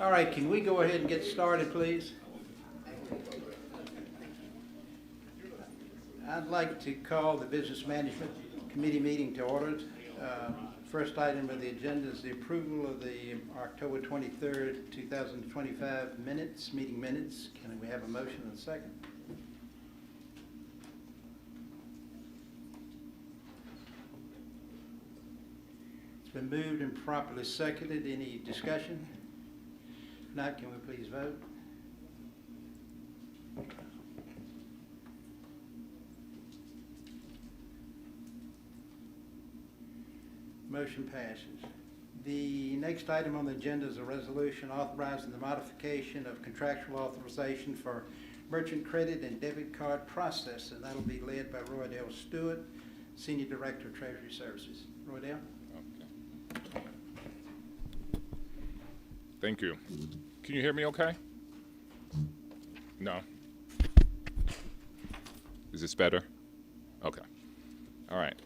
All right, can we go ahead and get started, please? I'd like to call the Business Management Committee meeting to order. First item of the agenda is the approval of the October 23rd, 2025 meeting minutes. Can we have a motion and a second? It's been moved and properly seconded. Any discussion? If not, can we please vote? Motion passes. The next item on the agenda is a resolution authorizing the modification of contractual authorization for merchant credit and debit card process, and that'll be led by Roydell Stewart, Senior Director of Treasury Services. Roydell? Okay. Thank you. Can you hear me okay? No? Is this better? Okay. All right.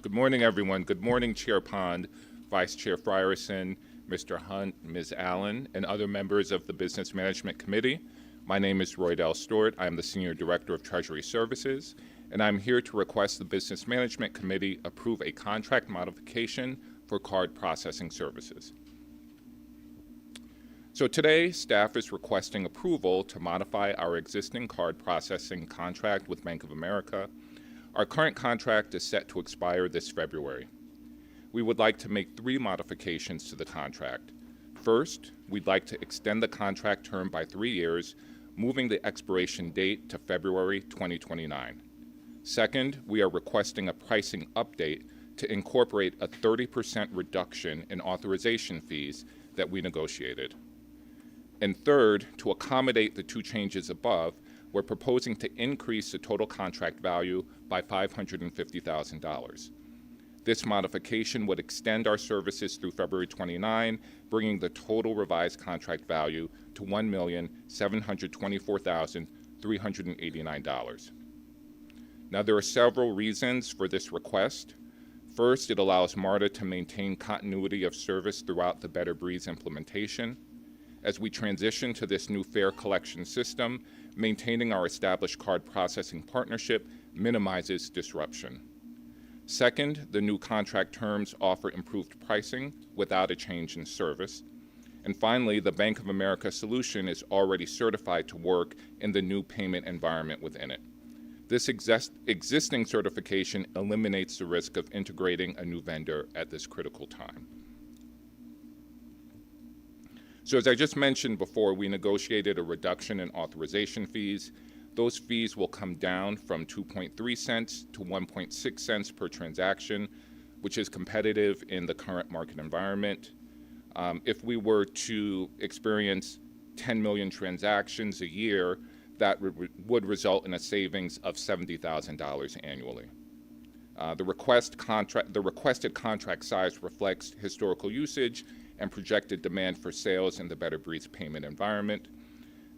Good morning, everyone. Good morning, Chair Pond, Vice Chair Frierson, Mr. Hunt, Ms. Allen, and other members of the Business Management Committee. My name is Roydell Stewart. I am the Senior Director of Treasury Services, and I'm here to request the Business Management Committee approve a contract modification for card processing services. So today, staff is requesting approval to modify our existing card processing contract with Bank of America. Our current contract is set to expire this February. We would like to make 3 modifications to the contract. First, we'd like to extend the contract term by 3 years, moving the expiration date to February 2029. Second, we are requesting a pricing update to incorporate a 30% reduction in authorization fees that we negotiated. And third, to accommodate the 2 changes above, we're proposing to increase the total contract value by $550,000. This modification would extend our services through February 29, bringing the total revised contract value to $1,724,389. Now, there are several reasons for this request. First, it allows MARTA to maintain continuity of service throughout the Better Breeze implementation. As we transition to this new fare collection system, maintaining our established card processing partnership minimizes disruption. Second, the new contract terms offer improved pricing without a change in service. And finally, the Bank of America solution is already certified to work in the new payment environment within it. This existing certification eliminates the risk of integrating a new vendor at this critical time. So as I just mentioned before, we negotiated a reduction in authorization fees. Those fees will come down from 2.3 cents to 1.6 cents per transaction, which is competitive in the current market environment. If we were to experience 10 million transactions a year, that would result in a savings of $70,000 annually. The requested contract size reflects historical usage and projected demand for sales in the Better Breeze payment environment.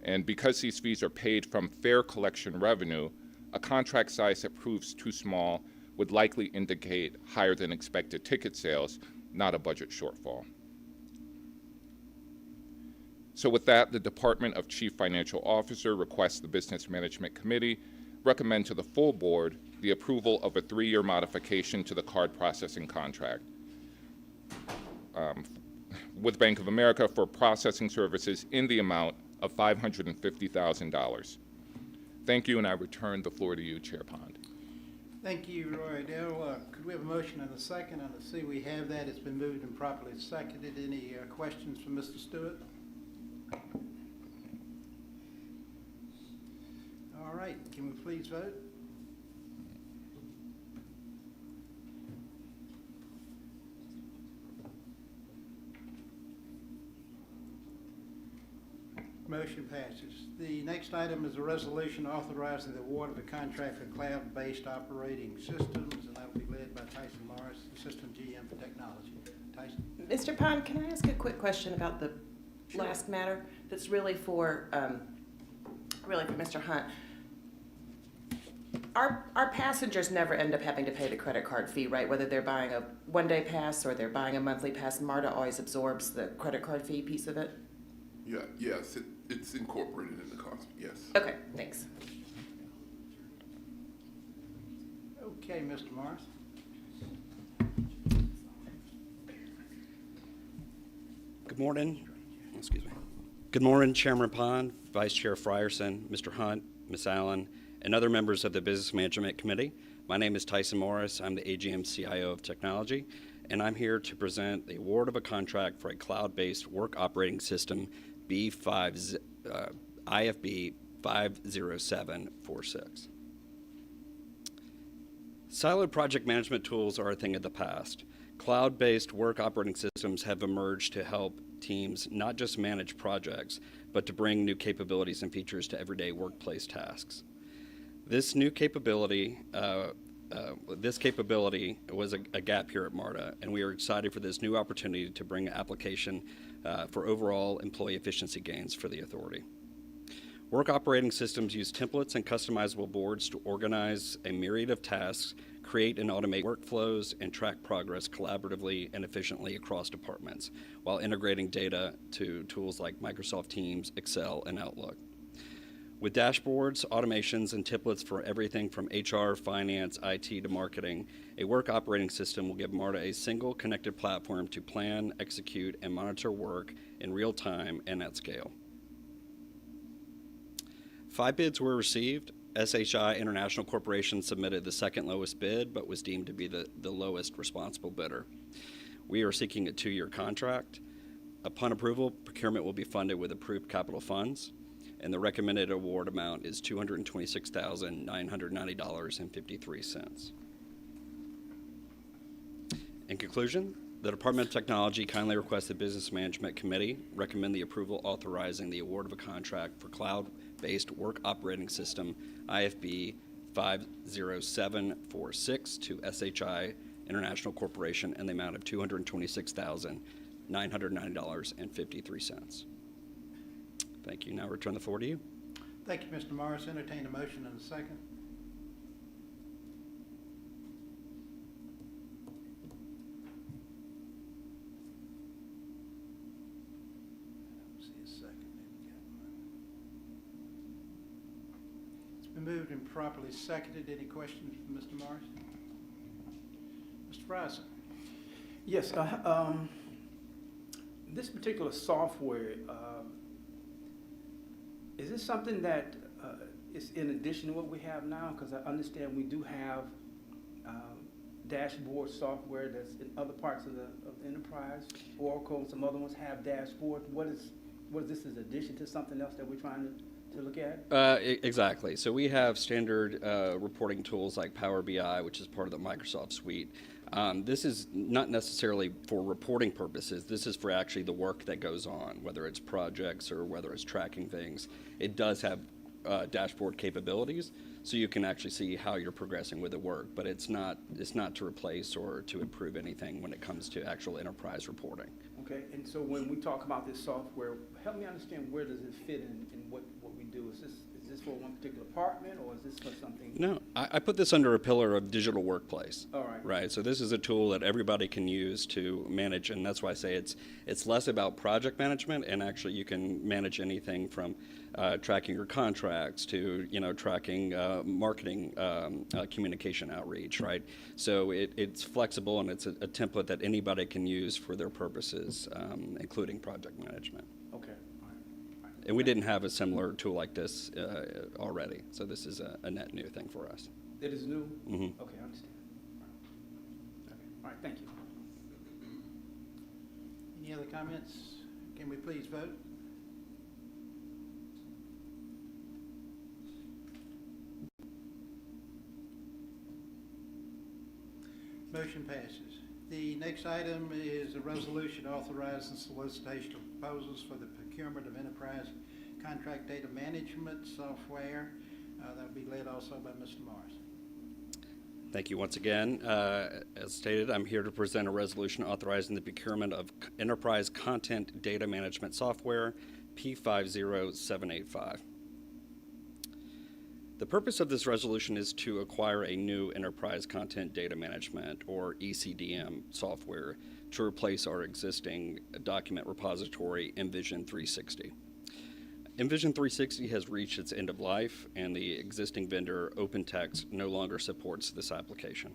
And because these fees are paid from fare collection revenue, a contract size that proves too small would likely indicate higher than expected ticket sales, not a budget shortfall. So with that, the Department of Chief Financial Officer requests the Business Management Committee recommend to the full board the approval of a 3-year modification to the card processing contract with Bank of America for processing services in the amount of $550,000. Thank you, and I return the floor to you, Chair Pond. Thank you, Roydell. Could we have a motion and a second? And I see we have that. It's been moved and properly seconded. Any questions from Mr. Stewart? All right, can we please vote? Motion passes. The next item is a resolution authorizing the award of a contract for cloud-based operating systems, and that will be led by Tyson Morris, Assistant GM for Technology. Tyson? Mr. Pond, can I ask a quick question about the Sure. last matter? That's really for Mr. Hunt. Our passengers never end up having to pay the credit card fee, right? Whether they're buying a one-day pass or they're buying a monthly pass, MARTA always absorbs the credit card fee piece of it? Yeah, yes, it's incorporated in the cost, yes. Okay, thanks. Okay, Mr. Morris. Good morning. Excuse me. Good morning, Chairman Pond, Vice Chair Frierson, Mr. Hunt, Ms. Allen, and other members of the Business Management Committee. My name is Tyson Morris. I'm the AGM CIO of Technology, and I'm here to present the award of a contract for a cloud-based work operating system IFB 50746. Siloed project management tools are a thing of the past. Cloud-based work operating systems have emerged to help teams not just manage projects, but to bring new capabilities and features to everyday workplace tasks. This new capability, was a gap here at MARTA, and we are excited for this new opportunity to bring an application for overall employee efficiency gains for the authority. Work operating systems use templates and customizable boards to organize a myriad of tasks, create and automate workflows, and track progress collaboratively and efficiently across departments, while integrating data to tools like Microsoft Teams, Excel, and Outlook. With dashboards, automations, and templates for everything from HR, finance, IT, to marketing, a work operating system will give MARTA a single connected platform to plan, execute, and monitor work in real time and at scale. 5 bids were received. SHI International Corporation submitted the second lowest bid, but was deemed to be the lowest responsible bidder. We are seeking a 2-year contract. Upon approval, procurement will be funded with approved capital funds, and the recommended award amount is $226,990.53. In conclusion, the Department of Technology kindly requests the Business Management Committee recommend the approval authorizing the award of a contract for cloud-based work operating system IFB 50746 to SHI International Corporation in the amount of $226,990.53. Thank you. Now I return the floor to you. Thank you, Mr. Morris. Entertain a motion and a second. Moved and properly seconded. Any questions from Mr. Morris? Mr. Frierson. Yes, this particular software, is this something that is in addition to what we have now? Because I understand we do have dashboard software that's in other parts of the enterprise. Oracle and some other ones have dashboard. What is this in addition to something else that we're trying to look at? Exactly. So we have standard reporting tools like Power BI, which is part of the Microsoft suite. This is not necessarily for reporting purposes. This is for actually the work that goes on, whether it's projects or whether it's tracking things. It does have dashboard capabilities, so you can actually see how you're progressing with the work, but it's not to replace or to improve anything when it comes to actual enterprise reporting. Okay, and so when we talk about this software, help me understand, where does it fit in what we do? Is this for one particular department, or is this for something? No, I put this under a pillar of digital workplace. All right. Right, so this is a tool that everybody can use to manage, and that's why I say it's less about project management, and actually you can manage anything from tracking your contracts to tracking marketing communication outreach, right? So it's flexible, and it's a template that anybody can use for their purposes, including project management. Okay. And we didn't have a similar tool like this already, so this is a net new thing for us. It is new? Mm-hmm. Okay, I understand. Okay. All right, thank you. Any other comments? Can we please vote? Motion passes. The next item is a resolution authorizing solicitation of proposals for the procurement of enterprise contract data management software. That will be led also by Mr. Morris. Thank you once again. As stated, I'm here to present a resolution authorizing the procurement of enterprise content data management software, P50785. The purpose of this resolution is to acquire a new enterprise content data management, or ECDM, software to replace our existing document repository, Envision 360. Envision 360 has reached its end of life, and the existing vendor, OpenText, no longer supports this application.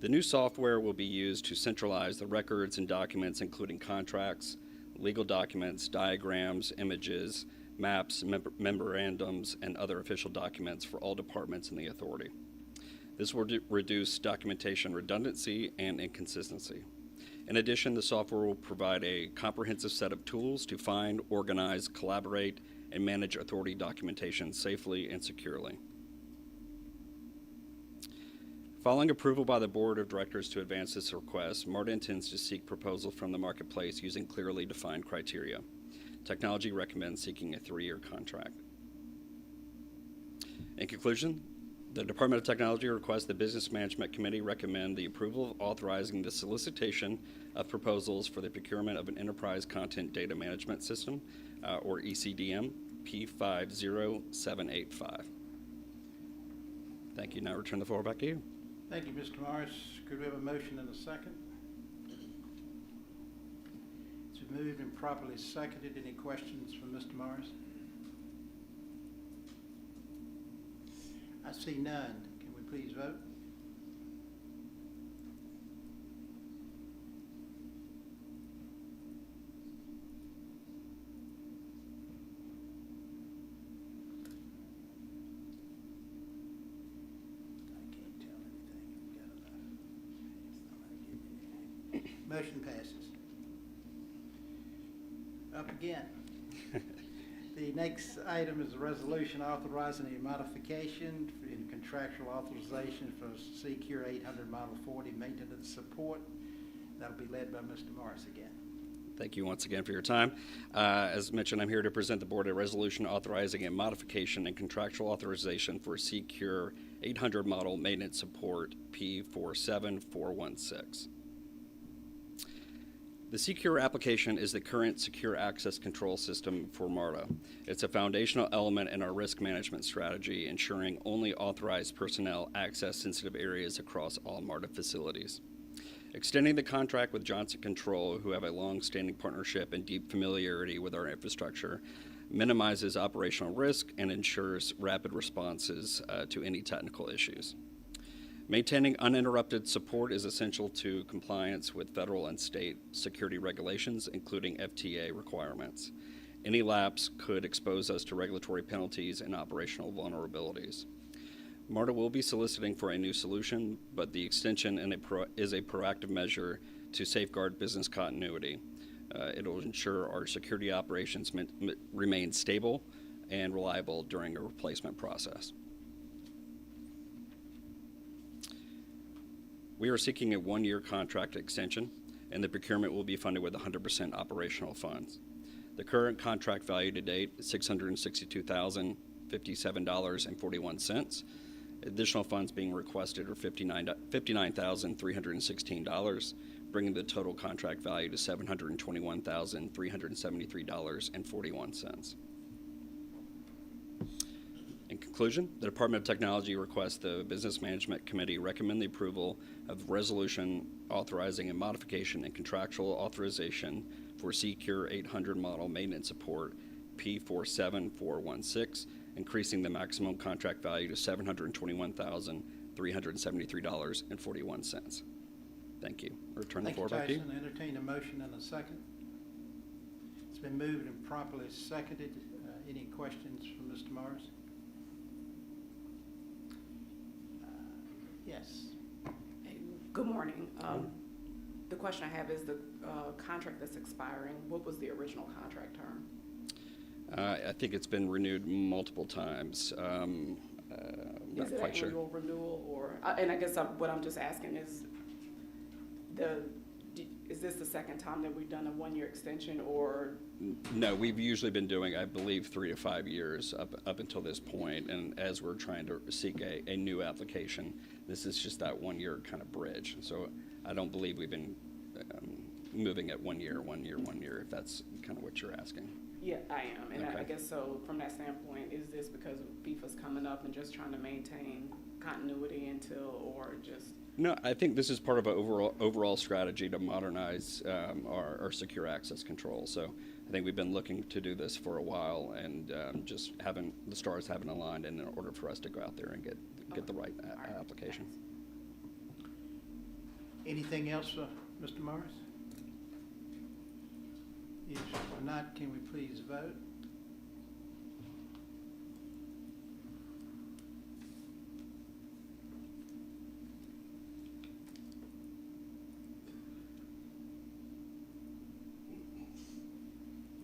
The new software will be used to centralize the records and documents, including contracts, legal documents, diagrams, images, maps, memorandums, and other official documents for all departments in the authority. This will reduce documentation redundancy and inconsistency. In addition, the software will provide a comprehensive set of tools to find, organize, collaborate, and manage authority documentation safely and securely. Following approval by the Board of Directors to advance this request, MARTA intends to seek proposals from the marketplace using clearly defined criteria. Technology recommends seeking a 3-year contract. In conclusion, the Department of Technology requests the Business Management Committee recommend the approval of authorizing the solicitation of proposals for the procurement of an Enterprise Content Data Management System, or ECDM, P50785. Thank you. Now I return the floor back to you. Thank you, Mr. Morris. Could we have a motion and a second? It's been moved and properly seconded. Any questions from Mr. Morris? I see none. Can we please vote? I can't tell anything. We've got enough. Motion passes. Up again. The next item is a resolution authorizing a modification in contractual authorization for Secure 800 Model 40 maintenance support. That'll be led by Mr. Morris again. Thank you once again for your time. As mentioned, I'm here to present the board a resolution authorizing a modification and contractual authorization for Secure 800 model maintenance support P47416. The Secure application is the current secure access control system for MARTA. It's a foundational element in our risk management strategy, ensuring only authorized personnel access sensitive areas across all MARTA facilities. Extending the contract with Johnson Control, who have a long-standing partnership and deep familiarity with our infrastructure, minimizes operational risk and ensures rapid responses to any technical issues. Maintaining uninterrupted support is essential to compliance with federal and state security regulations, including FTA requirements. Any lapse could expose us to regulatory penalties and operational vulnerabilities. MARTA will be soliciting for a new solution, but the extension is a proactive measure to safeguard business continuity. It will ensure our security operations remain stable and reliable during a replacement process. We are seeking a 1-year contract extension, and the procurement will be funded with 100% operational funds. The current contract value to date is $662,057.41. Additional funds being requested are $59,316, bringing the total contract value to $721,373.41. In conclusion, the Department of Technology requests the Business Management Committee recommend the approval of resolution authorizing a modification and contractual authorization for Secure 800 model maintenance support P47416, increasing the maximum contract value to $721,373.41. Thank you. Return the floor back to you. Thank you, Tyson. Entertain a motion and a second. It's been moved and properly seconded. Any questions from Mr. Morris? Yes. Hey, good morning. The question I have is the contract that's expiring, what was the original contract term? I think it's been renewed multiple times. Not Is it quite an sure. annual renewal or, and I guess what I'm just asking is, is this the second time that we've done a 1-year extension or? No, we've usually been doing, I believe, 3 to 5 years up until this point, and as we're trying to seek a new application, this is just that 1-year kind of bridge. So I don't believe we've been moving at 1 year, 1 year, 1 year, if that's kind of what you're asking. Yeah, I am, and Okay. I guess so from that standpoint, is this because FIFA's coming up and just trying to maintain continuity until, or just? No, I think this is part of an overall strategy to modernize our secure access control. So I think we've been looking to do this for a while, and just the stars haven't aligned in order for us to go out there and get the right application. Anything else, Mr. Morris? If not, can we please vote?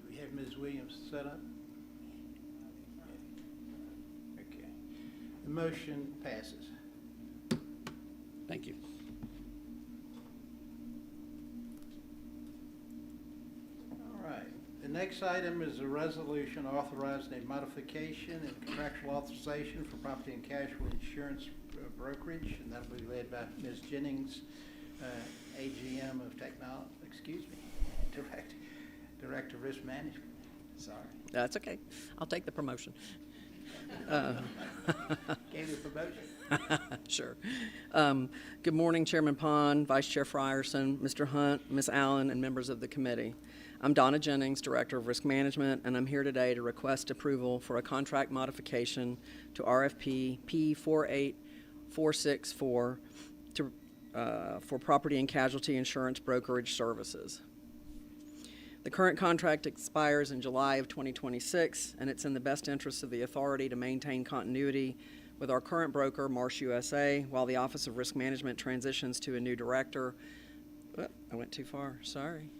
Do we have Ms. Williams set up? Okay. The motion passes. Thank you. All right. The next item is a resolution authorizing a modification and contractual authorization for property and casualty insurance brokerage, and that'll be led by Ms. Jennings, AGM of Director of Risk Management. Sorry. That's okay. I'll take the promotion. Gave you a promotion. Sure. Good morning, Chairman Pond, Vice Chair Frierson, Mr. Hunt, Ms. Allen, and members of the committee. I'm Donna Jennings, Director of Risk Management, and I'm here today to request approval for a contract modification to RFP P48464 for property and casualty insurance brokerage services. The current contract expires in July of 2026, and it's in the best interest of the authority to maintain continuity with our current broker, Marsh USA, while the Office of Risk Management transitions to a new director. Oh, I went too far, sorry.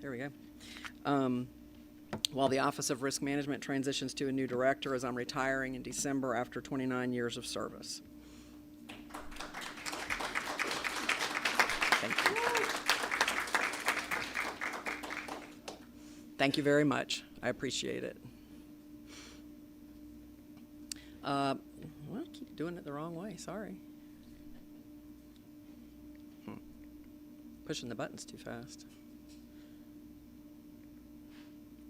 There we go. While the Office of Risk Management transitions to a new director as I'm retiring in December after 29 years of service. Thank you. Thank you very much. I appreciate it. Well, I keep doing it the wrong way. Sorry. Pushing the buttons too fast.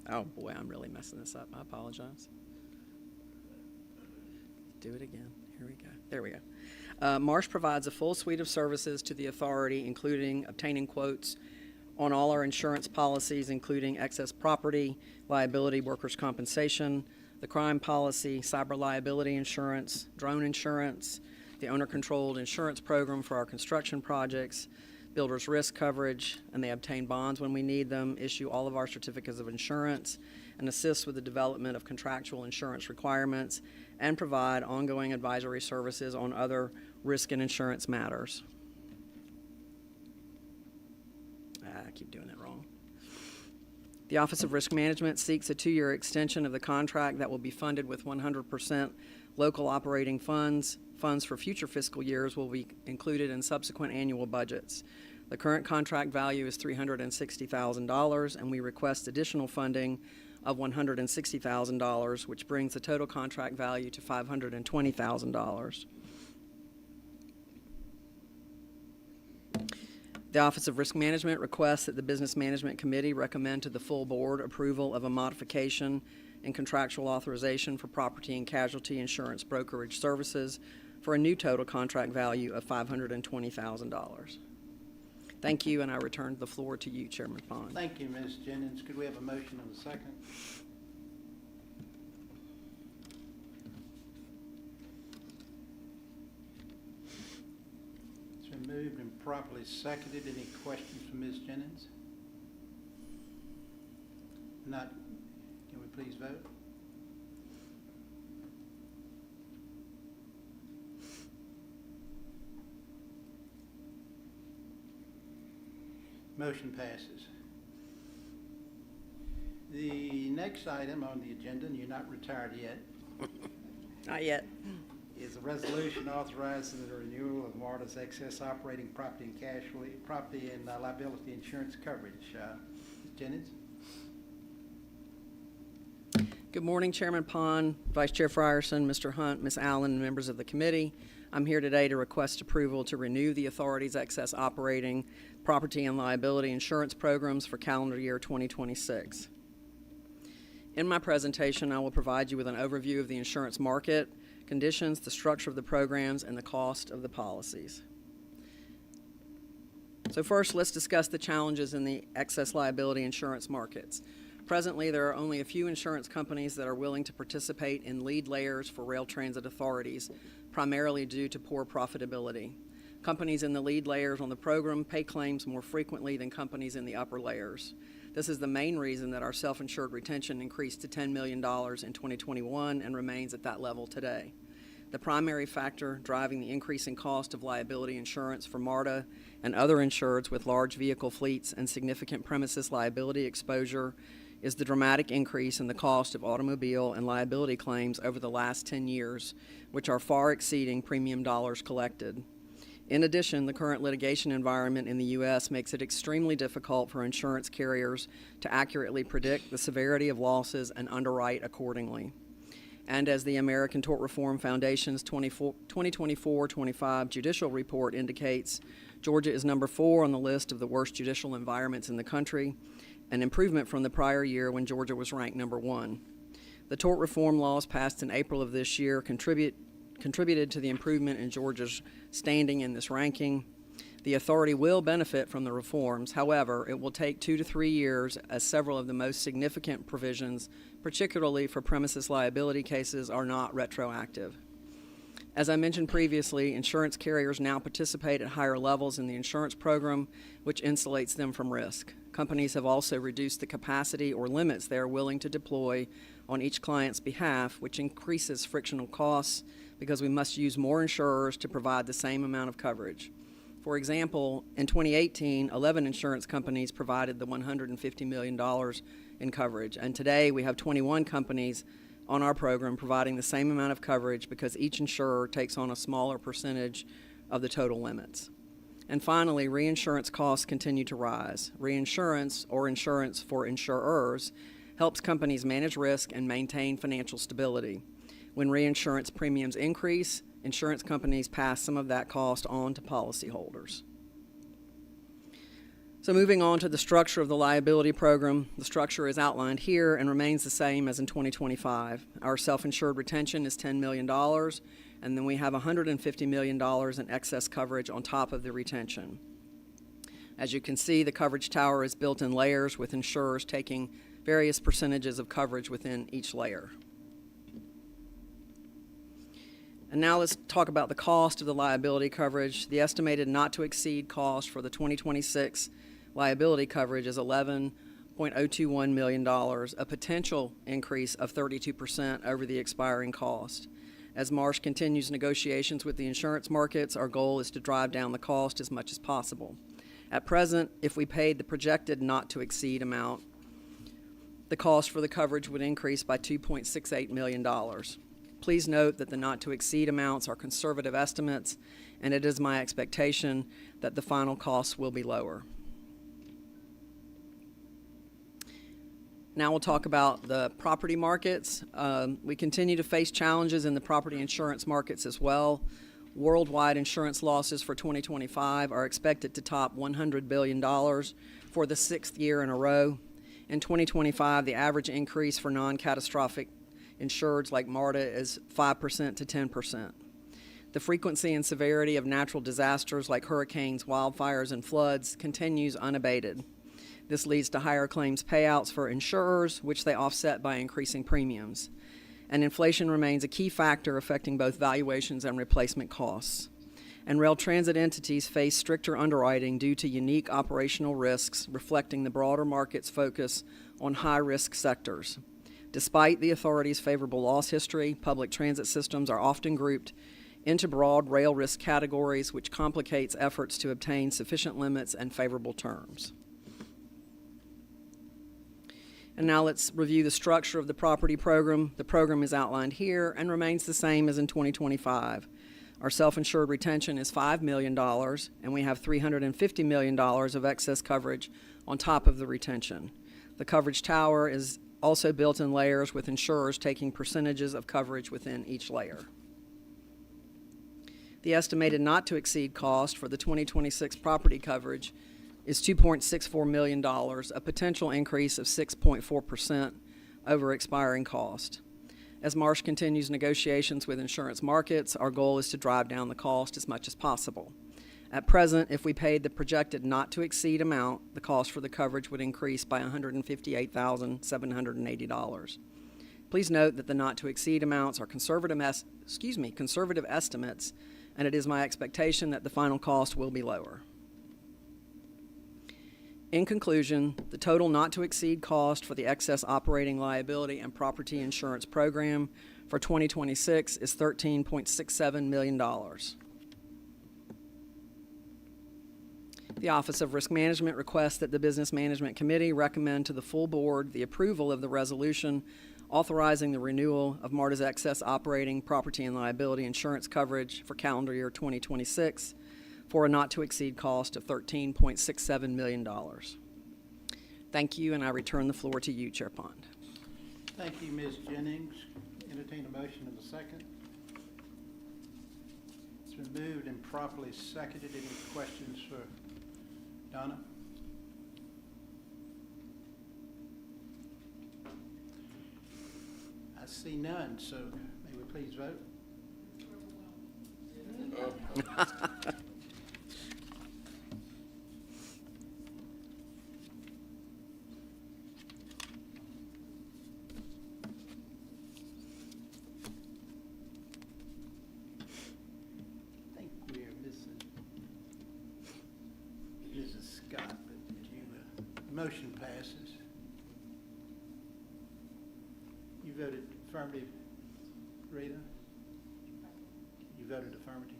Oh boy, I'm really messing this up. I apologize. Do it again. Here we go. There we go. Marsh provides a full suite of services to the authority, including obtaining quotes on all our insurance policies, including excess property, liability, workers' compensation, the crime policy, cyber liability insurance, drone insurance, the owner-controlled insurance program for our construction projects, builder's risk coverage, and they obtain bonds when we need them, issue all of our certificates of insurance, and assist with the development of contractual insurance requirements, and provide ongoing advisory services on other risk and insurance matters. I keep doing it wrong. The Office of Risk Management seeks a 2-year extension of the contract that will be funded with 100% local operating funds. Funds for future fiscal years will be included in subsequent annual budgets. The current contract value is $360,000, and we request additional funding of $160,000, which brings the total contract value to $520,000. The Office of Risk Management requests that the Business Management Committee recommend to the full board approval of a modification and contractual authorization for property and casualty insurance brokerage services for a new total contract value of $520,000. Thank you, and I return the floor to you, Chairman Pond. Thank you, Ms. Jennings. Could we have a motion and a second? It's been moved and properly seconded. Any questions from Ms. Jennings? Not. Can we please vote? Motion passes. The next item on the agenda, and you're not retired yet, Not yet. is a resolution authorizing the renewal of MARTA's excess operating property and casualty, property and liability insurance coverage. Ms. Jennings? Good morning, Chairman Pond, Vice Chair Frierson, Mr. Hunt, Ms. Allen, and members of the committee. I'm here today to request approval to renew the authority's excess operating property and liability insurance programs for calendar year 2026. In my presentation, I will provide you with an overview of the insurance market, conditions, the structure of the programs, and the cost of the policies. So first, let's discuss the challenges in the excess liability insurance markets. Presently, there are only a few insurance companies that are willing to participate in lead layers for rail transit authorities, primarily due to poor profitability. Companies in the lead layers on the program pay claims more frequently than companies in the upper layers. This is the main reason that our self-insured retention increased to $10 million in 2021 and remains at that level today. The primary factor driving the increasing cost of liability insurance for MARTA and other insureds with large vehicle fleets and significant premises liability exposure is the dramatic increase in the cost of automobile and liability claims over the last 10 years, which are far exceeding premium dollars collected. In addition, the current litigation environment in the U.S. makes it extremely difficult for insurance carriers to accurately predict the severity of losses and underwrite accordingly. And as the American Tort Reform Foundation's 2024-25 judicial report indicates, Georgia is number 4 on the list of the worst judicial environments in the country, an improvement from the prior year when Georgia was ranked number 1. The tort reform laws passed in April of this year contributed to the improvement in Georgia's standing in this ranking. The authority will benefit from the reforms. However, it will take 2 to 3 years, as several of the most significant provisions, particularly for premises liability cases, are not retroactive. As I mentioned previously, insurance carriers now participate at higher levels in the insurance program, which insulates them from risk. Companies have also reduced the capacity or limits they are willing to deploy on each client's behalf, which increases frictional costs because we must use more insurers to provide the same amount of coverage. For example, in 2018, 11 insurance companies provided the $150 million in coverage, and today we have 21 companies on our program providing the same amount of coverage because each insurer takes on a smaller percentage of the total limits. And finally, reinsurance costs continue to rise. Reinsurance, or insurance for insurers, helps companies manage risk and maintain financial stability. When reinsurance premiums increase, insurance companies pass some of that cost on to policyholders. So moving on to the structure of the liability program, the structure is outlined here and remains the same as in 2025. Our self-insured retention is $10 million, and then we have $150 million in excess coverage on top of the retention. As you can see, the coverage tower is built in layers with insurers taking various percentages of coverage within each layer. And now let's talk about the cost of the liability coverage. The estimated not to exceed cost for the 2026 liability coverage is $11.021 million, a potential increase of 32% over the expiring cost. As Marsh continues negotiations with the insurance markets, our goal is to drive down the cost as much as possible. At present, if we paid the projected not to exceed amount, the cost for the coverage would increase by $2.68 million. Please note that the not to exceed amounts are conservative estimates, and it is my expectation that the final costs will be lower. Now we'll talk about the property markets. We continue to face challenges in the property insurance markets as well. Worldwide insurance losses for 2025 are expected to top $100 billion for the 6th year in a row. In 2025, the average increase for non-catastrophic insureds like MARTA is 5% to 10%. The frequency and severity of natural disasters like hurricanes, wildfires, and floods continues unabated. This leads to higher claims payouts for insurers, which they offset by increasing premiums. And inflation remains a key factor affecting both valuations and replacement costs. And rail transit entities face stricter underwriting due to unique operational risks, reflecting the broader market's focus on high-risk sectors. Despite the authority's favorable loss history, public transit systems are often grouped into broad rail risk categories, which complicates efforts to obtain sufficient limits and favorable terms. And now let's review the structure of the property program. The program is outlined here and remains the same as in 2025. Our self-insured retention is $5 million, and we have $350 million of excess coverage on top of the retention. The coverage tower is also built in layers with insurers taking percentages of coverage within each layer. The estimated not to exceed cost for the 2026 property coverage is $2.64 million, a potential increase of 6.4% over expiring cost. As Marsh continues negotiations with insurance markets, our goal is to drive down the cost as much as possible. At present, if we paid the projected not-to-exceed amount, the cost for the coverage would increase by $158,780. Please note that the not-to-exceed amounts are conservative estimates, and it is my expectation that the final cost will be lower. In conclusion, the total not-to-exceed cost for the excess operating liability and property insurance program for 2026 is $13.67 million. The Office of Risk Management requests that the Business Management Committee recommend to the full board the approval of the resolution authorizing the renewal of MARTA's excess operating, property, and liability insurance coverage for calendar year 2026 for a not-to-exceed cost of $13.67 million. Thank you, and I return the floor to you, Chair Pond. Thank you, Ms. Jennings. Entertain a motion in a second. It's been moved and properly seconded. Any questions for Donna? I see none, so may we please vote? I think we're missing Mrs. Scott, but motion passes. You voted affirmative, Rita? You voted affirmative?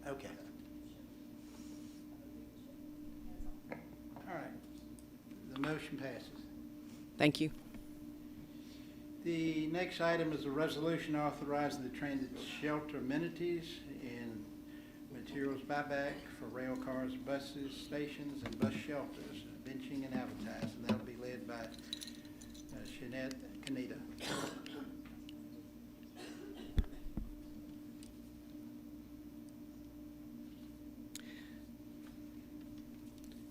Okay. All right. The motion passes. Thank you. The next item is a resolution authorizing the transit shelter amenities and materials buyback for rail cars, buses, stations, and bus shelters, benching and advertising. That'll be led by Shanette Kaneda.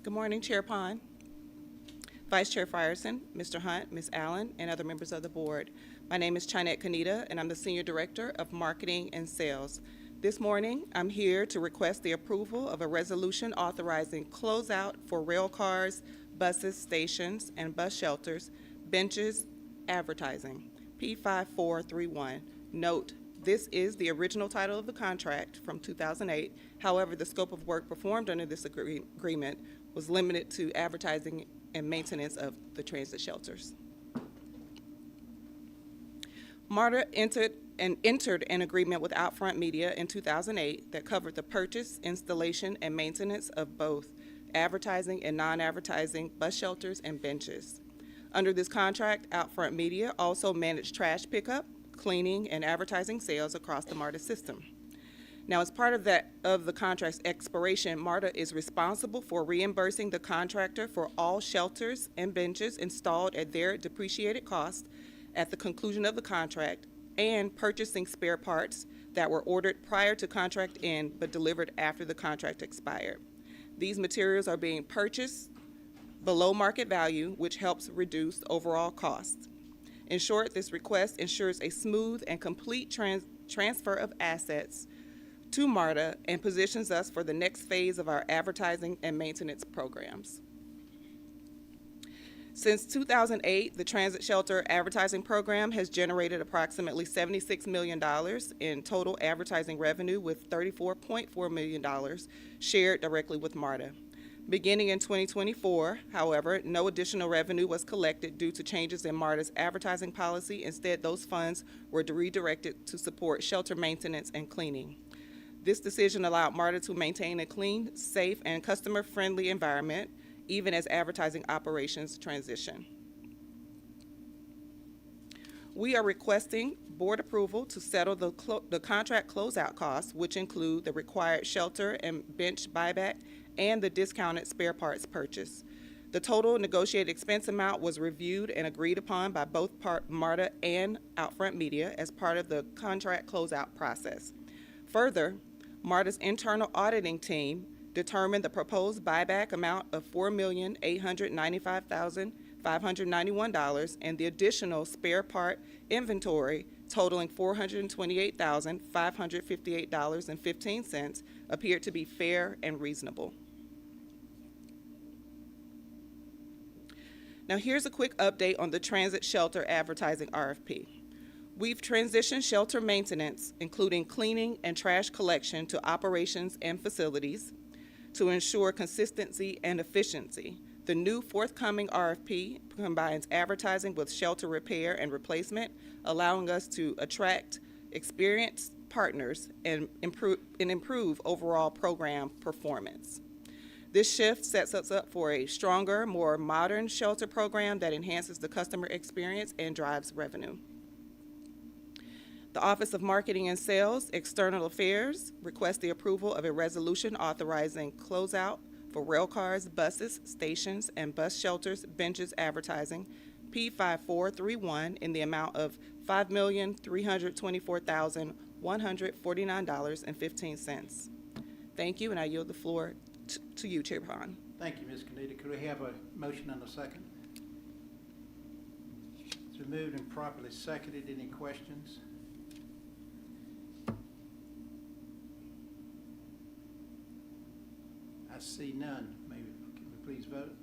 Good morning, Chair Pond, Vice Chair Frierson, Mr. Hunt, Ms. Allen, and other members of the board. My name is Chinette Kaneda, and I'm the Senior Director of Marketing and Sales. This morning, I'm here to request the approval of a resolution authorizing closeout for rail cars, buses, stations, and bus shelters, benches, advertising, P5431. Note, this is the original title of the contract from 2008. However, the scope of work performed under this agreement was limited to advertising and maintenance of the transit shelters. MARTA entered an agreement with Outfront Media in 2008 that covered the purchase, installation, and maintenance of both advertising and non-advertising bus shelters and benches. Under this contract, Outfront Media also managed trash pickup, cleaning, and advertising sales across the MARTA system. Now, as part of the contract's expiration, MARTA is responsible for reimbursing the contractor for all shelters and benches installed at their depreciated cost at the conclusion of the contract and purchasing spare parts that were ordered prior to contract end but delivered after the contract expired. These materials are being purchased below market value, which helps reduce overall costs. In short, this request ensures a smooth and complete transfer of assets to MARTA and positions us for the next phase of our advertising and maintenance programs. Since 2008, the Transit Shelter Advertising Program has generated approximately $76 million in total advertising revenue, with $34.4 million shared directly with MARTA. Beginning in 2024, however, no additional revenue was collected due to changes in MARTA's advertising policy. Instead, those funds were redirected to support shelter maintenance and cleaning. This decision allowed MARTA to maintain a clean, safe, and customer-friendly environment, even as advertising operations transition. We are requesting board approval to settle the contract closeout costs, which include the required shelter and bench buyback and the discounted spare parts purchase. The total negotiated expense amount was reviewed and agreed upon by both MARTA and Outfront Media as part of the contract closeout process. Further, MARTA's internal auditing team determined the proposed buyback amount of $4,895,500 $591, and the additional spare part inventory totaling $428,558.15 appeared to be fair and reasonable. Now here's a quick update on the transit shelter advertising RFP. We've transitioned shelter maintenance, including cleaning and trash collection, to operations and facilities to ensure consistency and efficiency. The new forthcoming RFP combines advertising with shelter repair and replacement, allowing us to attract experienced partners and improve overall program performance. This shift sets us up for a stronger, more modern shelter program that enhances the customer experience and drives revenue. The Office of Marketing and Sales, External Affairs, requests the approval of a resolution authorizing closeout for rail cars, buses, stations, and bus shelters, benches advertising, P5431, in the amount of $5,324,149.15. Thank you, and I yield the floor to you, Chairman. Thank you, Ms. Kaneda. Could we have a motion and a second? It's been moved and properly seconded. Any questions? I see none. Maybe, can we please vote?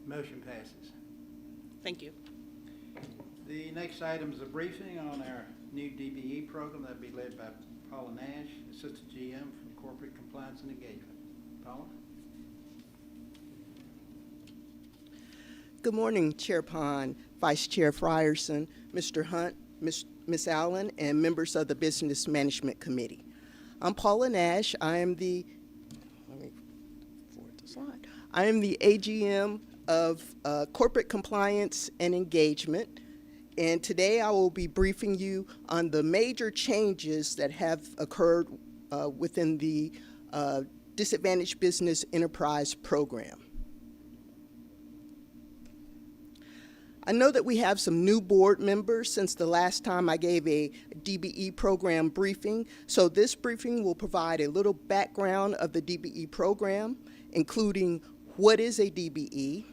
Motion passes. Thank you. The next item is a briefing on our new DBE program that'll be led by Paula Nash, Assistant GM from Corporate Compliance and Engagement. Paula? Good morning, Chair Pond, Vice Chair Frierson, Mr. Hunt, Ms. Allen, and members of the Business Management Committee. I'm Paula Nash. I am the AGM of Corporate Compliance and Engagement, and today I will be briefing you on the major changes that have occurred within the Disadvantaged Business Enterprise Program. I know that we have some new board members since the last time I gave a DBE program briefing, so this briefing will provide a little background of the DBE program, including what is a DBE,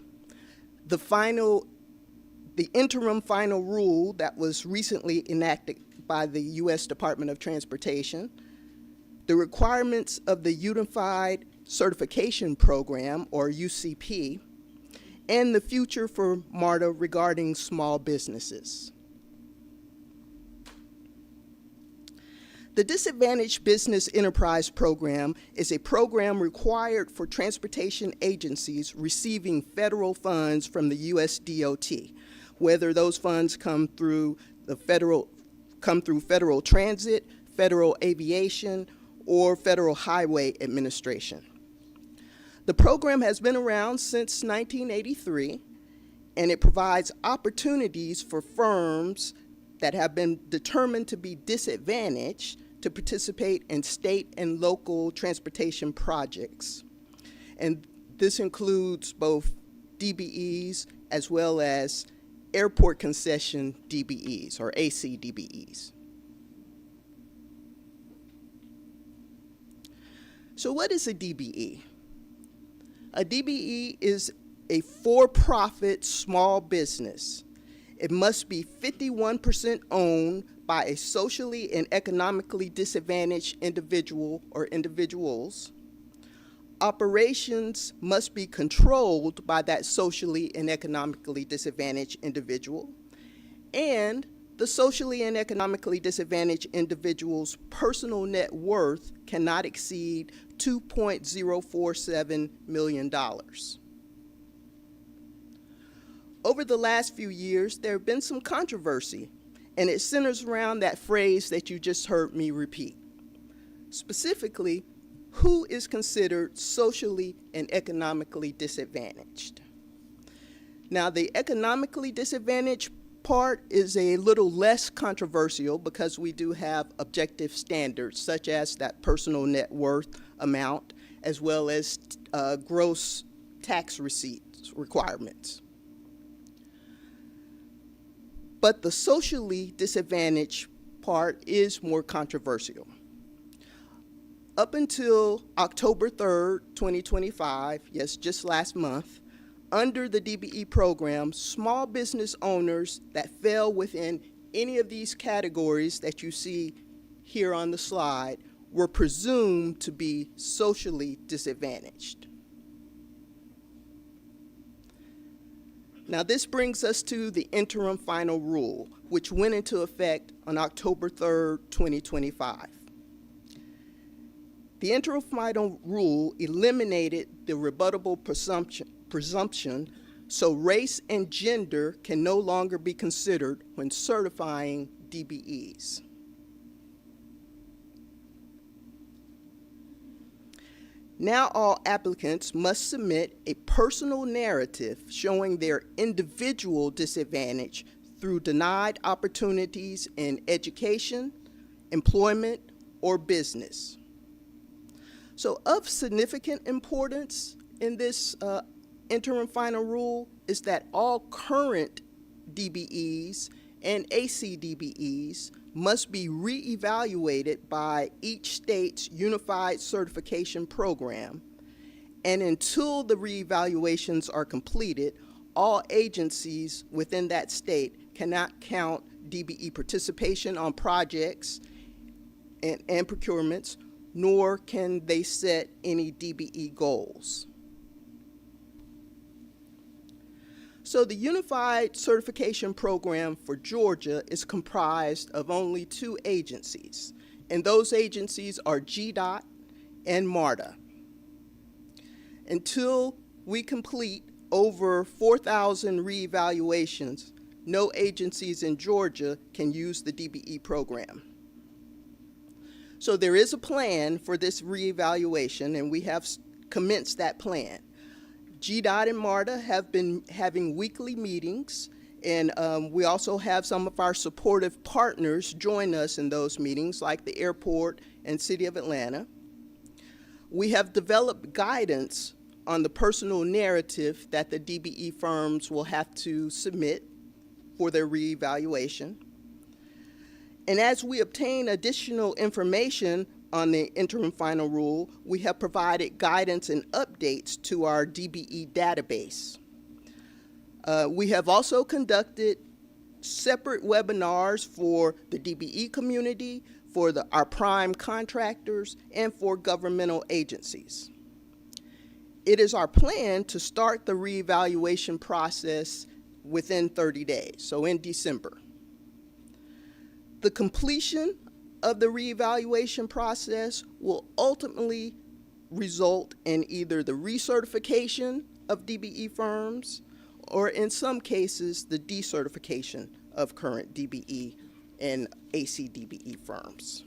the interim final rule that was recently enacted by the U.S. Department of Transportation, the requirements of the Unified Certification Program, or UCP, and the future for MARTA regarding small businesses. The Disadvantaged Business Enterprise Program is a program required for transportation agencies receiving federal funds from the U.S. DOT, whether those funds come through federal transit, federal aviation, or Federal Highway Administration. The program has been around since 1983, and it provides opportunities for firms that have been determined to be disadvantaged to participate in state and local transportation projects. And this includes both DBEs as well as airport concession DBEs, or ACDBEs. So what is a DBE? A DBE is a for-profit small business. It must be 51% owned by a socially and economically disadvantaged individual or individuals. Operations must be controlled by that socially and economically disadvantaged individual. And the socially and economically disadvantaged individual's personal net worth cannot exceed $2.047 million. Over the last few years, there have been some controversy, and it centers around that phrase that you just heard me repeat. Specifically, who is considered socially and economically disadvantaged? Now, the economically disadvantaged part is a little less controversial because we do have objective standards such as that personal net worth amount, as well as gross tax receipts requirements. But the socially disadvantaged part is more controversial. Up until October 3rd, 2025, yes, just last month, under the DBE program, small business owners that fell within any of these categories that you see here on the slide were presumed to be socially disadvantaged. Now, this brings us to the interim final rule, which went into effect on October 3rd, 2025. The interim final rule eliminated the rebuttable presumption, so race and gender can no longer be considered when certifying DBEs. Now all applicants must submit a personal narrative showing their individual disadvantage through denied opportunities in education, employment, or business. So of significant importance in this interim final rule is that all current DBEs and ACDBEs must be reevaluated by each state's Unified Certification Program, and until the reevaluations are completed, all agencies within that state cannot count DBE participation on projects and procurements, nor can they set any DBE goals. So the Unified Certification Program for Georgia is comprised of only 2 agencies, and those agencies are GDOT and MARTA. Until we complete over 4,000 reevaluations, no agencies in Georgia can use the DBE program. So there is a plan for this reevaluation, and we have commenced that plan. GDOT and MARTA have been having weekly meetings, and we also have some of our supportive partners join us in those meetings, like the airport and City of Atlanta. We have developed guidance on the personal narrative that the DBE firms will have to submit for their reevaluation. And as we obtain additional information on the interim final rule, we have provided guidance and updates to our DBE database. We have also conducted separate webinars for the DBE community, for our prime contractors, and for governmental agencies. It is our plan to start the reevaluation process within 30 days, so in December. The completion of the reevaluation process will ultimately result in either the recertification of DBE firms or in some cases the decertification of current DBE and ACDBE firms.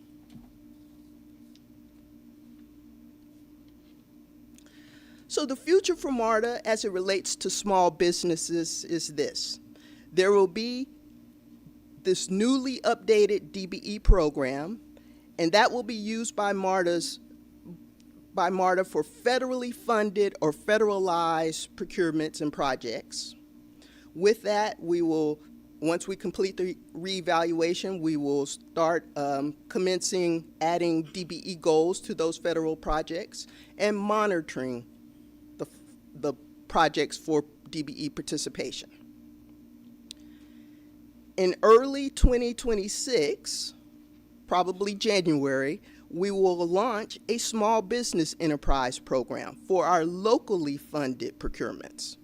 So the future for MARTA as it relates to small businesses is this. There will be this newly updated DBE program, and that will be used by MARTA for federally funded or federalized procurements and projects. With that, we will, once we complete the reevaluation, we will start commencing adding DBE goals to those federal projects and monitoring the projects for DBE participation. In early 2026, probably January, we will launch a small business enterprise program for our locally funded procurements.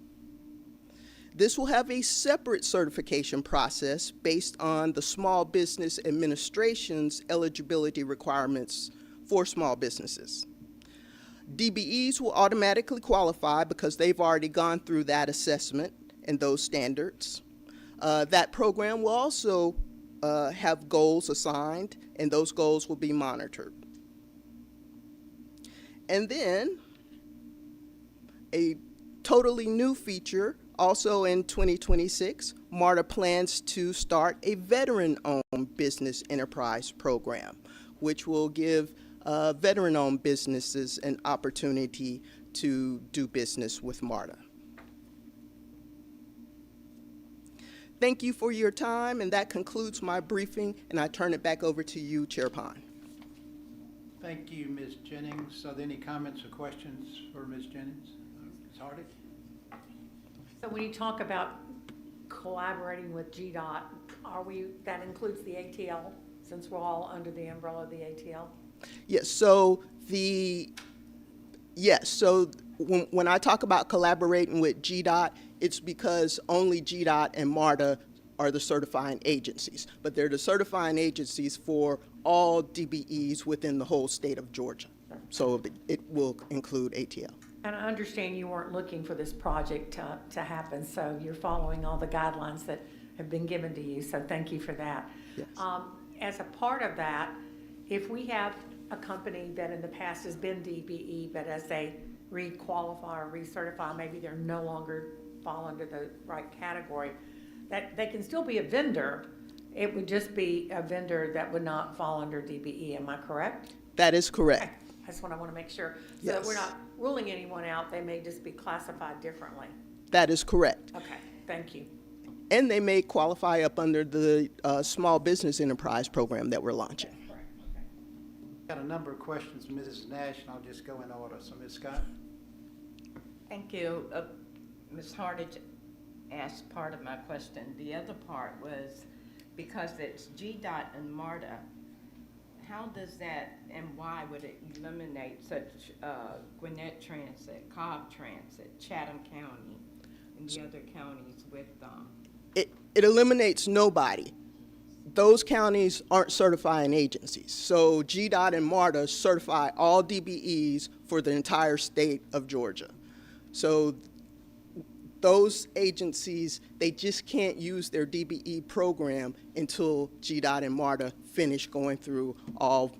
This will have a separate certification process based on the Small Business Administration's eligibility requirements for small businesses. DBEs will automatically qualify because they've already gone through that assessment and those standards. That program will also have goals assigned, and those goals will be monitored. And then a totally new feature, also in 2026, MARTA plans to start a veteran-owned business enterprise program, which will give veteran-owned businesses an opportunity to do business with MARTA. Thank you for your time, and that concludes my briefing, and I turn it back over to you, Chair Pine. Thank you, Ms. Jennings. Are there any comments or questions for Ms. Jennings? Ms. Hardy? So when you talk about collaborating with GDOT, that includes the ATL, since we're all under the umbrella of the ATL? Yes, so when I talk about collaborating with GDOT, it's because only GDOT and MARTA are the certifying agencies, but they're the certifying agencies for all DBEs within the whole state of Georgia. So it will include ATL. And I understand you weren't looking for this project to happen, so you're following all the guidelines that have been given to you, so thank you for that. Yes. As a part of that, if we have a company that in the past has been DBE, but as they re-qualify or recertify, maybe they're no longer fall under the right category, that they can still be a vendor. It would just be a vendor that would not fall under DBE, am I correct? That is correct. Okay. That's what I want to make sure. So Yes. that we're not ruling anyone out, they may just be classified differently. That is correct. Okay, thank you. And they may qualify up under the Small Business Enterprise Program that we're launching. Got a number of questions, Mrs. Nash, and I'll just go in order. So, Ms. Scott? Thank you. Ms. Hardage asked part of my question. The other part was, because it's GDOT and MARTA, how does that and why would it eliminate such Gwinnett Transit, Cobb Transit, Chatham County, and the other counties with It eliminates nobody. Those counties aren't certifying agencies. So GDOT and MARTA certify all DBEs for the entire state of Georgia. So those agencies, they just can't use their DBE program until GDOT and MARTA finish going through all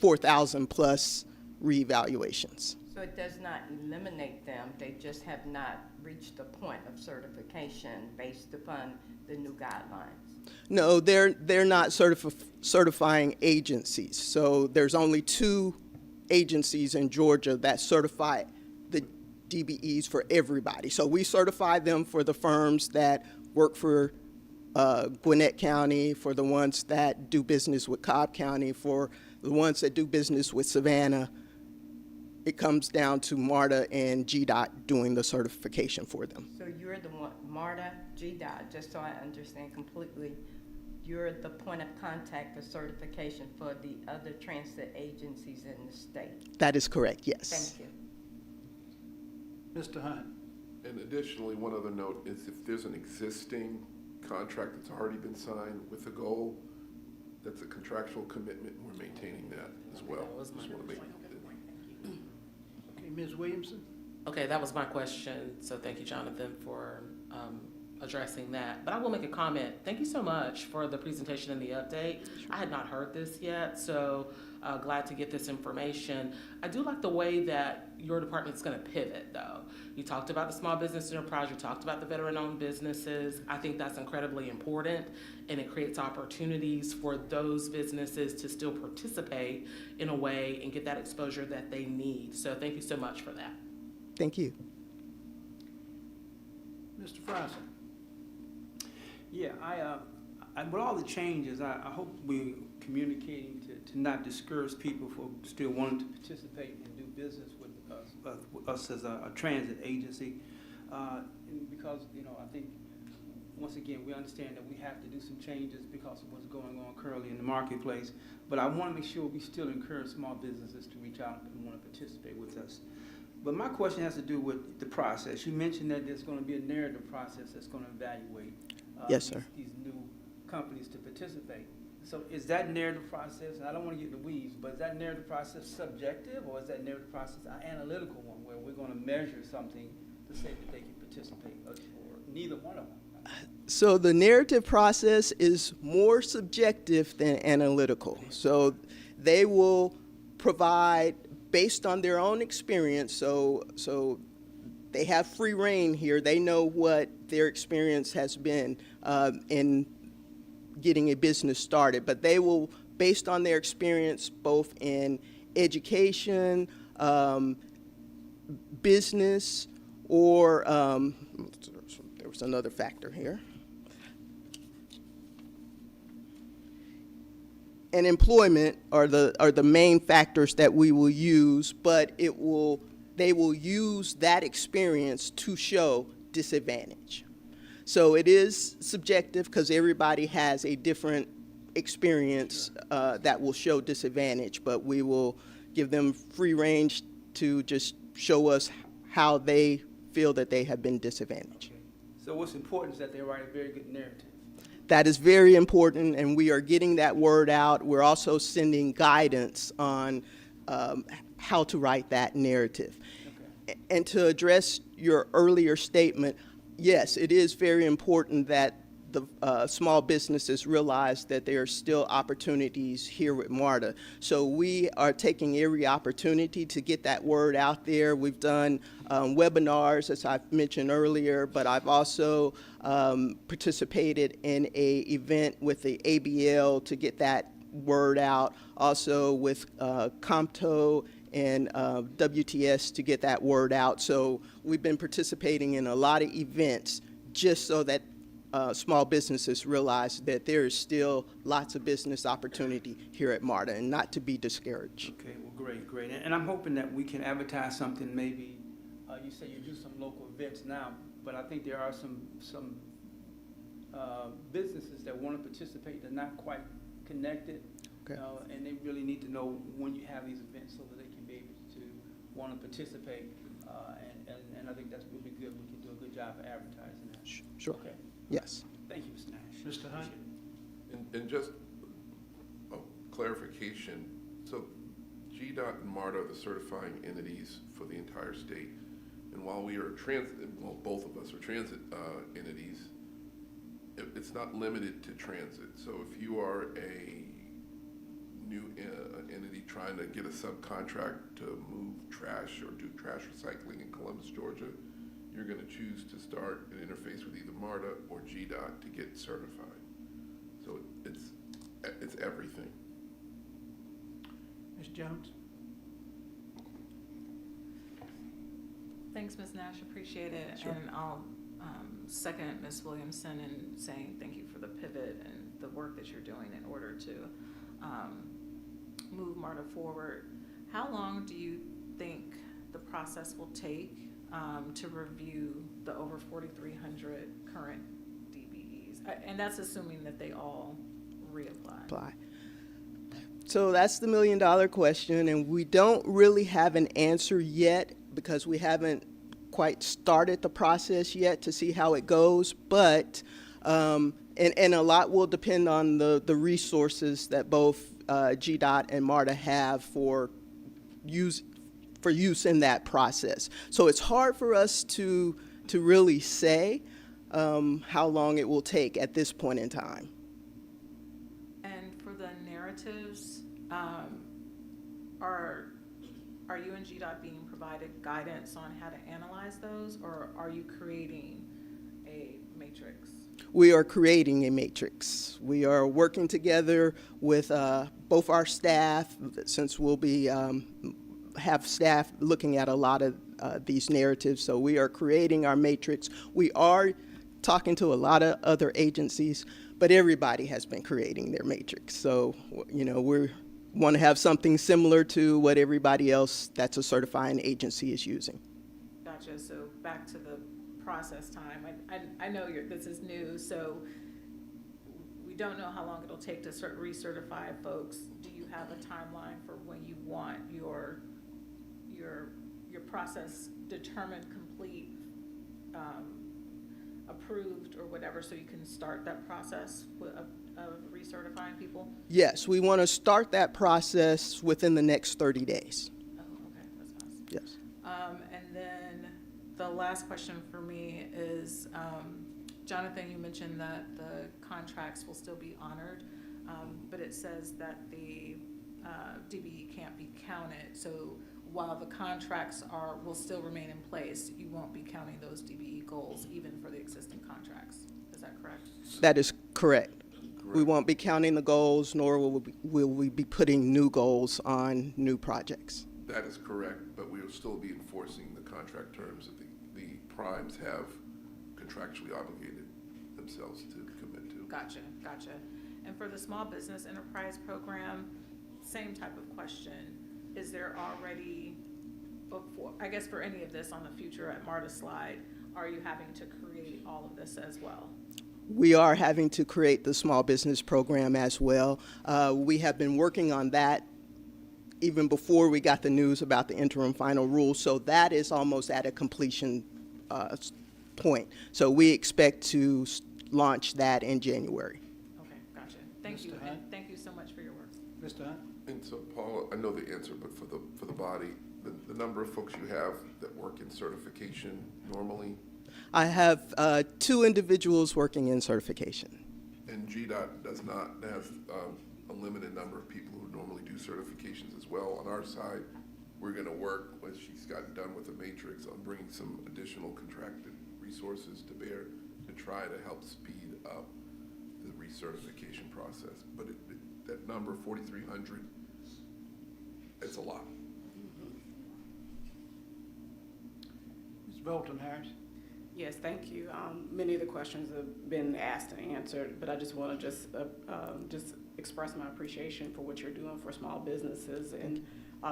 4,000 plus reevaluations. So it does not eliminate them, they just have not reached the point of certification based upon the new guidelines? No, they're not certifying agencies. So there's only 2 agencies in Georgia that certify the DBEs for everybody. So we certify them for the firms that work for Gwinnett County, for the ones that do business with Cobb County, for the ones that do business with Savannah. It comes down to MARTA and GDOT doing the certification for them. So you're the one, MARTA, GDOT, just so I understand completely, you're the point of contact for certification for the other transit agencies in the state? That is correct, yes. Thank you. Mr. Hunt? And additionally, one other note is if there's an existing contract that's already been signed with a goal, that's a contractual commitment, and we're maintaining that as well. Just want to make Okay, Ms. Williamson? Okay, that was my question, so thank you, Jonathan, for addressing that. But I will make a comment. Thank you so much for the presentation and the update. I had not heard this yet, so glad to get this information. I do like the way that your department's going to pivot, though. You talked about the small business enterprise, you talked about the veteran-owned businesses. I think that's incredibly important, and it creates opportunities for those businesses to still participate in a way and get that exposure that they need. So thank you so much for that. Thank you. Mr. Frison? Yeah, with all the changes, I hope we're communicating to not discourage people from still wanting to participate and do business with us as a transit agency. Because, I think, once again, we understand that we have to do some changes because of what's going on currently in the marketplace. But I want to make sure we still encourage small businesses to reach out and want to participate with us. But my question has to do with the process. You mentioned that there's going to be a narrative process that's going to evaluate Yes, sir. these new companies to participate. So is that narrative process, and I don't want to get in the weeds, but is that narrative process subjective, or is that narrative process an analytical one where we're going to measure something to say that they can participate, or neither one of them? So the narrative process is more subjective than analytical. So they will provide based on their own experience. So they have free reign here. They know what their experience has been in getting a business started, but they will, based on their experience both in education, business or, there was another factor here. And employment are the main factors that we will use, but they will use that experience to show disadvantage. So it is subjective because everybody has a different experience that will show disadvantage, but we will give them free range to just show us how they feel that they have been disadvantaged. Okay. So what's important is that they write a very good narrative. That is very important, and we are getting that word out. We're also sending guidance on how to write that narrative. Okay. And to address your earlier statement, yes, it is very important that the small businesses realize that there are still opportunities here with MARTA. So we are taking every opportunity to get that word out there. We've done webinars, as I've mentioned earlier, but I've also participated in a event with the ABL to get that word out, also with Compto and WTS to get that word out. So we've been participating in a lot of events just so that small businesses realize that there is still lots of business opportunity here at MARTA and not to be discouraged. Okay, well, great. And I'm hoping that we can advertise something maybe, you say you do some local events now, but I think there are some businesses that want to participate, they're not quite connected. Okay. And they really need to know when you have these events so that they can be able to want to participate. And I think that's really good. We can do a good job of advertising that. Sure. Okay. Yes. Thank you, Mr. Nash. Mr. Hunt? And just a clarification, so GDOT and MARTA are the certifying entities for the entire state. And while we are both of us are transit entities, it's not limited to transit. So if you are a new entity trying to get a subcontract to move trash or do trash recycling in Columbus, Georgia, you're going to choose to start an interface with either MARTA or GDOT to get certified. So it's everything. Ms. Jones? Thanks, Ms. Nash, appreciate it. Sure. And I'll second Ms. Williamson in saying thank you for the pivot and the work that you're doing in order to move MARTA forward. How long do you think the process will take to review the over 4,300 current DBEs? And that's assuming that they all reapply. So that's the million-dollar question, and we don't really have an answer yet because we haven't quite started the process yet to see how it goes. But and a lot will depend on the resources that both GDOT and MARTA have for use in that process. So it's hard for us to really say how long it will take at this point in time. And for the narratives, are you and GDOT being provided guidance on how to analyze those, or are you creating a matrix? We are creating a matrix. We are working together with both our staff, since we'll be have staff looking at a lot of these narratives. So we are creating our matrix. We are talking to a lot of other agencies, but everybody has been creating their matrix. So, you know, we want to have something similar to what everybody else that's a certifying agency is using. Gotcha. So back to the process time. I know this is new, so we don't know how long it'll take to recertify folks. Do you have a timeline for when you want your process determined, complete, approved, or whatever, so you can start that process of recertifying people? Yes, we want to start that process within the next 30 days. Oh, okay, that's fast. Yes. And then the last question for me is, Jonathan, you mentioned that the contracts will still be honored, but it says that the DBE can't be counted. So while the contracts will still remain in place, you won't be counting those DBE goals even for the existing contracts. Is that correct? That is correct. We won't be counting the goals, nor will we be putting new goals on new projects. That is correct, but we will still be enforcing the contract terms that the primes have contractually obligated themselves to commit to. Gotcha. And for the Small Business Enterprise Program, same type of question. Is there already, before, I guess for any of this on the future at MARTA slide, are you having to create all of this as well? We are having to create the small business program as well. We have been working on that even before we got the news about the interim final rule, so that is almost at a completion point. So we expect to launch that in January. Okay, gotcha. Thank you, Mr. Hunt? and thank you so much for your work. Mr. Hunt? And so, Paula, I know the answer, but for the body, the number of folks you have that work in certification normally, I have 2 individuals working in certification. and GDOT does not have a limited number of people who normally do certifications as well. On our side, we're going to work, when she's gotten done with the matrix, on bringing some additional contracted resources to bear to try to help speed up the recertification process. But that number, 4,300, it's a lot. Ms. Bolton Harris? Yes, thank you. Many of the questions have been asked and answered, but I just want to just express my appreciation for what you're doing for small businesses and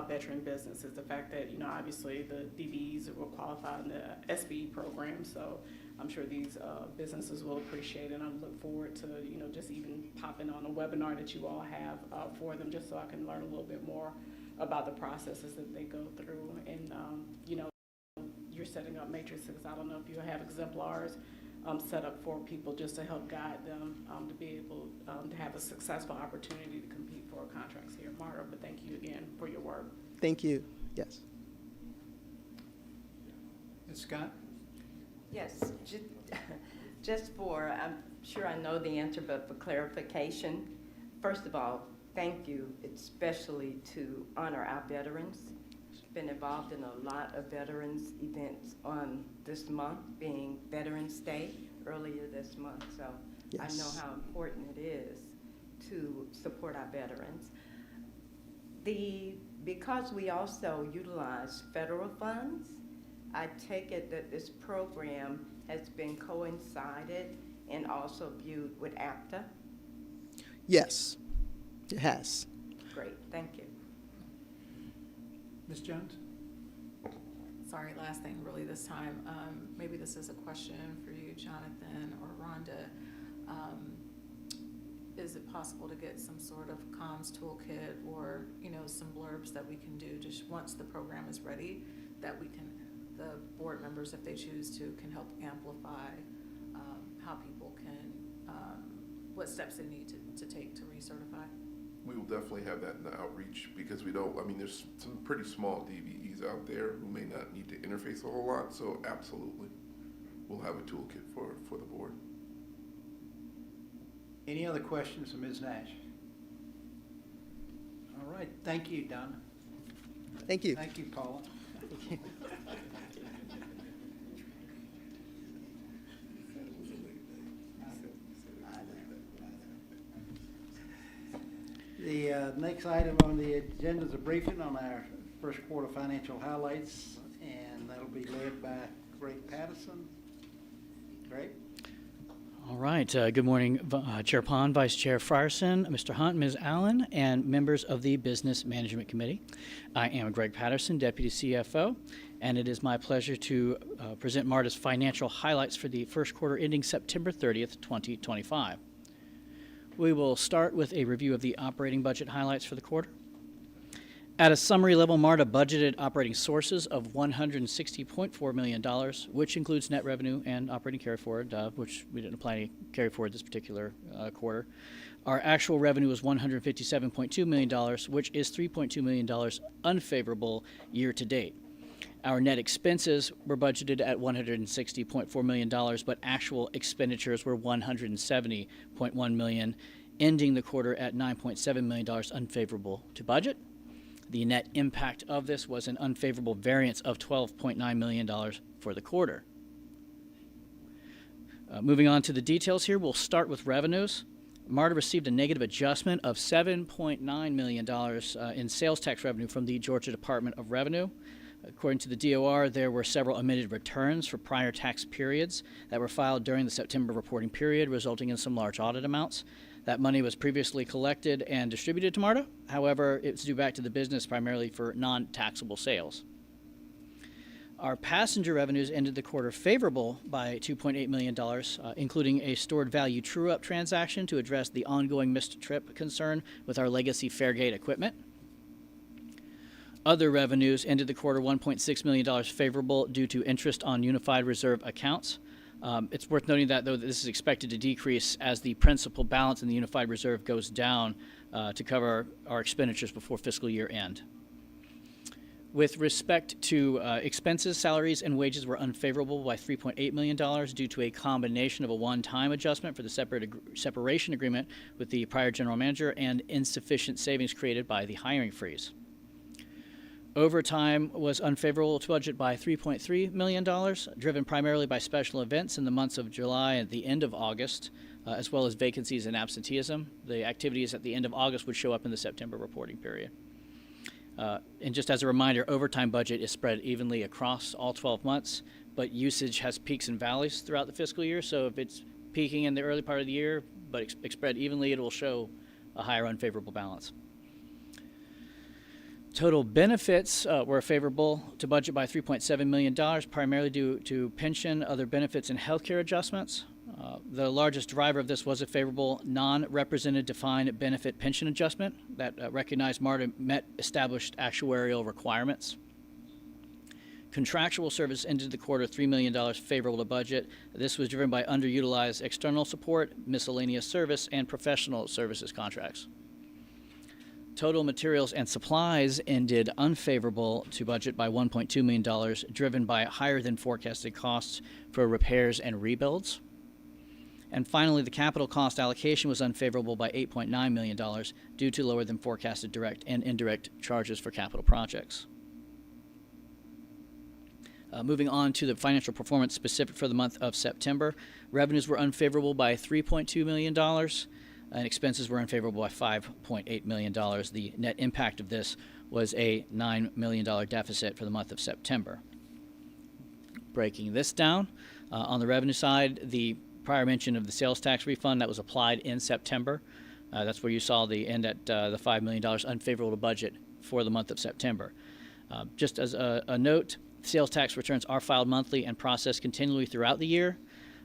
veteran businesses. The fact that, obviously the DBEs will qualify in the SBE program, so I'm sure these businesses will appreciate it. And I look forward to, just even popping on a webinar that you all have for them, just so I can learn a little bit more about the processes that they go through. And, you're setting up matrices. I don't know if you have exemplars set up for people just to help guide them to be able to have a successful opportunity to compete for contracts here at MARTA. But thank you again for your work. Thank you. Yes. Ms. Scott? Yes, just for, I'm sure I know the answer, but for clarification, first of all, thank you especially to honor our veterans. Been involved in a lot of veterans events on this month, being Veterans Day earlier this month, so Yes. I know how important it is to support our veterans. Because we also utilize federal funds, I take it that this program has been coincided and also viewed with APTA. Yes, it has. Great, thank you. Ms. Jones? Sorry, last thing really this time. Maybe this is a question for you, Jonathan or Rhonda. Is it possible to get some sort of comms toolkit or, some blurbs that we can do just once the program is ready, that we can, the board members, if they choose to, can help amplify how people can, what steps they need to take to recertify? We will definitely have that in the outreach, because there's some pretty small DBEs out there who may not need to interface a whole lot, so absolutely. We'll have a toolkit for the board. Any other questions for Ms. Nash? All right, thank you, Donna. Thank you. Thank you, Paula. The next item on the agenda is a briefing on our first quarter financial highlights, and that'll be led by Greg Patterson. Greg? All right. Good morning, Chair Pond, Vice Chair Frierson, Mr. Hunt, Ms. Allen, and members of the Business Management Committee. I am Greg Patterson, Deputy CFO, and it is my pleasure to present MARTA's financial highlights for the first quarter ending September 30th, 2025. We will start with a review of the operating budget highlights for the quarter. At a summary level, MARTA budgeted operating sources of $160.4 million, which includes net revenue and operating carry forward, which we didn't apply any carry forward this particular quarter. Our actual revenue was $157.2 million, which is $3.2 million unfavorable year to date. Our net expenses were budgeted at $160.4 million, but actual expenditures were $170.1 million, ending the quarter at $9.7 million unfavorable to budget. The net impact of this was an unfavorable variance of $12.9 million for the quarter. Moving on to the details here, we'll start with revenues. MARTA received a negative adjustment of $7.9 million in sales tax revenue from the Georgia Department of Revenue. According to the DOR, there were several omitted returns for prior tax periods that were filed during the September reporting period, resulting in some large audit amounts. That money was previously collected and distributed to MARTA. However, it's due back to the business primarily for non-taxable sales. Our passenger revenues ended the quarter favorable by $2.8 million, including a stored value true-up transaction to address the ongoing missed trip concern with our legacy Fairgate equipment. Other revenues ended the quarter $1.6 million favorable due to interest on unified reserve accounts. It's worth noting that, though, this is expected to decrease as the principal balance in the unified reserve goes down to cover our expenditures before fiscal year end. With respect to expenses, salaries and wages were unfavorable by $3.8 million due to a combination of a one-time adjustment for the separation agreement with the prior general manager and insufficient savings created by the hiring freeze. Overtime was unfavorable to budget by $3.3 million, driven primarily by special events in the months of July and the end of August, as well as vacancies and absenteeism. The activities at the end of August would show up in the September reporting period. And just as a reminder, overtime budget is spread evenly across all 12 months, but usage has peaks and valleys throughout the fiscal year. So if it's peaking in the early part of the year, but spread evenly, it will show a higher unfavorable balance. Total benefits were favorable to budget by $3.7 million, primarily due to pension, other benefits, and healthcare adjustments. The largest driver of this was a favorable non-represented defined benefit pension adjustment that recognized MARTA met established actuarial requirements. Contractual service ended the quarter $3 million favorable to budget. This was driven by underutilized external support, miscellaneous service, and professional services contracts. Total materials and supplies ended unfavorable to budget by $1.2 million, driven by higher than forecasted costs for repairs and rebuilds. And finally, the capital cost allocation was unfavorable by $8.9 million due to lower than forecasted direct and indirect charges for capital projects. Moving on to the financial performance specific for the month of September, revenues were unfavorable by $3.2 million, and expenses were unfavorable by $5.8 million. The net impact of this was a $9 million deficit for the month of September. Breaking this down, on the revenue side, the prior mention of the sales tax refund that was applied in September, that's where you saw the end at the $5 million unfavorable to budget for the month of September. Just as a note, sales tax returns are filed monthly and processed continually throughout the year,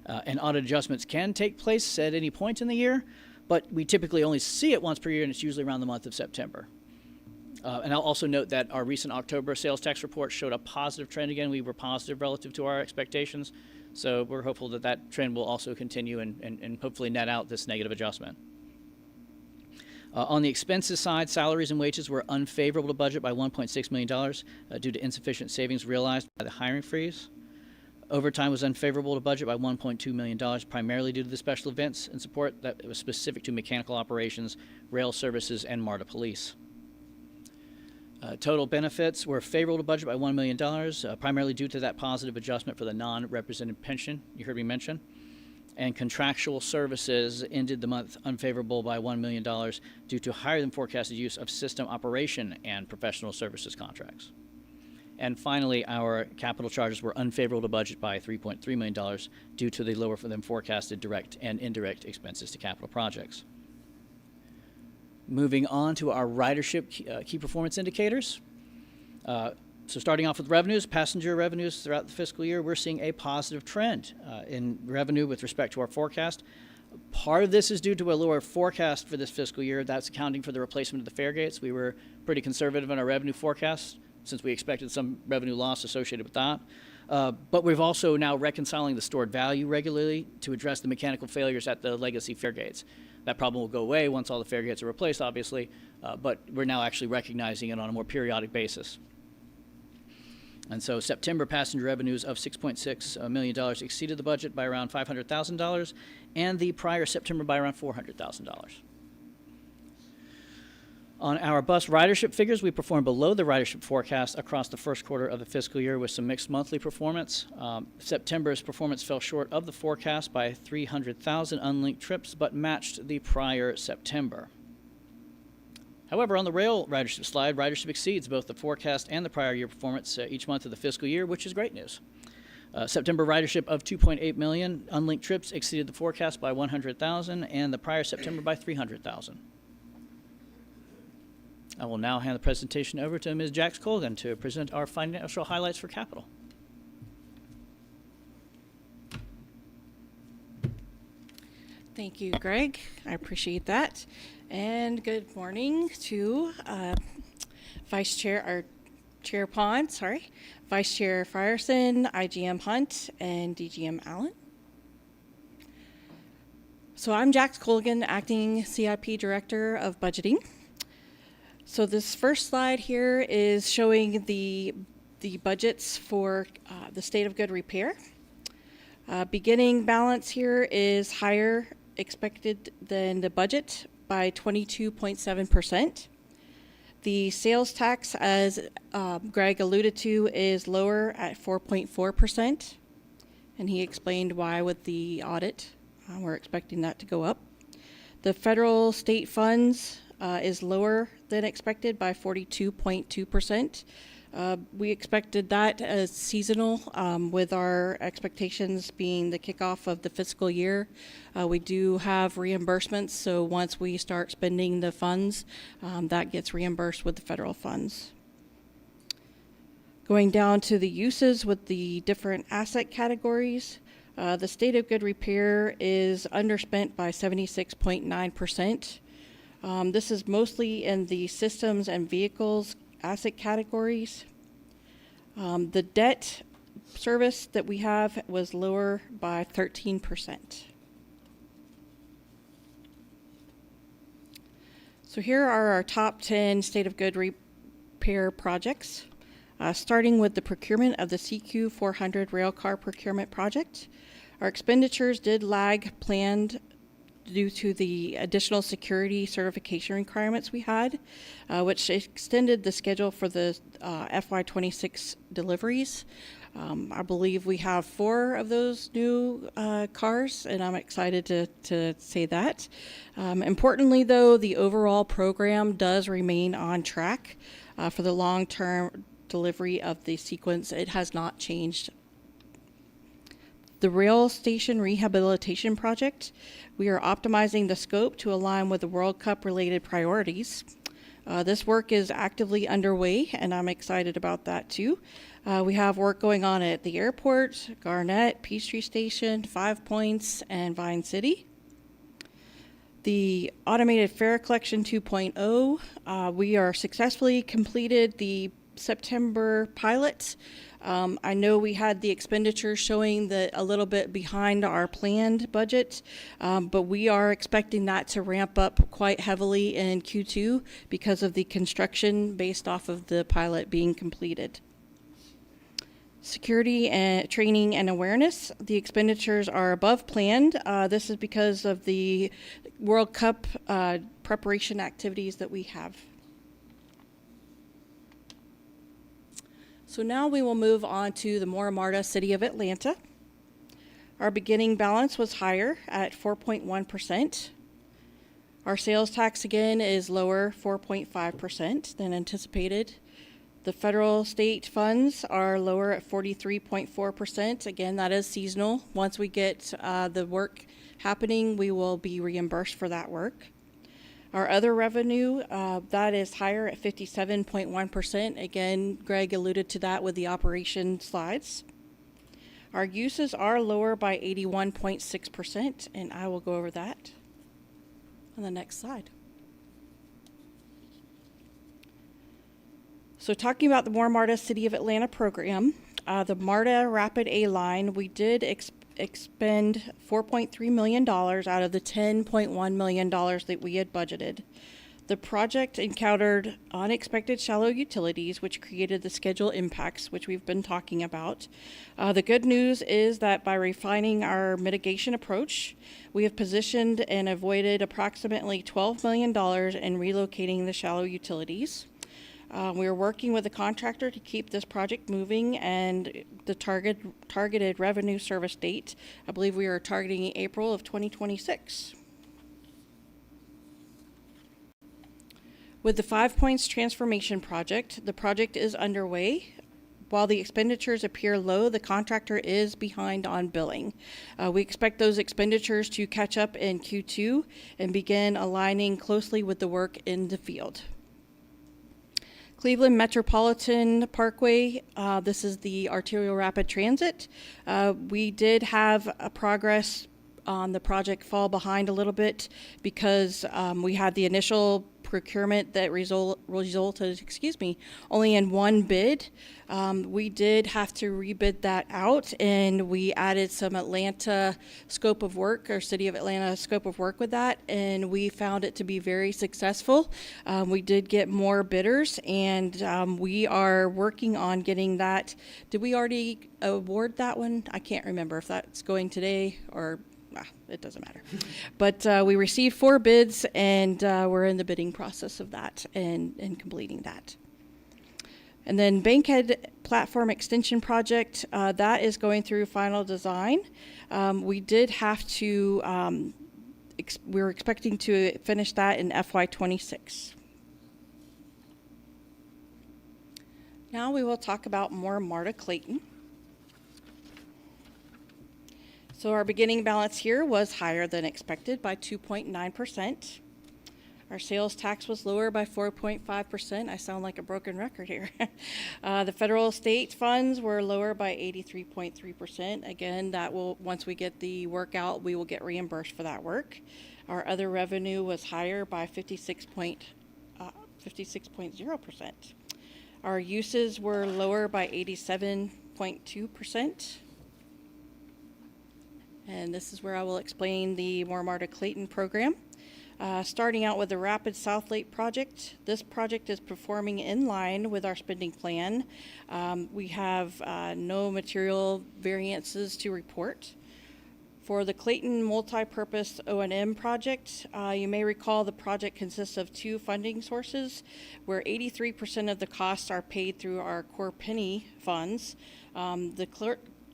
and audit adjustments can take place at any point in the year, but we typically only see it once per year, and it's usually around the month of September. And I'll also note that our recent October sales tax report showed a positive trend again. We were positive relative to our expectations, so we're hopeful that that trend will also continue and hopefully net out this negative adjustment. On the expenses side, salaries and wages were unfavorable to budget by $1.6 million due to insufficient savings realized by the hiring freeze. Overtime was unfavorable to budget by $1.2 million, primarily due to the special events and support that was specific to mechanical operations, rail services, and MARTA Police. Total benefits were favorable to budget by $1 million, primarily due to that positive adjustment for the non-represented pension you heard me mention. And contractual services ended the month unfavorable by $1 million due to higher than forecasted use of system operation and professional services contracts. And finally, our capital charges were unfavorable to budget by $3.3 million due to the lower than forecasted direct and indirect expenses to capital projects. Moving on to our ridership key performance indicators. So starting off with revenues, passenger revenues throughout the fiscal year, we're seeing a positive trend in revenue with respect to our forecast. Part of this is due to a lower forecast for this fiscal year. That's accounting for the replacement of the fare gates. We were pretty conservative in our revenue forecast since we expected some revenue loss associated with that. But we've also now reconciling the stored value regularly to address the mechanical failures at the legacy fare gates. That problem will go away once all the fare gates are replaced, obviously, but we're now actually recognizing it on a more periodic basis. And so September passenger revenues of $6.6 million exceeded the budget by around $500,000 and the prior September by around $400,000. On our bus ridership figures, we performed below the ridership forecast across the first quarter of the fiscal year with some mixed monthly performance. September's performance fell short of the forecast by 300,000 unlinked trips, but matched the prior September. However, on the rail ridership slide, ridership exceeds both the forecast and the prior year performance each month of the fiscal year, which is great news. September ridership of 2.8 million unlinked trips exceeded the forecast by 100,000 and the prior September by 300,000. I will now hand the presentation over to Ms. Jax Colgan to present our financial highlights for capital. Thank you, Greg. I appreciate that. And good morning to Vice Chair Pond, Vice Chair Frierson, IGM Hunt, and DGM Allen. So I'm Jax Colgan, Acting CIP Director of Budgeting. So this first slide here is showing the budgets for the state of good repair. Beginning balance here is higher expected than the budget by 22.7%. The sales tax, as Greg alluded to, is lower at 4.4%, and he explained why with the audit. We're expecting that to go up. The federal state funds is lower than expected by 42.2%. We expected that as seasonal, with our expectations being the kickoff of the fiscal year. We do have reimbursements, so once we start spending the funds, that gets reimbursed with the federal funds. Going down to the uses with the different asset categories, the state of good repair is underspent by 76.9%. This is mostly in the systems and vehicles asset categories. The debt service that we have was lower by 13%. So here are our top 10 state of good repair projects, starting with the procurement of the CQ 400 railcar procurement project. Our expenditures did lag planned due to the additional security certification requirements we had, which extended the schedule for the FY26 deliveries. I believe we have 4 of those new cars, and I'm excited to say that. Importantly, though, the overall program does remain on track for the long-term delivery of the sequence. It has not changed. The rail station rehabilitation project, we are optimizing the scope to align with the World Cup related priorities. This work is actively underway, and I'm excited about that too. We have work going on at the airport, Garnett, Peachtree Station, 5 Points, and Vine City. The automated fare collection 2.0, we are successfully completed the September pilot. I know we had the expenditure showing that a little bit behind our planned budget, but we are expecting that to ramp up quite heavily in Q2 because of the construction based off of the pilot being completed. Security and training and awareness, the expenditures are above planned. This is because of the World Cup preparation activities that we have. So now we will move on to the MARTA City of Atlanta. Our beginning balance was higher at 4.1%. Our sales tax again is lower, 4.5% than anticipated. The federal state funds are lower at 43.4%. Again, that is seasonal. Once we get the work happening, we will be reimbursed for that work. Our other revenue, that is higher at 57.1%. Again, Greg alluded to that with the operation slides. Our uses are lower by 81.6%, and I will go over that on the next slide. So talking about the MARTA City of Atlanta program, the MARTA Rapid A line, we did expend $4.3 million out of the $10.1 million that we had budgeted. The project encountered unexpected shallow utilities, which created the schedule impacts, which we've been talking about. The good news is that by refining our mitigation approach, we have positioned and avoided approximately $12 million in relocating the shallow utilities. We are working with the contractor to keep this project moving, and the targeted revenue service date, I believe we are targeting April of 2026. With the 5 Points Transformation Project, the project is underway. While the expenditures appear low, the contractor is behind on billing. We expect those expenditures to catch up in Q2 and begin aligning closely with the work in the field. Cleveland Metropolitan Parkway, this is the arterial rapid transit. We did have a progress on the project fall behind a little bit because we had the initial procurement that resulted, only in one bid. We did have to rebid that out, and we added some Atlanta scope of work, or City of Atlanta scope of work with that, and we found it to be very successful. We did get more bidders, and we are working on getting that. Did we already award that one? I can't remember if that's going today or it doesn't matter. But we received 4 bids, and we're in the bidding process of that and completing that. And then Bankhead Platform Extension Project, that is going through final design. We did have to, we're expecting to finish that in FY26. Now we will talk about more MARTA Clayton. So our beginning balance here was higher than expected by 2.9%. Our sales tax was lower by 4.5%. I sound like a broken record here. The federal state funds were lower by 83.3%. Again, that will, once we get the work out, we will get reimbursed for that work. Our other revenue was higher by 56.0%. Our uses were lower by 87.2%. And this is where I will explain the MARTA Clayton program. Starting out with the Rapid South Lake project. This project is performing in line with our spending plan. We have no material variances to report. For the Clayton Multi-Purpose O&M project, you may recall the project consists of 2 funding sources, where 83% of the costs are paid through our core penny funds.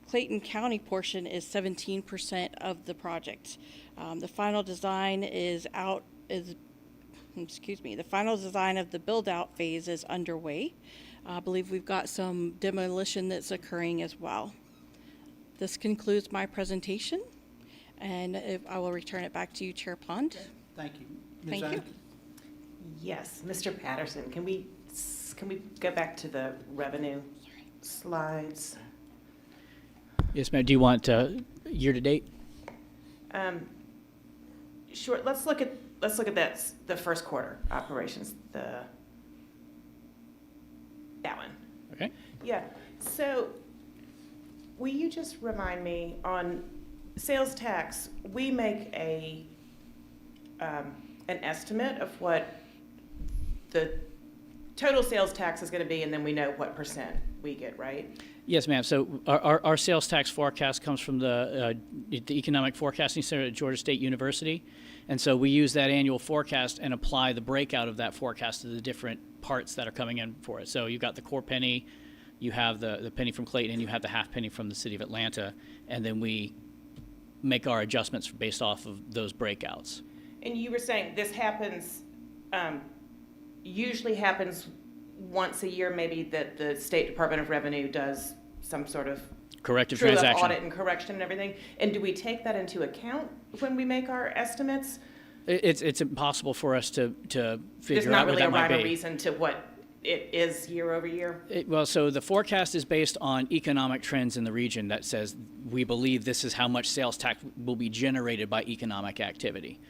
Clayton County portion is 17% of the project. The final design the final design of the build-out phase is underway. I believe we've got some demolition that's occurring as well. This concludes my presentation, and I will return it back to you, Chair Pond. Thank you. Thank you. Yes, Mr. Patterson, can we go back to the revenue slides? Yes, ma'am. Do you want year-to-date? Sure. Let's look at that, the first quarter operations. That one. Okay. Yeah. So, will you just remind me on sales tax? We make an estimate of what the total sales tax is going to be, and then we know what percent we get, right? Yes, ma'am. So our sales tax forecast comes from the Economic Forecasting Center at Georgia State University. And so we use that annual forecast and apply the breakout of that forecast to the different parts that are coming in for it. So you've got the core penny, you have the penny from Clayton, and you have the half penny from the City of Atlanta. And then we make our adjustments based off of those breakouts. And you were saying this happens, usually happens once a year, maybe, that the State Department of Revenue does some sort of corrective true-up transaction audit and correction and everything. And do we take that into account when we make our estimates? It's impossible for us to figure out what that might be. There's not really a rhyme or reason to what it is year over year? Well, so the forecast is based on economic trends in the region that says we believe this is how much sales tax will be generated by economic activity.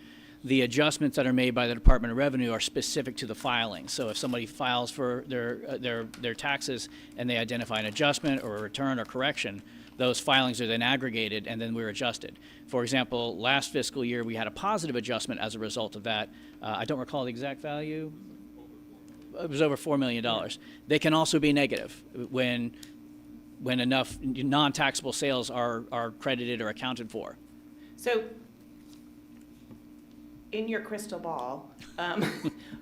The adjustments that are made by the Department of Revenue are specific to the filing. So if somebody files for their taxes and they identify an adjustment or a return or correction, those filings are then aggregated and then we're adjusted. For example, last fiscal year, we had a positive adjustment as a result of that. I don't recall the exact value. It was over $4 million. They can also be negative when enough non-taxable sales are credited or accounted for. So, in your crystal ball,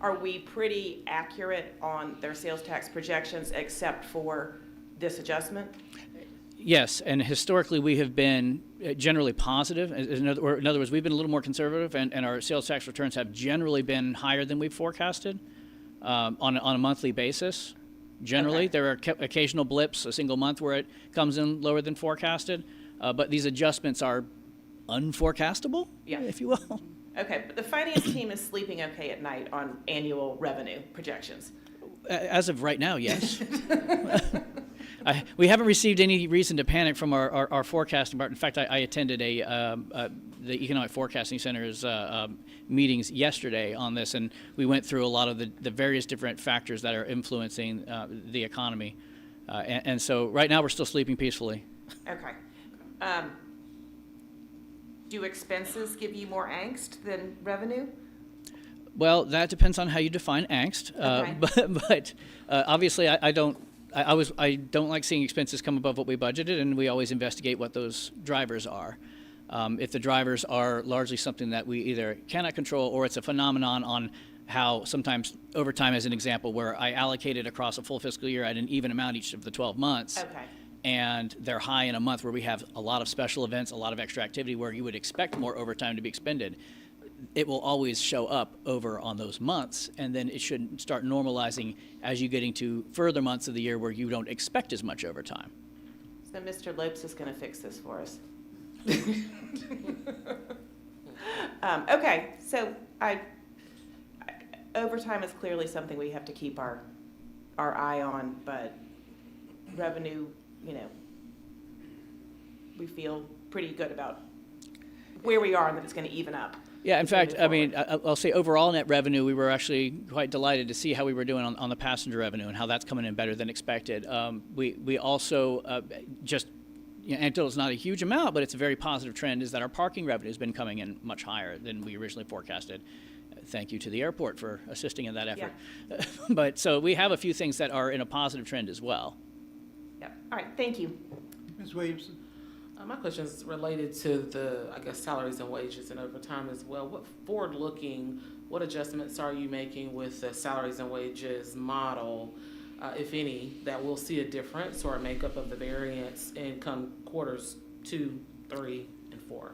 are we pretty accurate on their sales tax projections except for this adjustment? Yes, and historically we have been generally positive. In other words, we've been a little more conservative, and our sales tax returns have generally been higher than we've forecasted on a monthly basis. Generally, there are occasional blips, a single month where it comes in lower than forecasted, but these adjustments are unforecastable, if you will. Okay, but the finance team is sleeping okay at night on annual revenue projections. As of right now, yes. We haven't received any reason to panic from our forecasting part. In fact, I attended the Economic Forecasting Center's meetings yesterday on this, and we went through a lot of the various different factors that are influencing the economy. And so right now we're still sleeping peacefully. Okay. Do expenses give you more angst than revenue? Well, that depends on how you define angst. But obviously, I don't like seeing expenses come above what we budgeted, and we always investigate what those drivers are. If the drivers are largely something that we either cannot control, or it's a phenomenon on how sometimes overtime, as an example, where I allocated across a full fiscal year at an even amount each of the 12 months. Okay. And they're high in a month where we have a lot of special events, a lot of extra activity where you would expect more overtime to be expended. It will always show up over on those months, and then it should start normalizing as you get into further months of the year where you don't expect as much overtime. So Mr. Lopes is going to fix this for us. Okay, so overtime is clearly something we have to keep our eye on, but revenue, we feel pretty good about where we are and that it's going to even up. Yeah, in fact, I mean, I'll say overall net revenue, we were actually quite delighted to see how we were doing on the passenger revenue and how that's coming in better than expected. We also just, anecdotal is not a huge amount, but it's a very positive trend, is that our parking revenue has been coming in much higher than we originally forecasted. Thank you to the airport for assisting in that effort. Yeah. But so we have a few things that are in a positive trend as well. Yep. All right, thank you. Ms. Williamson? My question is related to the, salaries and wages and overtime as well. What forward-looking, what adjustments are you making with the salaries and wages model, if any, that we'll see a difference or a makeup of the variance in come quarters 2, 3, and 4?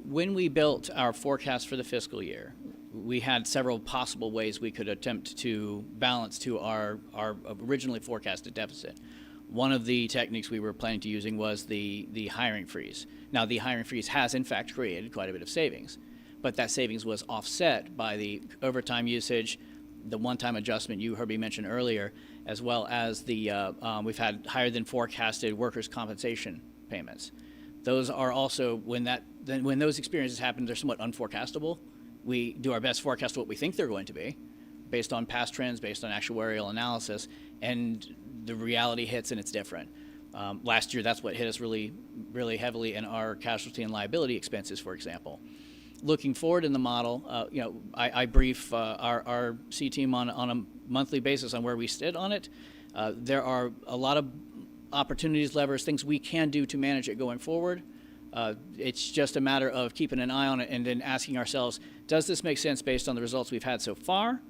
When we built our forecast for the fiscal year, we had several possible ways we could attempt to balance to our originally forecasted deficit. One of the techniques we were planning to using was the hiring freeze. Now, the hiring freeze has in fact created quite a bit of savings, but that savings was offset by the overtime usage, the one-time adjustment you heard me mention earlier, as well as the we've had higher than forecasted workers' compensation payments. Those are also, when those experiences happen, they're somewhat unforecastable. We do our best forecast of what we think they're going to be, based on past trends, based on actuarial analysis, and the reality hits and it's different. Last year, that's what hit us really, really heavily in our casualty and liability expenses, for example. Looking forward in the model, I brief our C team on a monthly basis on where we stood on it. There are a lot of opportunities, levers, things we can do to manage it going forward. It's just a matter of keeping an eye on it and then asking ourselves, does this make sense based on the results we've had so far?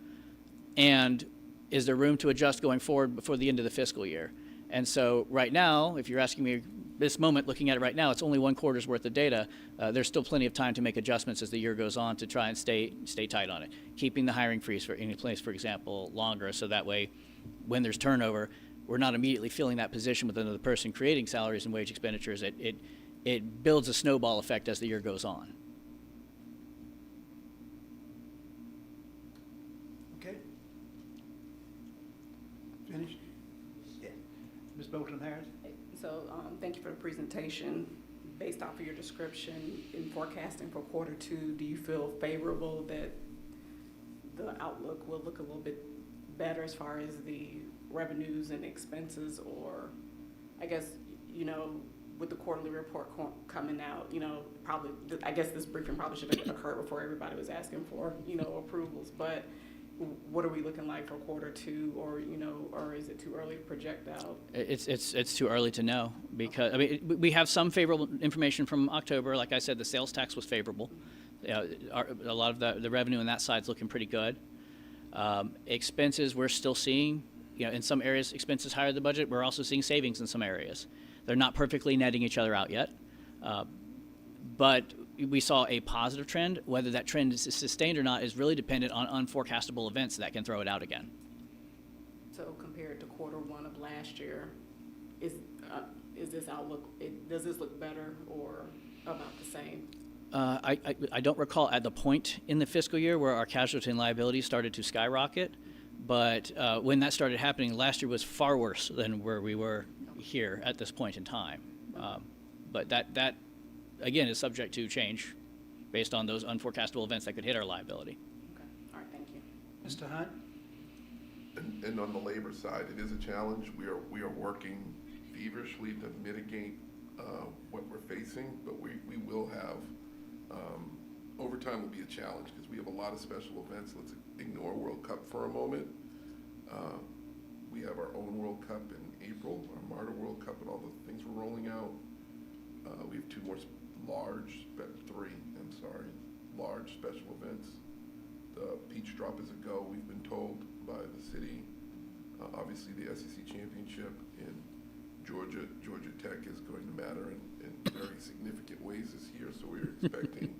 And is there room to adjust going forward before the end of the fiscal year? And so right now, if you're asking me this moment, looking at it right now, it's only 1 quarter's worth of data. There's still plenty of time to make adjustments as the year goes on to try and stay tight on it. Keeping the hiring freeze for any place, for example, longer, so that way when there's turnover, we're not immediately filling that position with another person creating salaries and wage expenditures. It builds a snowball effect as the year goes on. Okay. Finished? Yeah. Ms. Bolton-Harris? So, thank you for the presentation. Based off of your description in forecasting for quarter 2, do you feel favorable that the outlook will look a little bit better as far as the revenues and expenses, or I guess, with the quarterly report coming out, you know, probably, I guess this briefing probably should have occurred before everybody was asking for, you know, approvals, but what are we looking like for Q2, or, you know, or is it too early to project out? It's too early to know because, I mean, we have some favorable information from October. Like I said, the sales tax was favorable. A lot of the revenue on that side is looking pretty good. Expenses, we're still seeing, you know, in some areas, expenses higher than the budget. We're also seeing savings in some areas. They're not perfectly netting each other out yet. But we saw a positive trend. Whether that trend is sustained or not is really dependent on unforecastable events that can throw it out again. So compared to Q1 of last year, is this outlook, does this look better or about the same? I don't recall at the point in the fiscal year where our casualty and liability started to skyrocket, but when that started happening, last year was far worse than where we were here at this point in time. But that again is subject to change based on those unforecastable events that could hit our liability. Okay, all right, thank you. Mr. Hunt? And on the labor side, it is a challenge. We are working feverishly to mitigate what we're facing, but we will have, overtime will be a challenge because we have a lot of special events. Let's ignore World Cup for a moment. We have our own World Cup in April, our MARTA World Cup, and all the things we're rolling out. We have large special events. The Peach Drop is a go, we've been told by the city. Obviously, the SEC Championship in Georgia Tech is going to matter in very significant ways this year, so we're expecting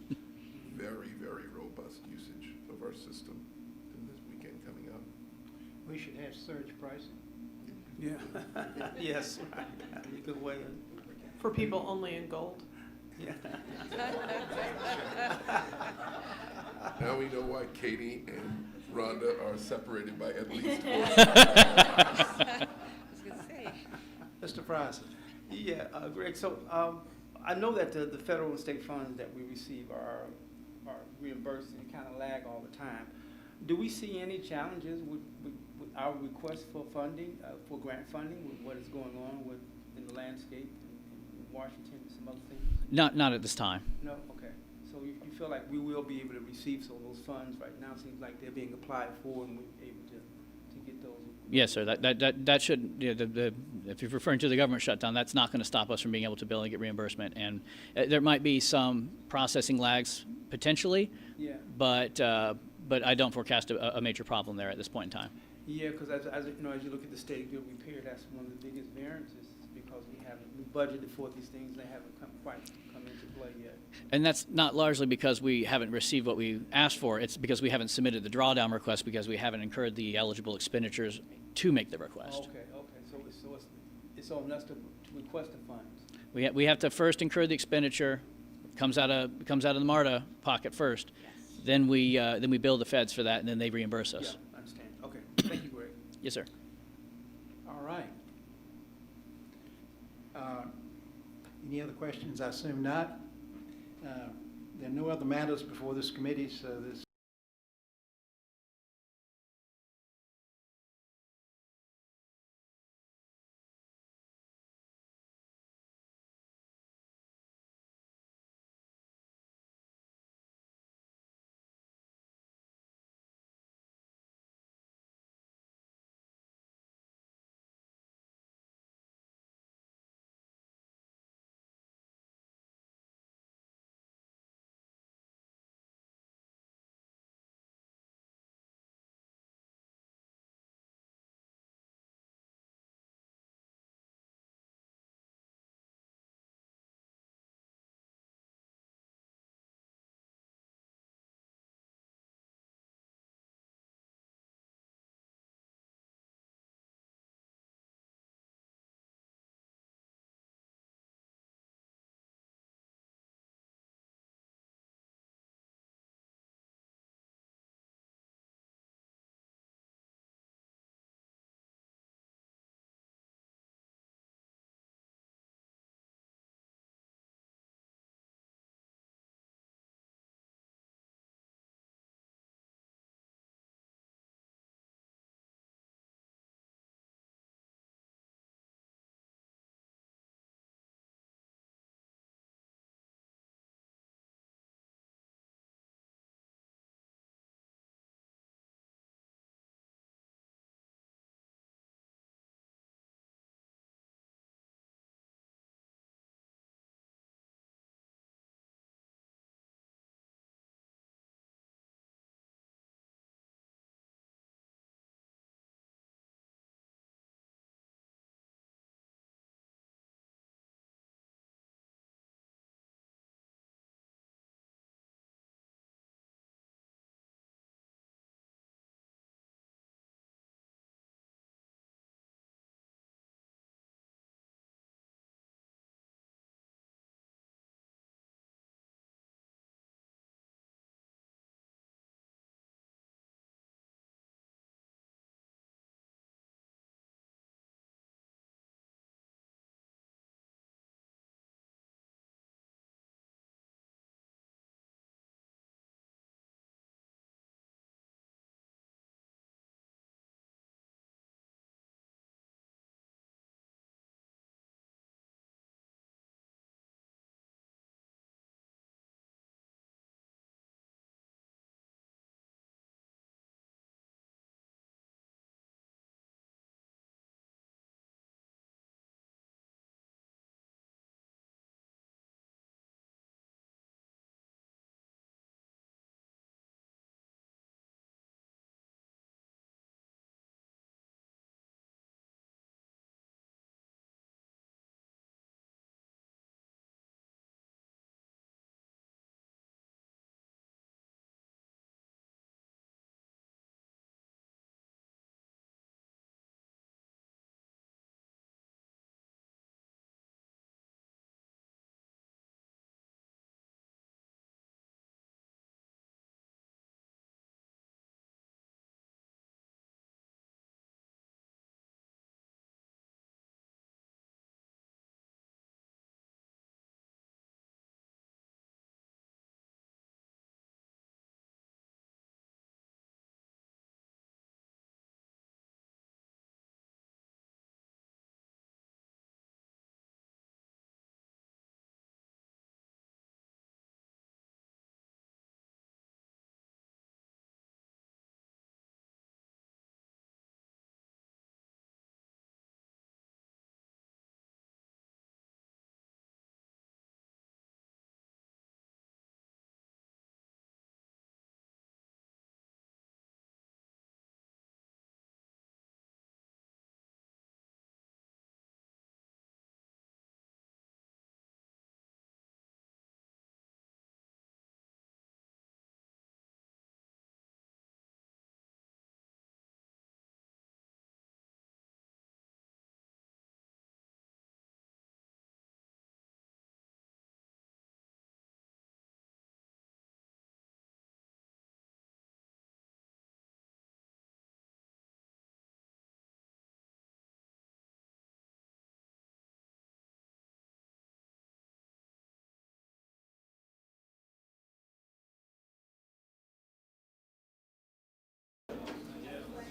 very, very robust usage of our system in this weekend coming up. We should have surge pricing. Yeah, yes, right. You could weigh in. For people only in gold. Yeah. Now we know why Katie and Rhonda are separated by at least 4. Mr. Fryson? Yeah, Greg, so I know that the federal and state funds that we receive are reimbursed and kind of lag all the time. Do we see any challenges with our request for funding, for grant funding, with what is going on in the landscape in Washington and some other things? Not at this time. No? Okay. So you feel like we will be able to receive some of those funds right now? Seems like they're being applied for and we're able to get those. Yes, sir. That should, you know, if you're referring to the government shutdown, that's not going to stop us from being able to bill and get reimbursement. And there might be some processing lags potentially, Yeah. but I don't forecast a major problem there at this point in time. Yeah, because as you know, as you look at the state good repair, that's one of the biggest variances because we budgeted for these things, they haven't quite come into play yet. And that's not largely because we haven't received what we asked for. It's because we haven't submitted the drawdown request because we haven't incurred the eligible expenditures to make the request. Okay. So it's on us to request the funds. We have to first incur the expenditure. Comes out of the MARTA pocket first. Yes. Then we bill the feds for that, and then they reimburse us. Yeah, I understand. Okay. Thank you, Greg. Yes, sir. All right. Any other questions? I assume not. There are no other matters before this committee, so this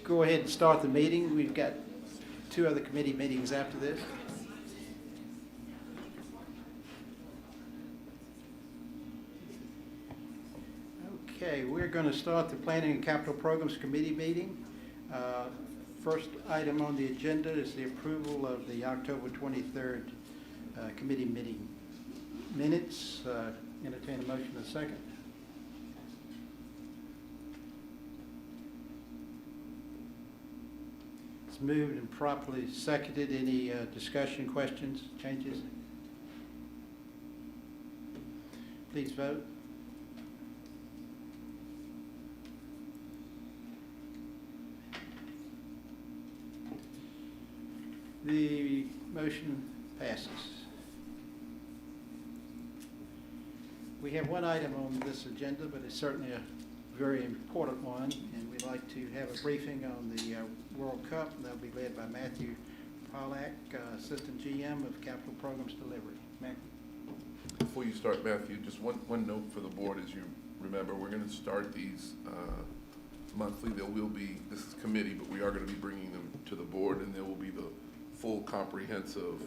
go ahead and start the meeting. We've got 2 other committee meetings after this. Okay, we're going to start the Planning and Capital Programs Committee meeting. First item on the agenda is the approval of the October 23rd committee meeting minutes. Entertain a motion in a second. It's moved and properly seconded. Any discussion, questions, changes? Please vote. The motion passes. We have one item on this agenda, but it's certainly a very important one, and we'd like to have a briefing on the World Cup. That'll be led by Matthew Pollack, Assistant GM of Capital Programs Delivery. Matthew. Before you start, Matthew, just one note for the board. As you remember, we're going to start these monthly. There will be, this is committee, but we are going to be bringing them to the board, and there will be the full comprehensive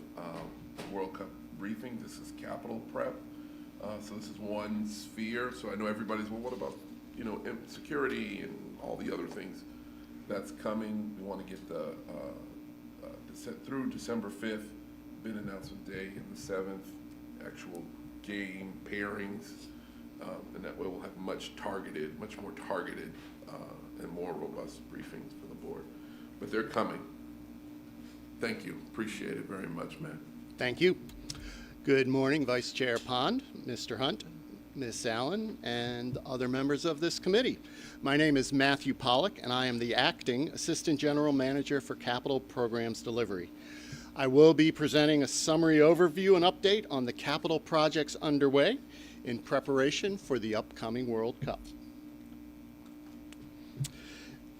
World Cup briefing. This is capital prep. So this is one sphere. So I know everybody's, well, what about, you know, security and all the other things that's coming? We want to get the through December 5th, bid announcement day, and the 7th, actual game pairings, and that way we'll have much more targeted and more robust briefings for the board. But they're coming. Thank you. Appreciate it very much, Matt. Thank you. Good morning, Vice Chair Pond, Mr. Hunt, Ms. Allen, and other members of this committee. My name is Matthew Pollack, and I am the Acting Assistant General Manager for Capital Programs Delivery. I will be presenting a summary overview and update on the capital projects underway in preparation for the upcoming World Cup.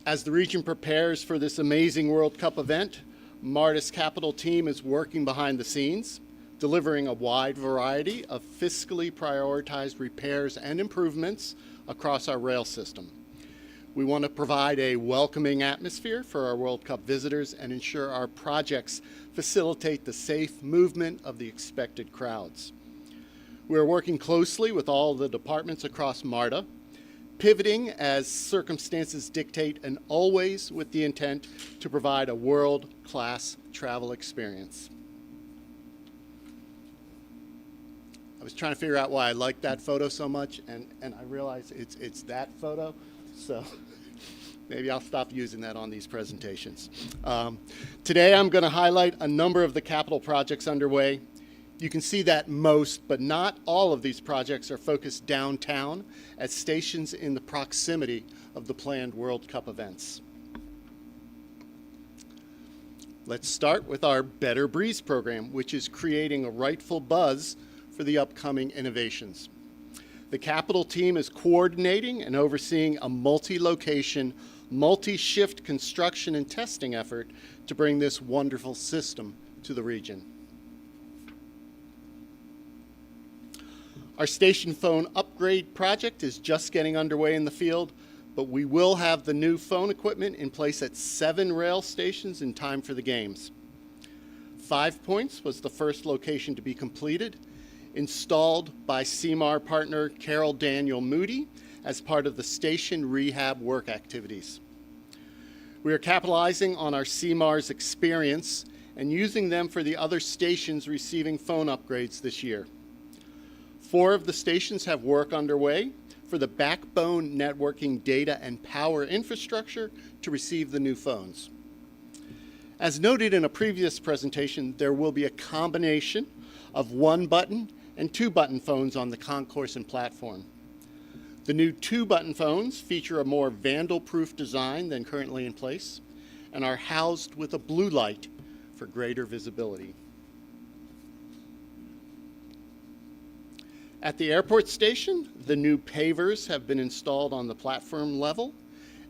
As the region prepares for this amazing World Cup event, MARTA's capital team is working behind the scenes, delivering a wide variety of fiscally prioritized repairs and improvements across our rail system. We want to provide a welcoming atmosphere for our World Cup visitors and ensure our projects facilitate the safe movement of the expected crowds. We are working closely with all the departments across MARTA, pivoting as circumstances dictate, and always with the intent to provide a world-class travel experience. I was trying to figure out why I liked that photo so much, and I realized it's that photo, so maybe I'll stop using that on these presentations. Today I'm going to highlight a number of the capital projects underway. You can see that most, but not all of these projects are focused downtown at stations in the proximity of the planned World Cup events. Let's start with our Better Breeze program, which is creating a rightful buzz for the upcoming innovations. The capital team is coordinating and overseeing a multi-location, multi-shift construction and testing effort to bring this wonderful system to the region. Our station phone upgrade project is just getting underway in the field, but we will have the new phone equipment in place at 7 rail stations in time for the games. 5 Points was the first location to be completed, installed by CMAR partner Carol Daniel Moody as part of the station rehab work activities. We are capitalizing on our CMAR's experience and using them for the other stations receiving phone upgrades this year. 4 of the stations have work underway for the backbone networking data and power infrastructure to receive the new phones. As noted in a previous presentation, there will be a combination of 1-button and 2-button phones on the concourse and platform. The new 2-button phones feature a more vandal-proof design than currently in place and are housed with a blue light for greater visibility. At the airport station, the new pavers have been installed on the platform level,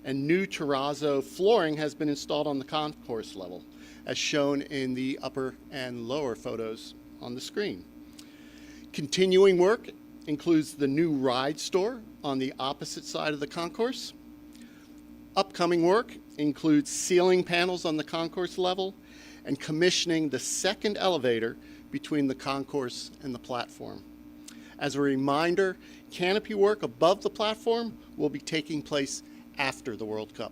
and new terrazzo flooring has been installed on the concourse level, as shown in the upper and lower photos on the screen. Continuing work includes the new ride store on the opposite side of the concourse, upcoming work includes sealing panels on the concourse level and commissioning the second elevator between the concourse and the platform. As a reminder, canopy work above the platform will be taking place after the World Cup.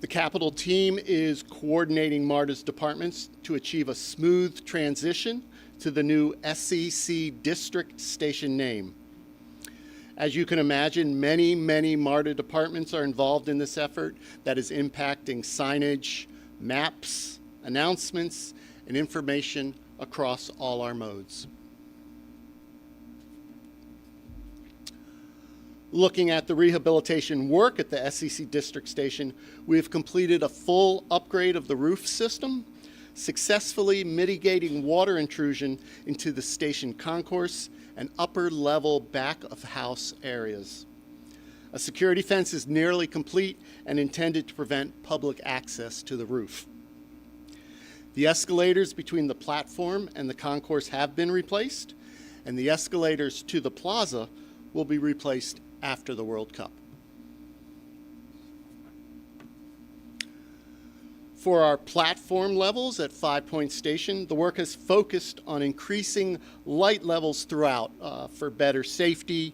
The Capital team is coordinating MARTA's departments to achieve a smooth transition to the new SEC District Station name. As you can imagine, many MARTA departments are involved in this effort that is impacting signage, maps, announcements, and information across all our modes. Looking at the rehabilitation work at the SEC District Station, we have completed a full upgrade of the roof system, successfully mitigating water intrusion into the station concourse and upper level back of house areas. A security fence is nearly complete and intended to prevent public access to the roof. The escalators between the platform and the concourse have been replaced, and the escalators to the plaza will be replaced after the World Cup. For our platform levels at 5 Point Station, the work has focused on increasing light levels throughout for better safety,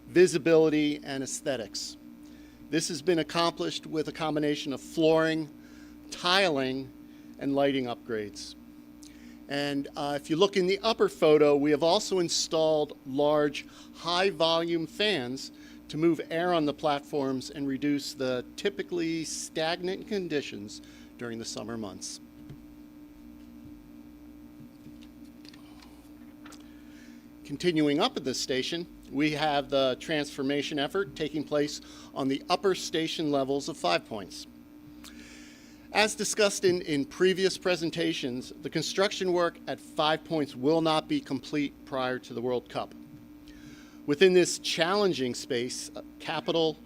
visibility, and aesthetics. This has been accomplished with a combination of flooring, tiling, and lighting upgrades. And if you look in the upper photo, we have also installed large, high-volume fans to move air on the platforms and reduce the typically stagnant conditions during the summer months. Continuing up at this station, we have the transformation effort taking place on the upper station levels of 5 Points. As discussed in previous presentations, the construction work at 5 Points will not be complete prior to the World Cup. Within this challenging space, capital,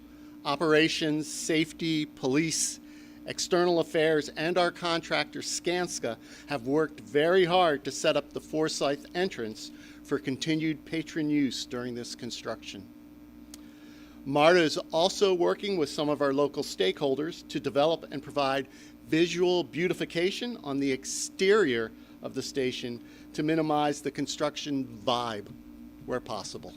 operations, safety, police, external affairs, and our contractor Skanska have worked very hard to set up the Forsyth entrance for continued patron use during this construction. MARTA is also working with some of our local stakeholders to develop and provide visual beautification on the exterior of the station to minimize the construction vibe where possible.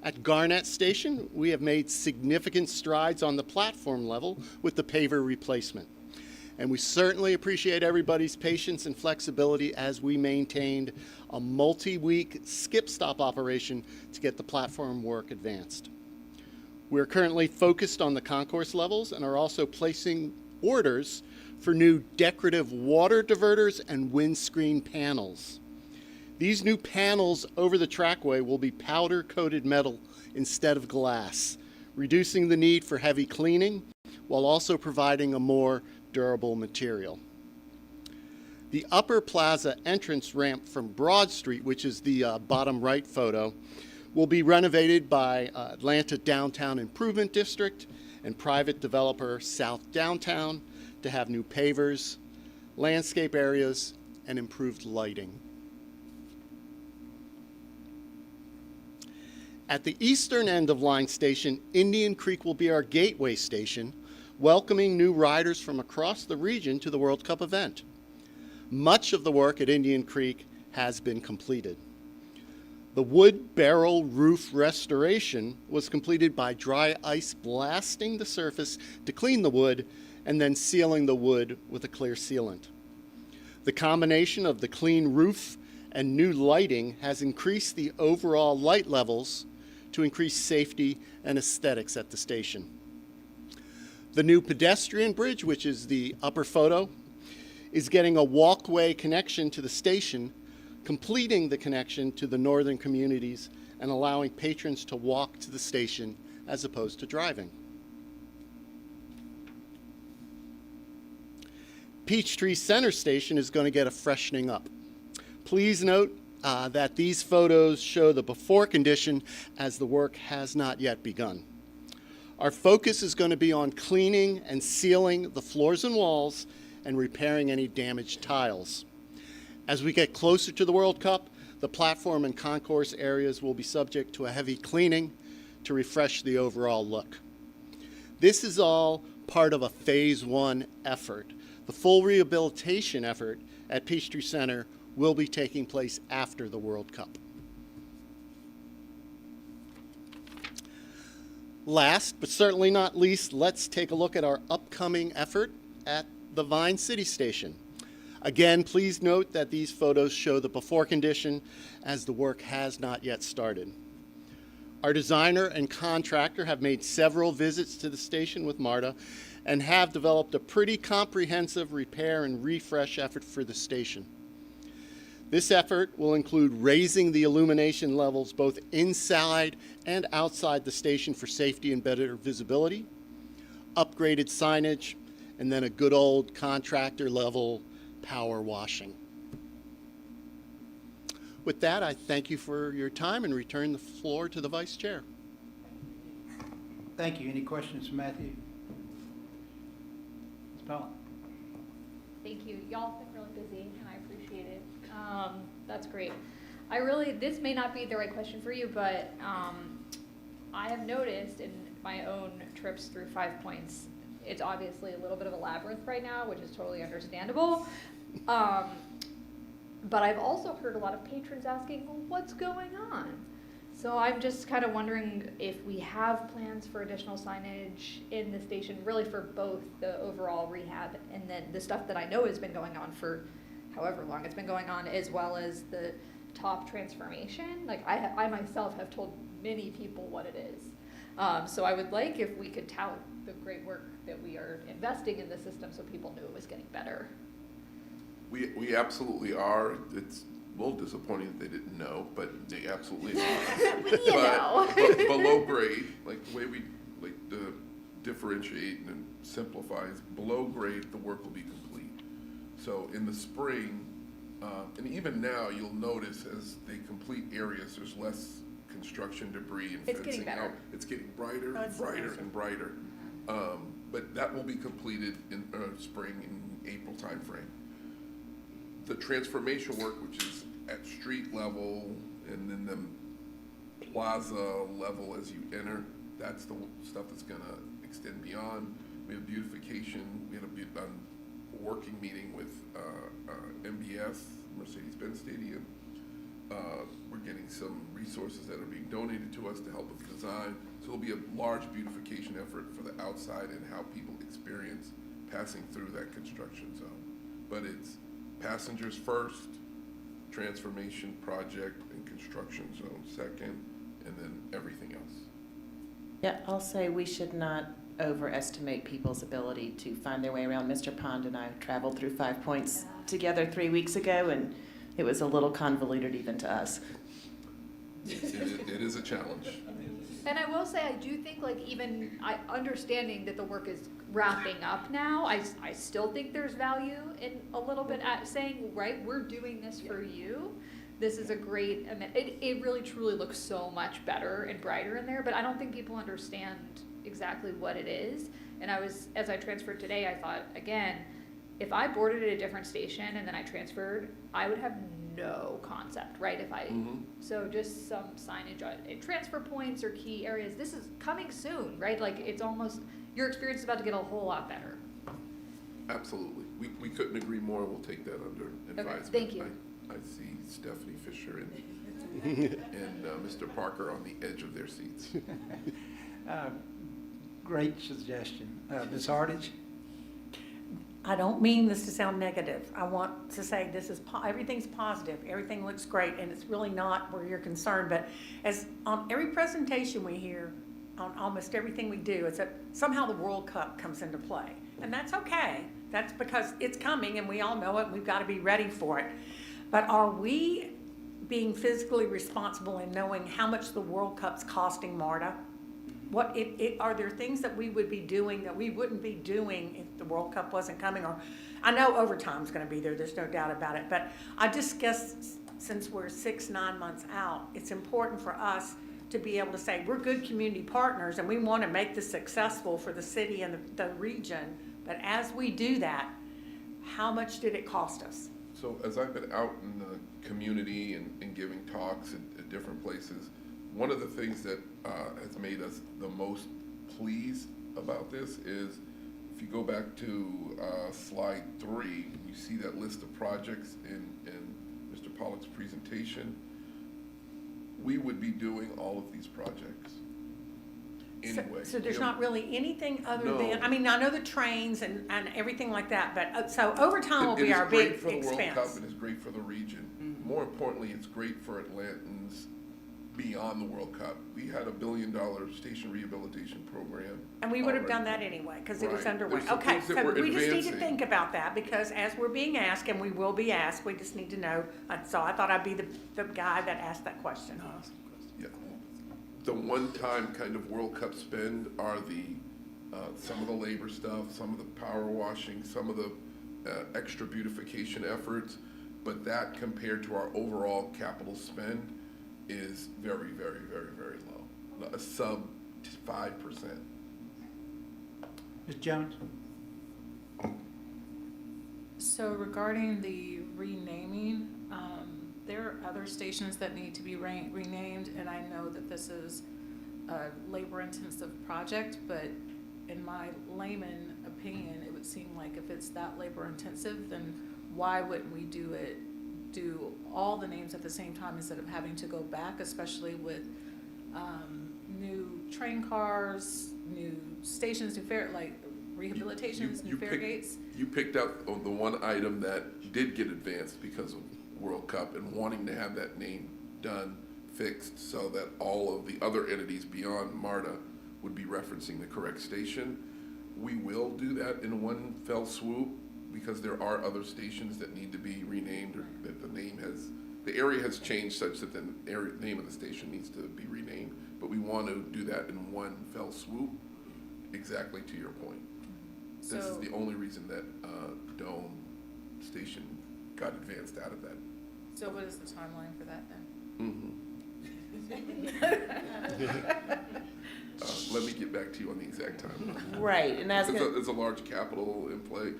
At Garnett Station, we have made significant strides on the platform level with the paver replacement. And we certainly appreciate everybody's patience and flexibility as we maintained a multi-week skip-stop operation to get the platform work advanced. We're currently focused on the concourse levels and are also placing orders for new decorative water diverters and windscreen panels. These new panels over the trackway will be powder-coated metal instead of glass, reducing the need for heavy cleaning while also providing a more durable material. The upper plaza entrance ramp from Broad Street, which is the bottom right photo, will be renovated by Atlanta Downtown Improvement District and private developer South Downtown to have new pavers, landscape areas, and improved lighting. At the eastern end of Line Station, Indian Creek will be our gateway station, welcoming new riders from across the region to the World Cup event. Much of the work at Indian Creek has been completed. The wood barrel roof restoration was completed by dry ice blasting the surface to clean the wood and then sealing the wood with a clear sealant. The combination of the clean roof and new lighting has increased the overall light levels to increase safety and aesthetics at the station. The new pedestrian bridge, which is the upper photo, is getting a walkway connection to the station, completing the connection to the northern communities and allowing patrons to walk to the station as opposed to driving. Peachtree Center Station is going to get a freshening up. Please note that these photos show the before condition as the work has not yet begun. Our focus is going to be on cleaning and sealing the floors and walls and repairing any damaged tiles. As we get closer to the World Cup, The platform and concourse areas will be subject to a heavy cleaning to refresh the overall look. This is all part of a phase 1 effort. The full rehabilitation effort at Peachtree Center will be taking place after the World Cup. Last, but certainly not least, let's take a look at our upcoming effort at the Vine City Station. Again, please note that these photos show the before condition, as the work has not yet started. Our designer and contractor have made several visits to the station with MARTA and have developed a pretty comprehensive repair and refresh effort for the station. This effort will include raising the illumination levels both inside and outside the station for safety and better visibility, upgraded signage, and then a good old contractor level power washing. With that, I thank you for your time and return the floor to the Vice Chair. Thank you. Any questions for Matthew? Ms. Pollock? Thank you. Y'all have been really busy, and I appreciate it. That's great. This may not be the right question for you, but I have noticed in my own trips through 5 Points, it's obviously a little bit of a labyrinth right now, which is totally understandable. But I've also heard a lot of patrons asking, well, what's going on? So I'm just kind of wondering if we have plans for additional signage in the station, really for both the overall rehab and then the stuff that I know has been going on for however long it's been going on, as well as the top transformation. Like I myself have told many people what it is. So I would like if we could tout the great work that we are investing in the system so people knew it was getting better. We absolutely are. It's a little disappointing that they didn't know, but they absolutely are. But below grade, like the way we like to differentiate and simplify is below grade, the work will be complete. So in the spring, and even now, you'll notice as they complete areas, there's less construction debris and It's fencing getting better. out. It's getting brighter, Oh, and it's so brighter, nice. and brighter. But that will be completed in spring, in April timeframe. The transformation work, which is at street level and then the plaza level as you enter, that's the stuff that's going to extend beyond. We have beautification. We had a working meeting with MBS, Mercedes-Benz Stadium. We're getting some resources that are being donated to us to help with design. So it'll be a large beautification effort for the outside and how people experience passing through that construction zone. But it's passengers first, transformation project and construction zone second, and then everything else. Yeah, I'll say we should not overestimate people's ability to find their way around. Mr. Pond and I traveled through 5 Points together 3 weeks ago, and it was a little convoluted even to us. It is a challenge. And I will say, I do think, like, even understanding that the work is wrapping up now, I still think there's value in a little bit at saying, right, we're doing this for you. This is a great, it really truly looks so much better and brighter in there, but I don't think people understand exactly what it is. And as I transferred today, I thought, again, if I boarded at a different station and then I transferred, I would have no concept, right? So just some signage at transfer points or key areas. This is coming soon, right? Like it's almost, your experience is about to get a whole lot better. Absolutely. We couldn't agree more. We'll take that under advisement. Okay, thank you. I see Stephanie Fisher and Mr. Parker on the edge of their seats. Great suggestion. Ms. Hardage? I don't mean this to sound negative. I want to say this is, everything's positive. Everything looks great, and it's really not where you're concerned. But as on every presentation we hear, on almost everything we do, it's that somehow the World Cup comes into play. And that's okay. That's because it's coming, and we all know it, and we've got to be ready for it. But are we being physically responsible in knowing how much the World Cup's costing MARTA? Are there things that we would be doing that we wouldn't be doing if the World Cup wasn't coming? Or I know overtime's going to be there, there's no doubt about it, but I just guess since we're 6-9 months out, it's important for us to be able to say we're good community partners and we want to make this successful for the city and the region, but as we do that, how much did it cost us? So as I've been out in the community and giving talks at different places, one of the things that has made us the most pleased about this is, if you go back to slide 3, you see that list of projects in Mr. Pollock's presentation. We would be doing all of these projects anyway. So there's You know, not really anything other No. than, I mean, I know the trains and everything like that, but, so overtime will it be is our big great for the World Cup, expense. and it's great for the region. More importantly, it's great for Atlantans beyond the World Cup. We had $1 billion station rehabilitation program. And we would have already. done that anyway, because it was Right. underway. There's some Okay, things that so we're we just need to advancing. think about that, because as we're being asked, and we will be asked, we just need to know. So I thought I'd be the guy that asked that question. Yeah. The one-time kind of World Cup spend are the, some of the labor stuff, some of the power washing, some of the extra beautification efforts, but that compared to our overall capital spend is very, very, very, very low, a sub 5%. Ms. Jones? So regarding the renaming, there are other stations that need to be renamed, and I know that this is a labor-intensive project, but in my layman opinion, it would seem like if it's that labor-intensive, then why wouldn't we do all the names at the same time instead of having to go back, especially with new train cars, new stations, new rehabilitations, new fare gates? You picked up on the one item that did get advanced because of World Cup and wanting to have that name done, fixed, so that all of the other entities beyond MARTA would be referencing the correct station. We will do that in one fell swoop, because there are other stations that need to be renamed, or that the area has changed such that the name of the station needs to be renamed. But we want to do that in one fell swoop, exactly to your point. This is the only reason that Dome Station got advanced out of that. So what is the timeline for that then? Let me get back to you on the exact timeline. Right, and that's gonna. There's a large capital in play.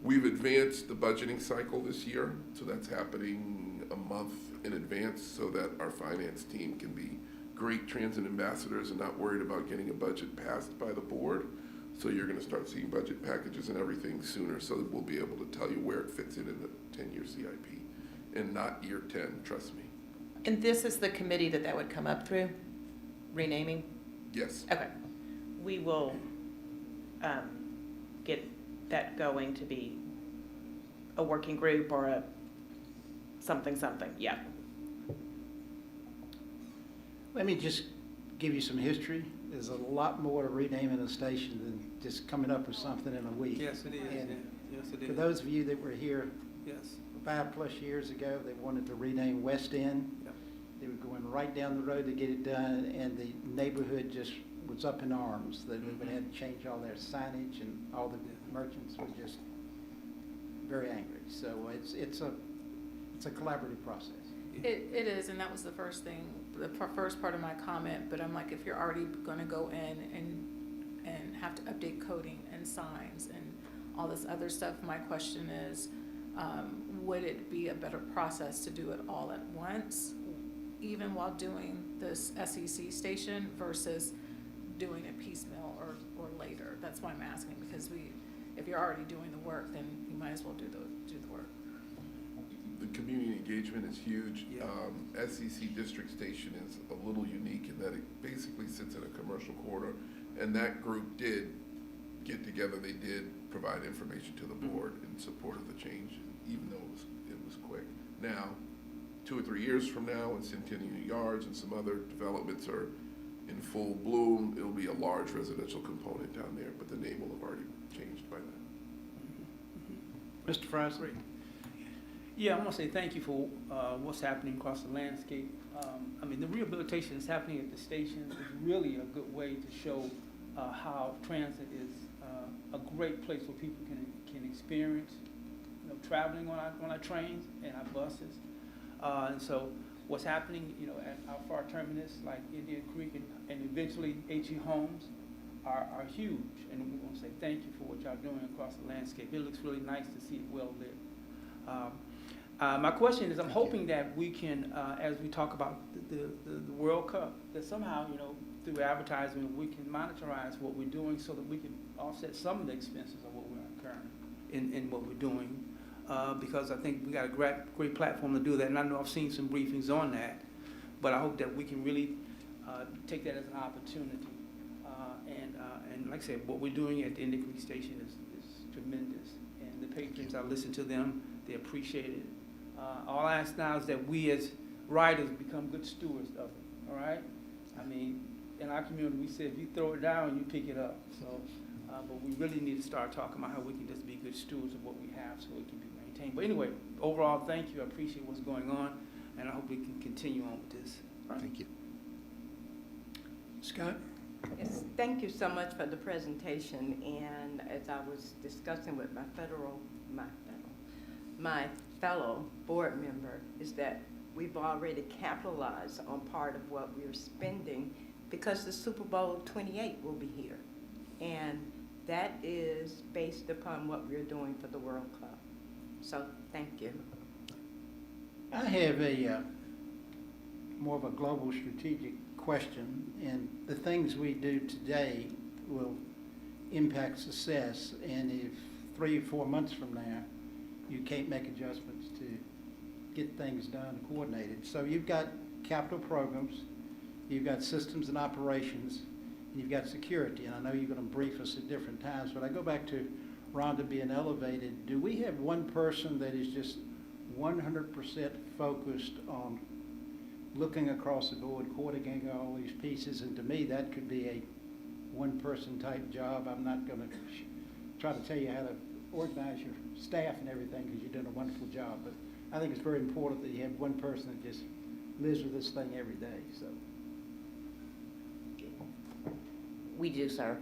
We've advanced the budgeting cycle this year, so that's happening a month in advance so that our finance team can be great transit ambassadors and not worried about getting a budget passed by the board. So you're gonna start seeing budget packages and everything sooner, so that we'll be able to tell you where it fits in the 10-year CIP, and not year 10, trust me. And this is the committee that would come up through, renaming? Yes. Okay. We will get that going to be a working group or a something, yeah. Let me just give you some history. There's a lot more to renaming a station than just coming up with something in a week. Yes, it is. And Yes, it is. for those of you that were here Yes. 5+ years ago, they wanted to rename West End. Yep. They were going right down the road to get it done, and the neighborhood just was up in arms. They had to change all their signage, and all the merchants were just very angry. So it's a collaborative process. It is, and that was the first thing, the first part of my comment, but I'm like, if you're already gonna go in and have to update coding and signs and all this other stuff, my question is, would it be a better process to do it all at once, even while doing this SEC station, versus doing it piecemeal or later? That's why I'm asking, because if you're already doing the work, then you might as well do the work. The community engagement is huge. Yeah. SEC District Station is a little unique in that it basically sits in a commercial corridor, and that group did get together. They did provide information to the board in support of the change, even though it was quick. Now, 2 or 3 years from now, when Centennial Yards and some other developments are in full bloom, it'll be a large residential component down there, but the name will have already changed by then. Mr. Fryson? Yeah, I want to say thank you for what's happening across the landscape. I mean, the rehabilitation that's happening at the stations is really a good way to show how transit is a great place where people can experience, traveling on our trains and our buses. And so what's happening, at our far terminus, like Indian Creek and eventually HE Homes, are huge. And we want to say thank you for what y'all doing across the landscape. It looks really nice to see it well lit. My question is, I'm hoping that we can, as we talk about the World Cup, that somehow, you know, through advertisement, we can monetize what we're doing so that we can offset some of the expenses of what we're incurring in what we're doing. Because I think we got a great platform to do that, and I know I've seen some briefings on that, but I hope that we can really take that as an opportunity. And like I said, what we're doing at the Indian Creek Station is tremendous, and the patrons, I listen to them, they appreciate it. All I ask now is that we as riders become good stewards of it, all right? I mean, in our community, we say if you throw it down, you pick it up. So, but we really need to start talking about how we can just be good stewards of what we have so it can be maintained. But anyway, overall, thank you. I appreciate what's going on, and I hope we can continue on with this. Right. Thank you. Scott? Yes, thank you so much for the presentation. And as I was discussing with my fellow board member, is that we've already capitalized on part of what we're spending because the Super Bowl 28 will be here. And that is based upon what we're doing for the World Cup. So thank you. I have a more of a global strategic question, and the things we do today will impact success, and if 3 or 4 months from now you can't make adjustments to get things done coordinated. So you've got capital programs, you've got systems and operations, and you've got security, and I know you're going to brief us at different times, but I go back to Rhonda being elevated. Do we have one person that is just 100% focused on looking across the board, coordinating all these pieces? And to me, that could be a one-person type job. I'm not going to try to tell you how to organize your staff and everything, because you're doing a wonderful job, but I think it's very important that you have one person that just lives with this thing every day. So we do, sir.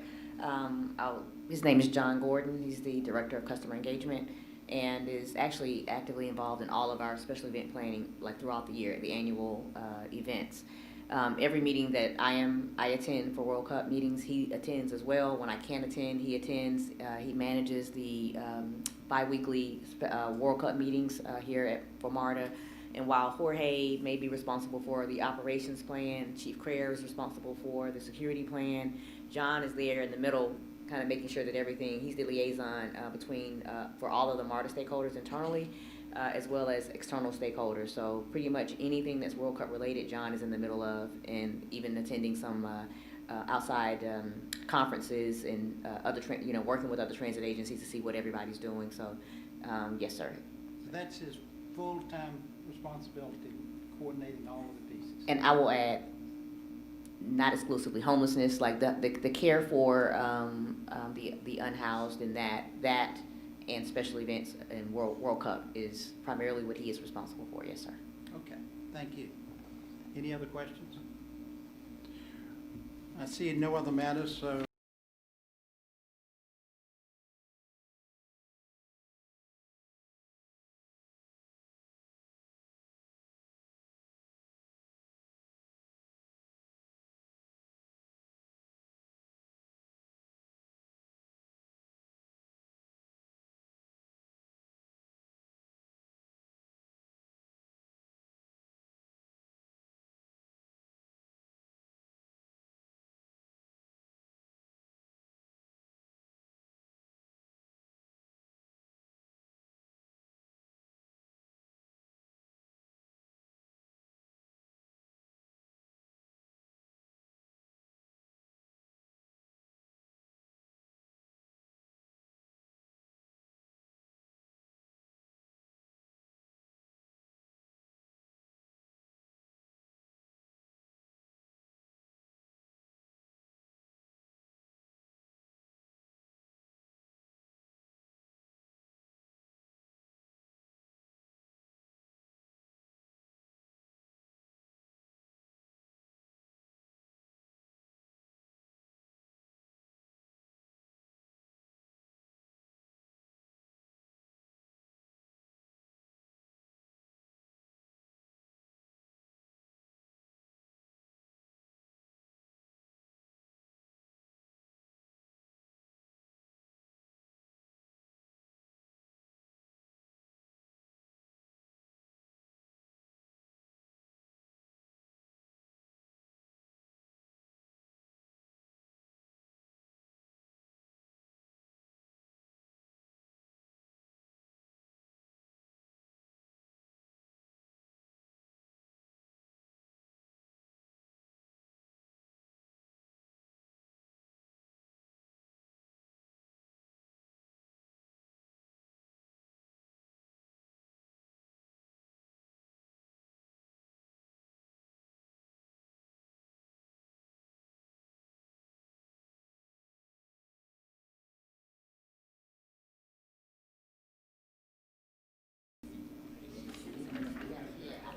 His name is John Gordon. He's the Director of Customer Engagement and is actually actively involved in all of our special event planning, like throughout the year, the annual events. Every meeting that I attend for World Cup meetings, he attends as well. When I can't attend, he attends. He manages the bi-weekly World Cup meetings here for MARTA. And while Jorge may be responsible for the operations plan, Chief Crayer is responsible for the security plan, John is there in the middle, kind of making sure that everything, he's the liaison between, for all of the MARTA stakeholders internally, as well as external stakeholders. So pretty much anything that's World Cup related, John is in the middle of, and even attending some outside conferences and working with other transit agencies to see what everybody's doing. So yes, sir. So that's his full-time responsibility, coordinating all of the pieces. And I will add, not exclusively homelessness, like the care for the unhoused and that and special events and World Cup is primarily what he is responsible for. Yes, sir. Okay, thank you. Any other questions? I see no other matters, so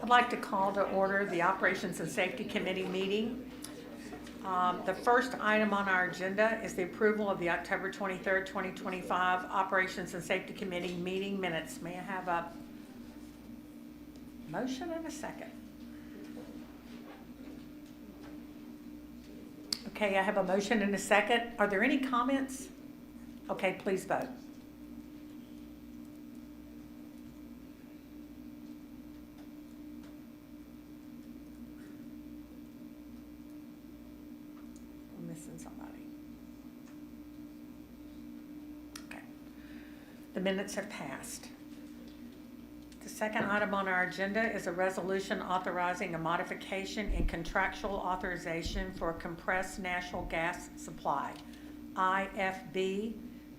I'd like to call to order the Operations and Safety Committee meeting. The first item on our agenda is the approval of the October 23rd, 2025 Operations and Safety Committee meeting minutes. May I have a motion and a second? Okay, I have a motion and a second. Are there any comments? Okay, please vote. We're missing somebody. Okay. The minutes have passed. The second item on our agenda is a resolution authorizing a modification in contractual authorization for compressed natural gas supply, IFB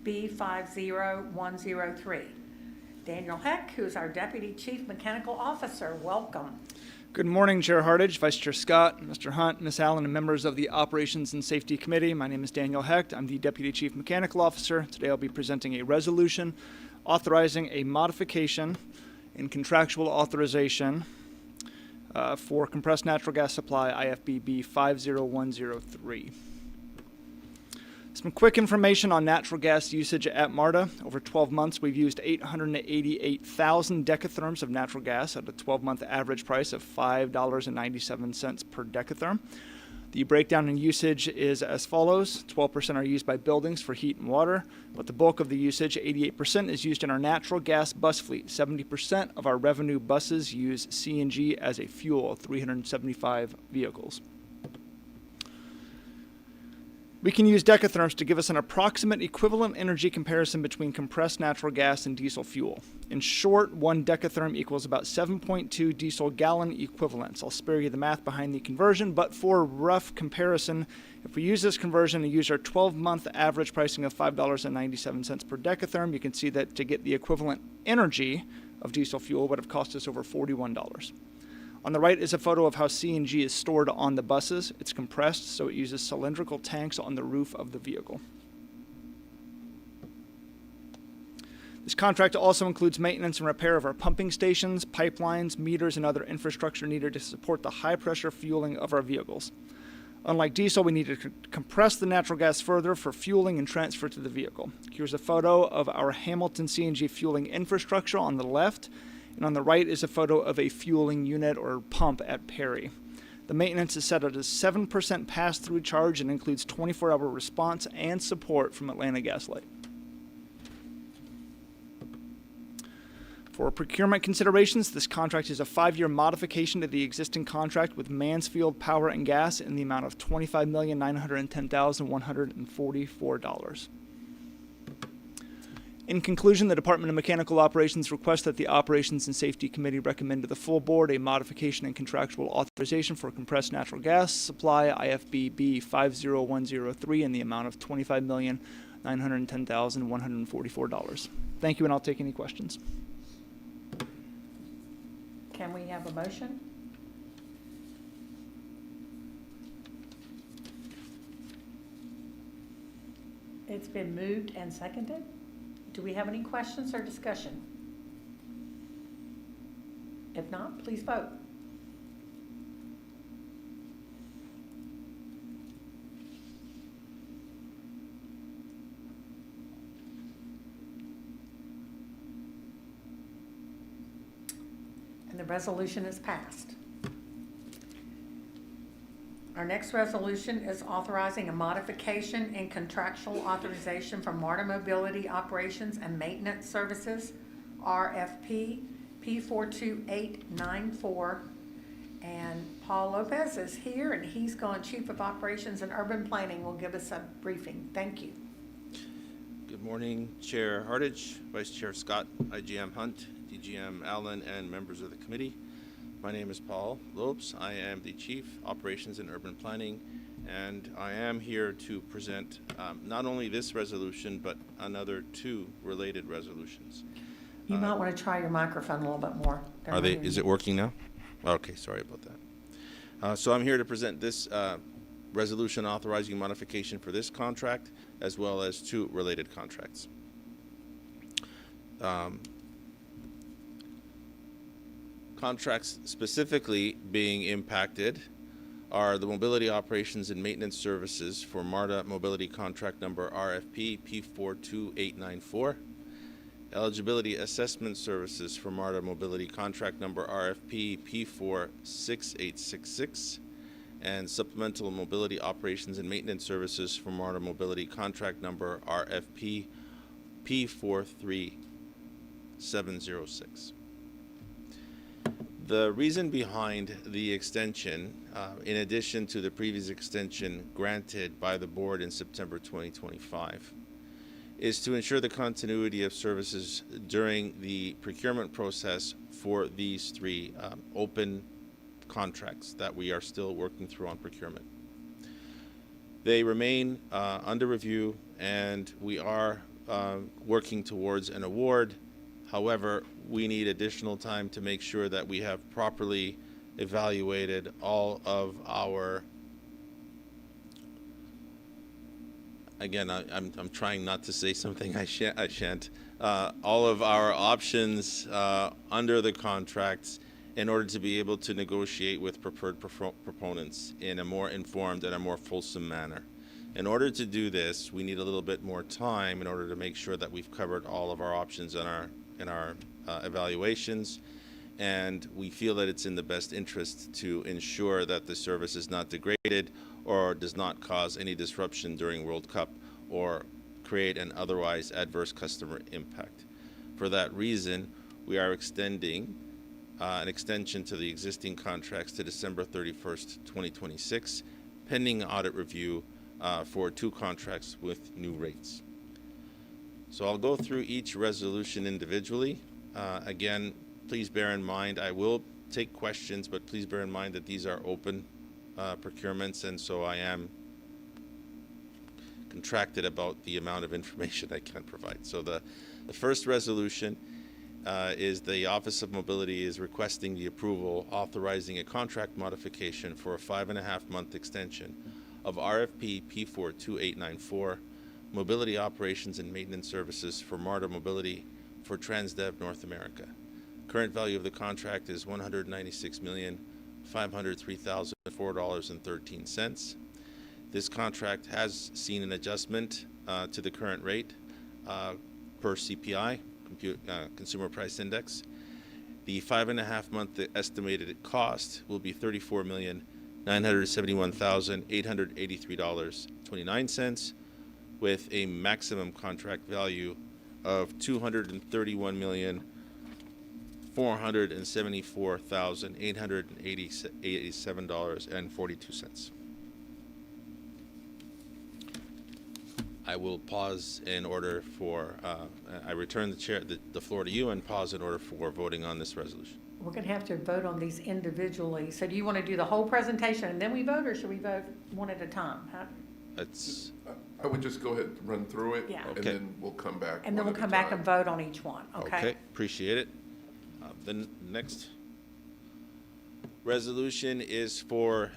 B50103. Daniel Heck, who's our Deputy Chief Mechanical Officer, welcome. Good morning, Chair Hartage, Vice Chair Scott, Mr. Hunt, Ms. Allen, and members of the Operations and Safety Committee. My name is Daniel Hecht. I'm the Deputy Chief Mechanical Officer. Today I'll be presenting a resolution authorizing a modification in contractual authorization for compressed natural gas supply, IFB B50103. Some quick information on natural gas usage at MARTA. Over 12 months, we've used 888,000 decatherms of natural gas at a 12-month average price of $5.97 per decatherm. The breakdown in usage is as follows. 12% are used by buildings for heat and water, but the bulk of the usage, 88%, is used in our natural gas bus fleet. 70% of our revenue buses use CNG as a fuel, 375 vehicles. We can use decatherms to give us an approximate equivalent energy comparison between compressed natural gas and diesel fuel. In short, 1 decatherm equals about 7.2 diesel gallon equivalents. I'll spare you the math behind the conversion, but for rough comparison, if we use this conversion and use our 12-month average pricing of $5.97 per decatherm, you can see that to get the equivalent energy of diesel fuel would have cost us over $41. On the right is a photo of how CNG is stored on the buses. It's compressed, so it uses cylindrical tanks on the roof of the vehicle. This contract also includes maintenance and repair of our pumping stations, pipelines, meters, and other infrastructure needed to support the high-pressure fueling of our vehicles. Unlike diesel, we need to compress the natural gas further for fueling and transfer to the vehicle. Here's a photo of our Hamilton CNG fueling infrastructure on the left, and on the right is a photo of a fueling unit or pump at Perry. The maintenance is set at a 7% pass-through charge and includes 24-hour response and support from Atlanta Gas Light. For procurement considerations, this contract is a 5-year modification to the existing contract with Mansfield Power and Gas in the amount of $25,910,144. In conclusion, the Department of Mechanical Operations requests that the Operations and Safety Committee recommend to the full board a modification in contractual authorization for compressed natural gas supply, IFB B50103, in the amount of $25,910,144. Thank you, and I'll take any questions. Can we have a motion? It's been moved and seconded. Do we have any questions or discussion? If not, please vote. And the resolution is passed. Our next resolution is authorizing a modification in contractual authorization for MARTA Mobility Operations and Maintenance Services, RFP P42894. And Paul Lopez is here, and he's going, Chief of Operations and Urban Planning will give us a briefing. Thank you. Good morning, Chair Hartage, Vice Chair Scott, IGM Hunt, DGM Allen, and members of the committee. My name is Paul Lopes. I am the Chief Operations and Urban Planning, and I am here to present not only this resolution, but another 2 related resolutions. You might want to try your microphone a little bit more. Is it working now? Okay, sorry about that. So I'm here to present this resolution authorizing modification for this contract, as well as 2 related contracts. Contracts specifically being impacted are the mobility operations and maintenance services for MARTA Mobility Contract Number RFP P42894, eligibility assessment services for MARTA Mobility Contract Number RFP P46866, and supplemental mobility operations and maintenance services for MARTA Mobility Contract Number RFP P43706. The reason behind the extension, in addition to the previous extension granted by the board in September 2025, is to ensure the continuity of services during the procurement process for these three open contracts that we are still working through on procurement. They remain under review, and we are working towards an award. However, we need additional time to make sure that we have properly evaluated all of our, again, I'm trying not to say something I shan't, all of our options under the contracts in order to be able to negotiate with preferred proponents in a more informed and a more fulsome manner. In order to do this, we need a little bit more time in order to make sure that we've covered all of our options in our evaluations, and we feel that it's in the best interest to ensure that the service is not degraded or does not cause any disruption during World Cup or create an otherwise adverse customer impact. For that reason, we are extending an extension to the existing contracts to December 31st, 2026, pending audit review for 2 contracts with new rates. So I'll go through each resolution individually. Again, please bear in mind, I will take questions, but please bear in mind that these are open procurements, and so I am contracted about the amount of information I can provide. So the first resolution is the Office of Mobility is requesting the approval authorizing a contract modification for a 5.5-month extension of RFP P42894, Mobility Operations and Maintenance Services for MARTA Mobility for Transdev North America. Current value of the contract is $196,503,004.13. This contract has seen an adjustment to the current rate per CPI, Consumer Price Index. The 5.5-month estimated cost will be $34,971,883.29, with a maximum contract value of $231,474,887.42. I will pause in order for, I return the floor to you and pause in order for voting on this resolution. We're going to have to vote on these individually. So do you want to do the whole presentation and then we vote, or should we vote one at a time? That's. I would just go ahead and run through it, Yeah. and Okay. then we'll come back. And then we'll come back and vote on each one, okay? Okay, appreciate it. The next resolution is for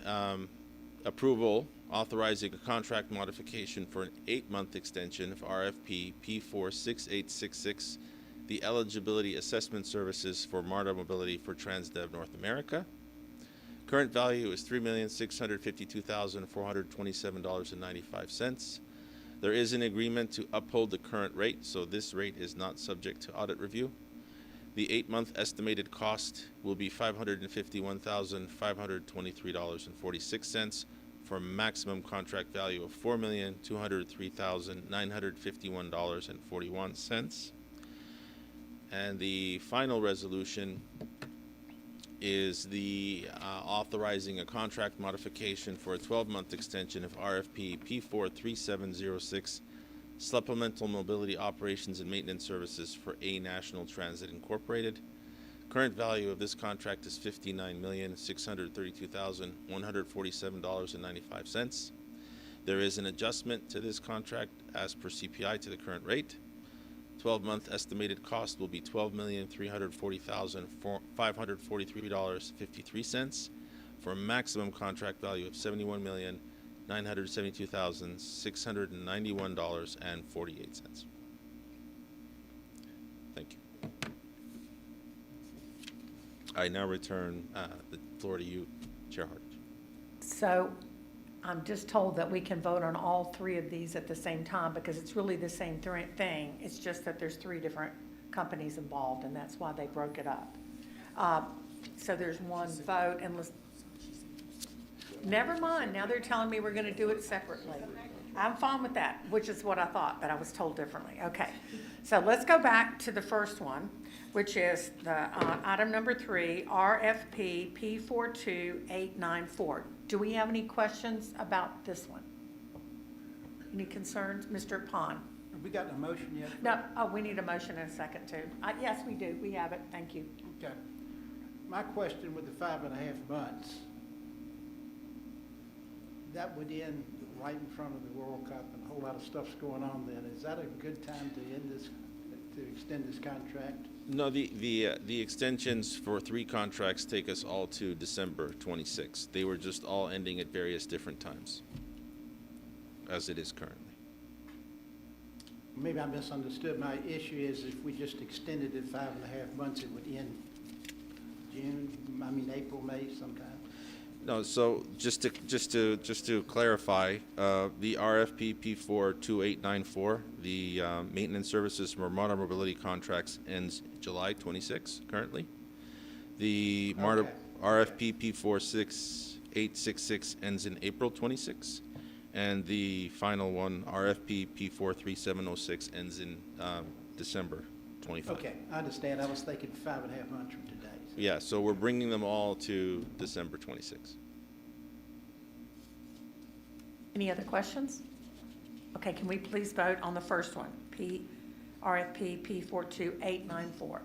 approval authorizing a contract modification for an 8-month extension of RFP P46866, the eligibility assessment services for MARTA Mobility for Transdev North America. Current value is $3,652,427.95. There is an agreement to uphold the current rate, so this rate is not subject to audit review. The 8-month estimated cost will be $551,523.46 for a maximum contract value of $4,203,951.41. And the final resolution is the authorizing a contract modification for a 12-month extension of RFP P43706, Supplemental Mobility Operations and Maintenance Services for A National Transit Incorporated. Current value of this contract is $59,632,147.95. There is an adjustment to this contract as per CPI to the current rate. 12-month estimated cost will be $12,340,543.53 for a maximum contract value of $71,972,691.48. Thank you. I now return the floor to you, Chair Hart. So I'm just told that we can vote on all three of these at the same time because it's really the same thing. It's just that there's three different companies involved, and that's why they broke it up. So there's one vote, and never mind. Now they're telling me we're going to do it separately. I'm fine with that, which is what I thought, but I was told differently. Okay, so let's go back to the first one, which is the item number 3, RFP P42894. Do we have any questions about this one? Any concerns? Mr. Pond? Have we gotten a motion yet? No, we need a motion and a second too. Yes, we do. We have it. Thank you. Okay. My question with the 5.5 months, that would end right in front of the World Cup and a whole lot of stuff's going on then. Is that a good time to end this, to extend this contract? No, the extensions for 3 contracts take us all to December 26th. They were just all ending at various different times, as it is currently. Maybe I misunderstood. My issue is if we just extended it 5.5 months, it would end April, May sometime. No, so just to clarify, the RFP P42894, the maintenance services for MARTA mobility contracts ends July 26 currently. The MARTA RFP P46866 ends in April 26, and the final one, RFP P43706, ends in December 25. Okay, I understand. I was thinking 5.5 months from today. Yeah, so we're bringing them all to December 26. Any other questions? Okay, can we please vote on the first one, RFP P42894?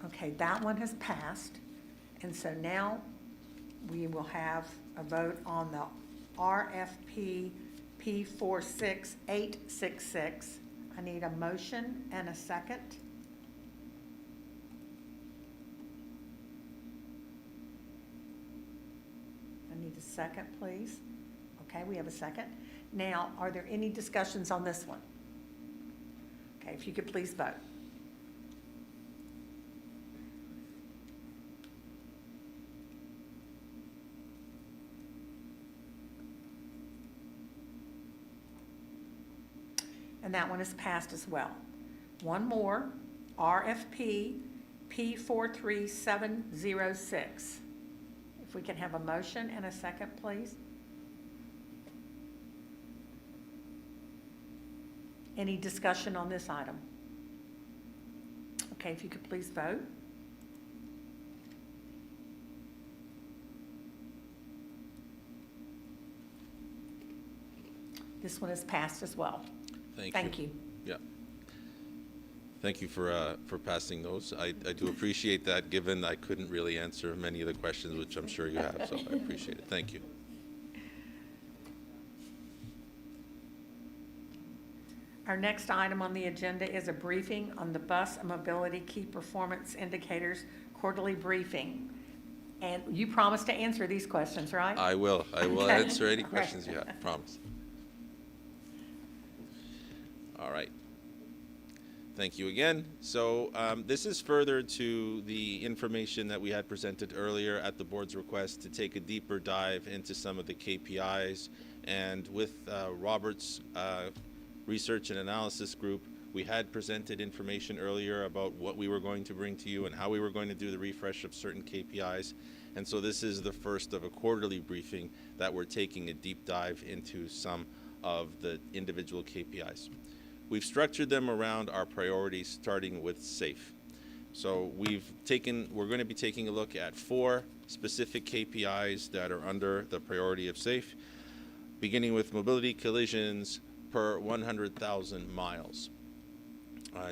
Okay, that one has passed. And so now we will have a vote on the RFP P46866. I need a motion and a second. I need a second, please. Okay, we have a second. Now, are there any discussions on this one? Okay, if you could please vote. And that one is passed as well. One more, RFP P43706. If we can have a motion and a second, please. Any discussion on this item? Okay, if you could please vote. This one is passed as well. Thank you. Yeah. Thank you for passing those. I do appreciate that, given I couldn't really answer many of the questions, which I'm sure you have, so I appreciate it. Thank you. Our next item on the agenda is a briefing on the Bus and Mobility Key Performance Indicators quarterly briefing. And you promised to answer these questions, right? I will. I will Okay. answer any questions you have, promise. All right. Thank you again. So this is further to the information that we had presented earlier at the board's request to take a deeper dive into some of the KPIs. And with Robert's research and analysis group, we had presented information earlier about what we were going to bring to you and how we were going to do the refresh of certain KPIs. And so this is the first of a quarterly briefing that we're taking a deep dive into some of the individual KPIs. We've structured them around our priorities, starting with SAFE. So we're going to be taking a look at 4 specific KPIs that are under the priority of SAFE, beginning with mobility collisions per 100,000 miles.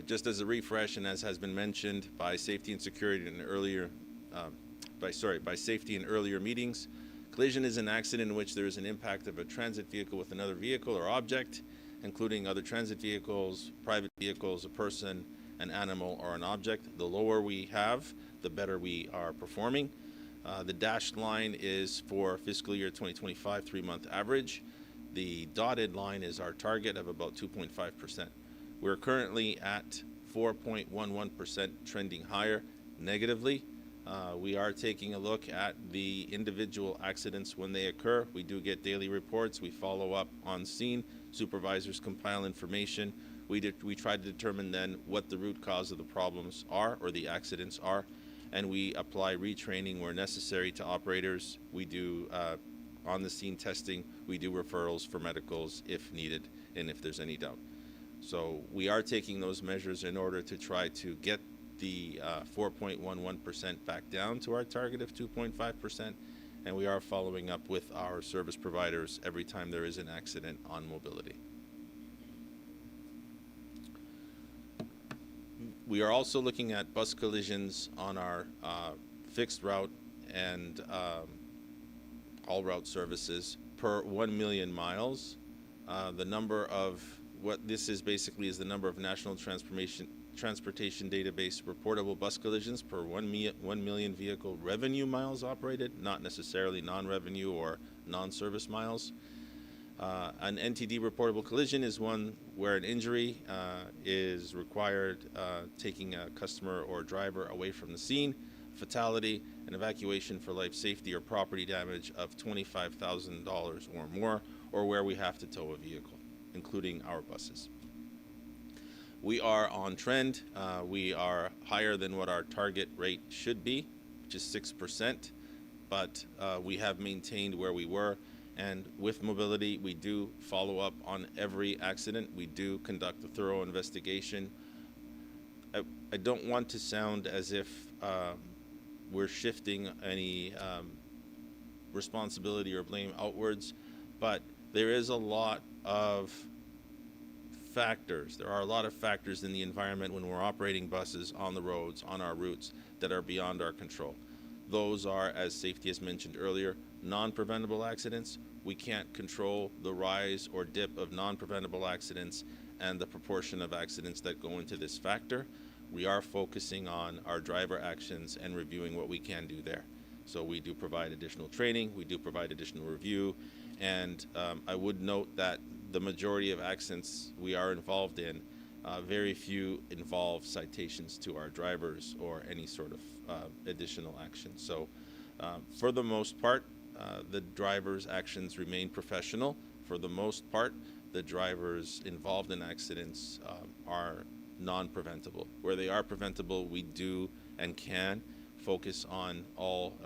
Just as a refresh, and as has been mentioned by safety and security in earlier, by safety in earlier meetings, collision is an accident in which there is an impact of a transit vehicle with another vehicle or object, including other transit vehicles, private vehicles, a person, an animal, or an object. The lower we have, the better we are performing. The dashed line is for fiscal year 2025 3-month average. The dotted line is our target of about 2.5%. We're currently at 4.11%, trending higher negatively. We are taking a look at the individual accidents when they occur. We do get daily reports. We follow up on scene. Supervisors compile information. We try to determine then what the root cause of the problems are or the accidents are, and we apply retraining where necessary to operators. We do on-the-scene testing. We do referrals for medicals if needed and if there's any doubt. So we are taking those measures in order to try to get the 4.11% back down to our target of 2.5%, and we are following up with our service providers every time there is an accident on mobility. We are also looking at bus collisions on our fixed route and all route services per 1 million miles. The number of, what this is basically is the number of National Transportation Database reportable bus collisions per 1 million vehicle revenue miles operated, not necessarily non-revenue or non-service miles. An NTD reportable collision is one where an injury is required, taking a customer or driver away from the scene, fatality, an evacuation for life safety or property damage of $25,000 or more, or where we have to tow a vehicle, including our buses. We are on trend. We are higher than what our target rate should be, which is 6%, but we have maintained where we were. And with mobility, we do follow up on every accident. We do conduct a thorough investigation. I don't want to sound as if we're shifting any responsibility or blame outwards, but there is a lot of factors. There are a lot of factors in the environment when we're operating buses on the roads, on our routes, that are beyond our control. Those are, as safety has mentioned earlier, non-preventable accidents. We can't control the rise or dip of non-preventable accidents and the proportion of accidents that go into this factor. We are focusing on our driver actions and reviewing what we can do there. So we do provide additional training, we do provide additional review, and I would note that the majority of accidents we are involved in, very few involve citations to our drivers or any sort of additional action. So for the most part, the drivers' actions remain professional. For the most part, the drivers involved in accidents are non-preventable. Where they are preventable, we do and can focus on all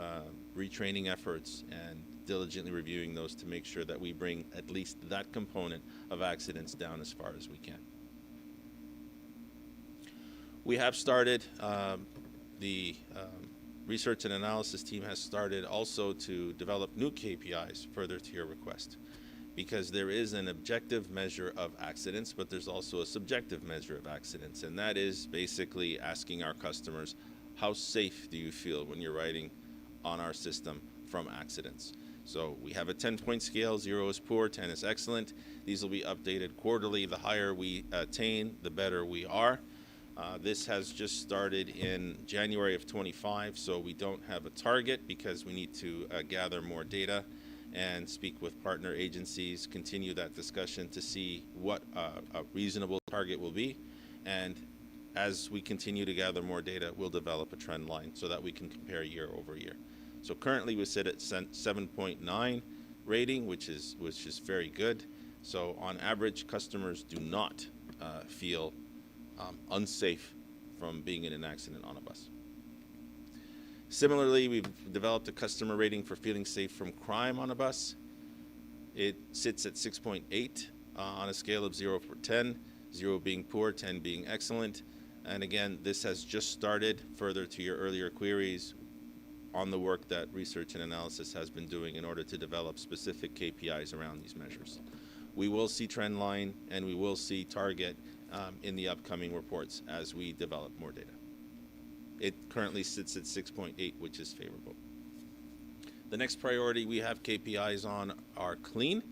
retraining efforts and diligently reviewing those to make sure that we bring at least that component of accidents down as far as we can. We have started, the research and analysis team has started also to develop new KPIs further to your request, because there is an objective measure of accidents, but there's also a subjective measure of accidents, and that is basically asking our customers, how safe do you feel when you're riding on our system from accidents? So we have a 10-point scale. 0 is poor, 10 is excellent. These will be updated quarterly. The higher we attain, the better we are. This has just started in January of 25, so we don't have a target because we need to gather more data and speak with partner agencies, continue that discussion to see what a reasonable target will be. And as we continue to gather more data, we'll develop a trend line so that we can compare year over year. So currently we sit at 7.9 rating, which is very good. So on average, customers do not feel unsafe from being in an accident on a bus. Similarly, we've developed a customer rating for feeling safe from crime on a bus. It sits at 6.8 on a scale of 0 for 10, 0 being poor, 10 being excellent. And again, this has just started, further to your earlier queries, on the work that research and analysis has been doing in order to develop specific KPIs around these measures. We will see trend line and we will see target in the upcoming reports as we develop more data. It currently sits at 6.8, which is favorable. The next priority we have KPIs on are clean.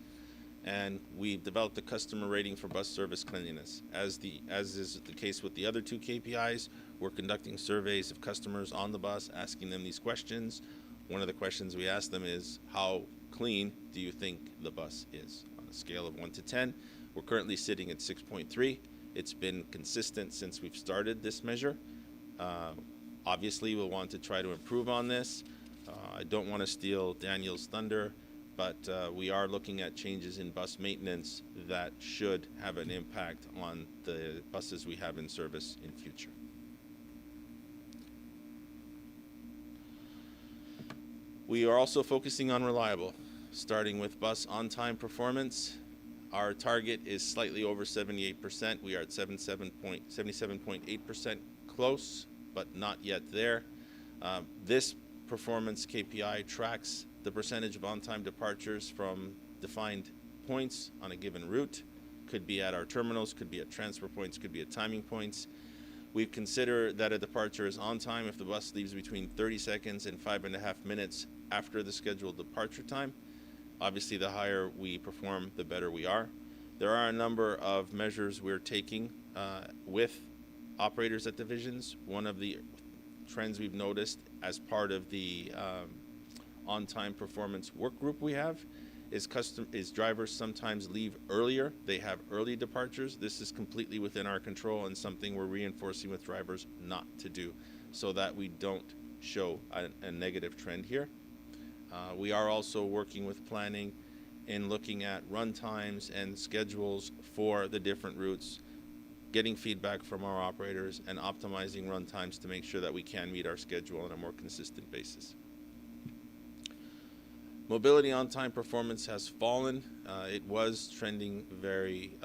and we've developed a customer rating for bus service cleanliness. As is the case with the other two KPIs, we're conducting surveys of customers on the bus, asking them these questions. One of the questions we ask them is, how clean do you think the bus is? On a scale of 1 to 10, we're currently sitting at 6.3. It's been consistent since we've started this measure. Obviously, we'll want to try to improve on this. I don't want to steal Daniel's thunder, but we are looking at changes in bus maintenance that should have an impact on the buses we have in service in future. We are also focusing on reliable, starting with bus on-time performance. Our target is slightly over 78%. We are at 77.8%, close, but not yet there. This performance KPI tracks the percentage of on-time departures from defined points on a given route. Could be at our terminals, could be at transfer points, could be at timing points. We consider that a departure is on time if the bus leaves between 30 seconds and 5.5 minutes after the scheduled departure time. Obviously, the higher we perform, the better we are. There are a number of measures we're taking with operators at divisions. One of the trends we've noticed as part of the on-time performance work group we have is drivers sometimes leave earlier. They have early departures. This is completely within our control and something we're reinforcing with drivers not to do so that we don't show a negative trend here. We are also working with planning in looking at run times and schedules for the different routes, getting feedback from our operators and optimizing run times to make sure that we can meet our schedule on a more consistent basis. Mobility on-time performance has fallen. It was trending very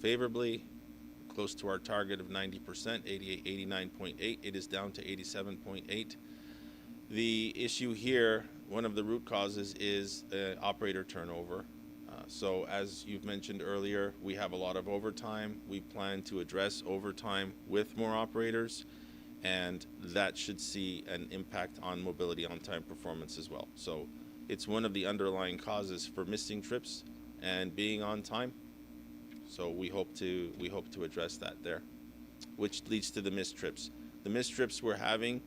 favorably, close to our target of 90%, 89.8. It is down to 87.8. The issue here, one of the root causes is operator turnover. So as you've mentioned earlier, we have a lot of overtime. We plan to address overtime with more operators, and that should see an impact on mobility on-time performance as well. So it's one of the underlying causes for missing trips and being on time. So we hope to address that there, which leads to the missed trips. The missed trips we're having,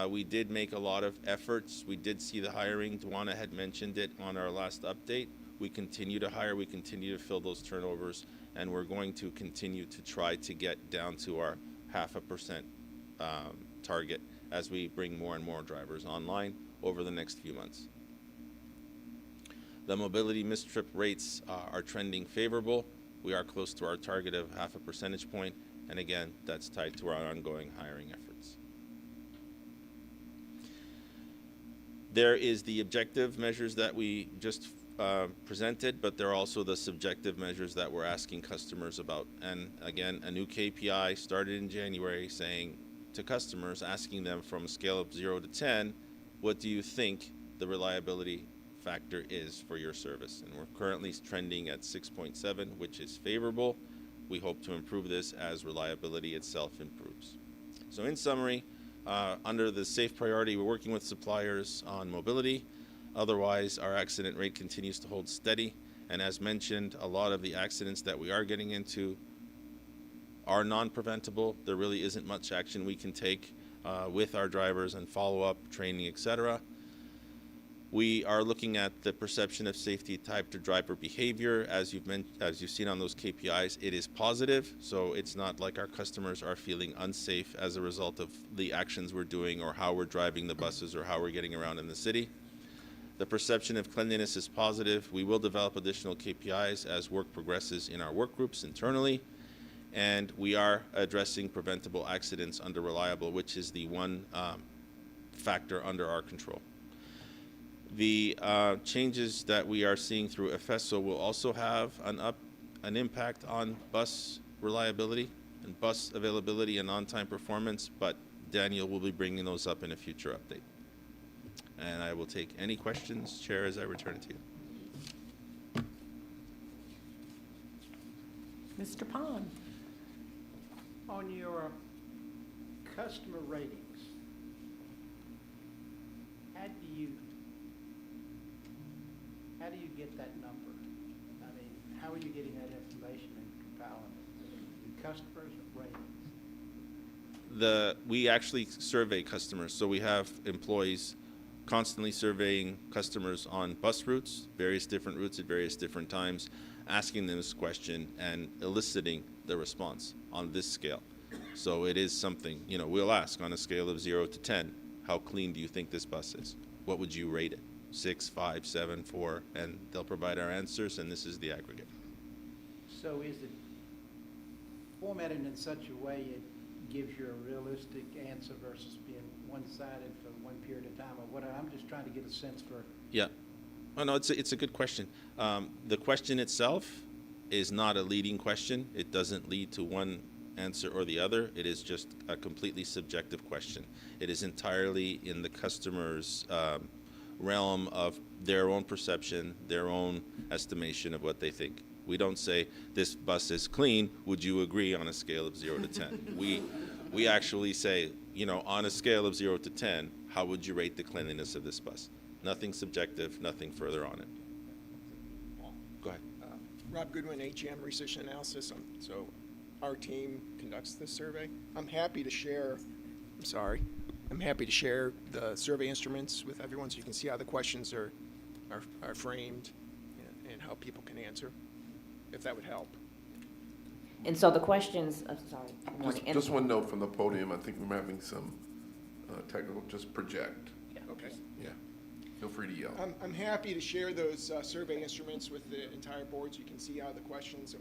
we did make a lot of efforts. We did see the hiring. Dwana had mentioned it on our last update. We continue to hire. We continue to fill those turnovers, and we're going to continue to try to get down to our 0.5% target as we bring more and more drivers online over the next few months. The mobility missed trip rates are trending favorable. We are close to our target of 0.5 percentage point, and again, that's tied to our ongoing hiring efforts. There is the objective measures that we just presented, but there are also the subjective measures that we're asking customers about. And again, a new KPI started in January saying to customers, asking them from a scale of 0 to 10, what do you think the reliability factor is for your service? And we're currently trending at 6.7, which is favorable. We hope to improve this as reliability itself improves. So in summary, under the safe priority, we're working with suppliers on mobility. Otherwise, our accident rate continues to hold steady. And as mentioned, a lot of the accidents that we are getting into are non-preventable. There really isn't much action we can take with our drivers and follow-up, training, etc. We are looking at the perception of safety type to driver behavior. As you've seen on those KPIs, it is positive. So it's not like our customers are feeling unsafe as a result of the actions we're doing or how we're driving the buses or how we're getting around in the city. The perception of cleanliness is positive. We will develop additional KPIs as work progresses in our work groups internally. And we are addressing preventable accidents under reliable, which is the one factor under our control. The changes that we are seeing through EFESO will also have an impact on bus reliability and bus availability and on-time performance, but Daniel will be bringing those up in a future update. And I will take any questions, Chair, as I return it to you. Mr. Pond. On your customer ratings, how do you get that number? I mean, How are you getting that information and compiling it? Do customers rate? We actually survey customers, so we have employees constantly surveying customers on bus routes, various different routes at various different times, asking them this question and eliciting the response on this scale. So it is something, we'll ask on a scale of 0 to 10, how clean do you think this bus is? What would you rate it? 6, 5, 7, 4, and they'll provide our answers, and this is the aggregate. So is it formatted in such a way it gives you a realistic answer versus being one-sided for one period of time, or what? I'm just trying to get a sense for. Yeah. Oh, no, it's a good question. The question itself is not a leading question. It doesn't lead to one answer or the other. It is just a completely subjective question. It is entirely in the customer's realm of their own perception, their own estimation of what they think. We don't say, this bus is clean, would you agree on a scale of 0 to 10? We actually say, on a scale of 0 to 10, how would you rate the cleanliness of this bus? Nothing subjective, nothing further on it. Go ahead. Rob Goodwin, AGM Research and Analysis. So our team conducts this survey. I'm happy to share the survey instruments with everyone so you can see how the questions are framed and how people can answer, if that would help. And so the questions, I'm sorry. Good morning. Just one note from the podium. I think we're having some technical, just project. Okay. Yeah. Feel free to yell. I'm happy to share those survey instruments with the entire board so you can see how the questions,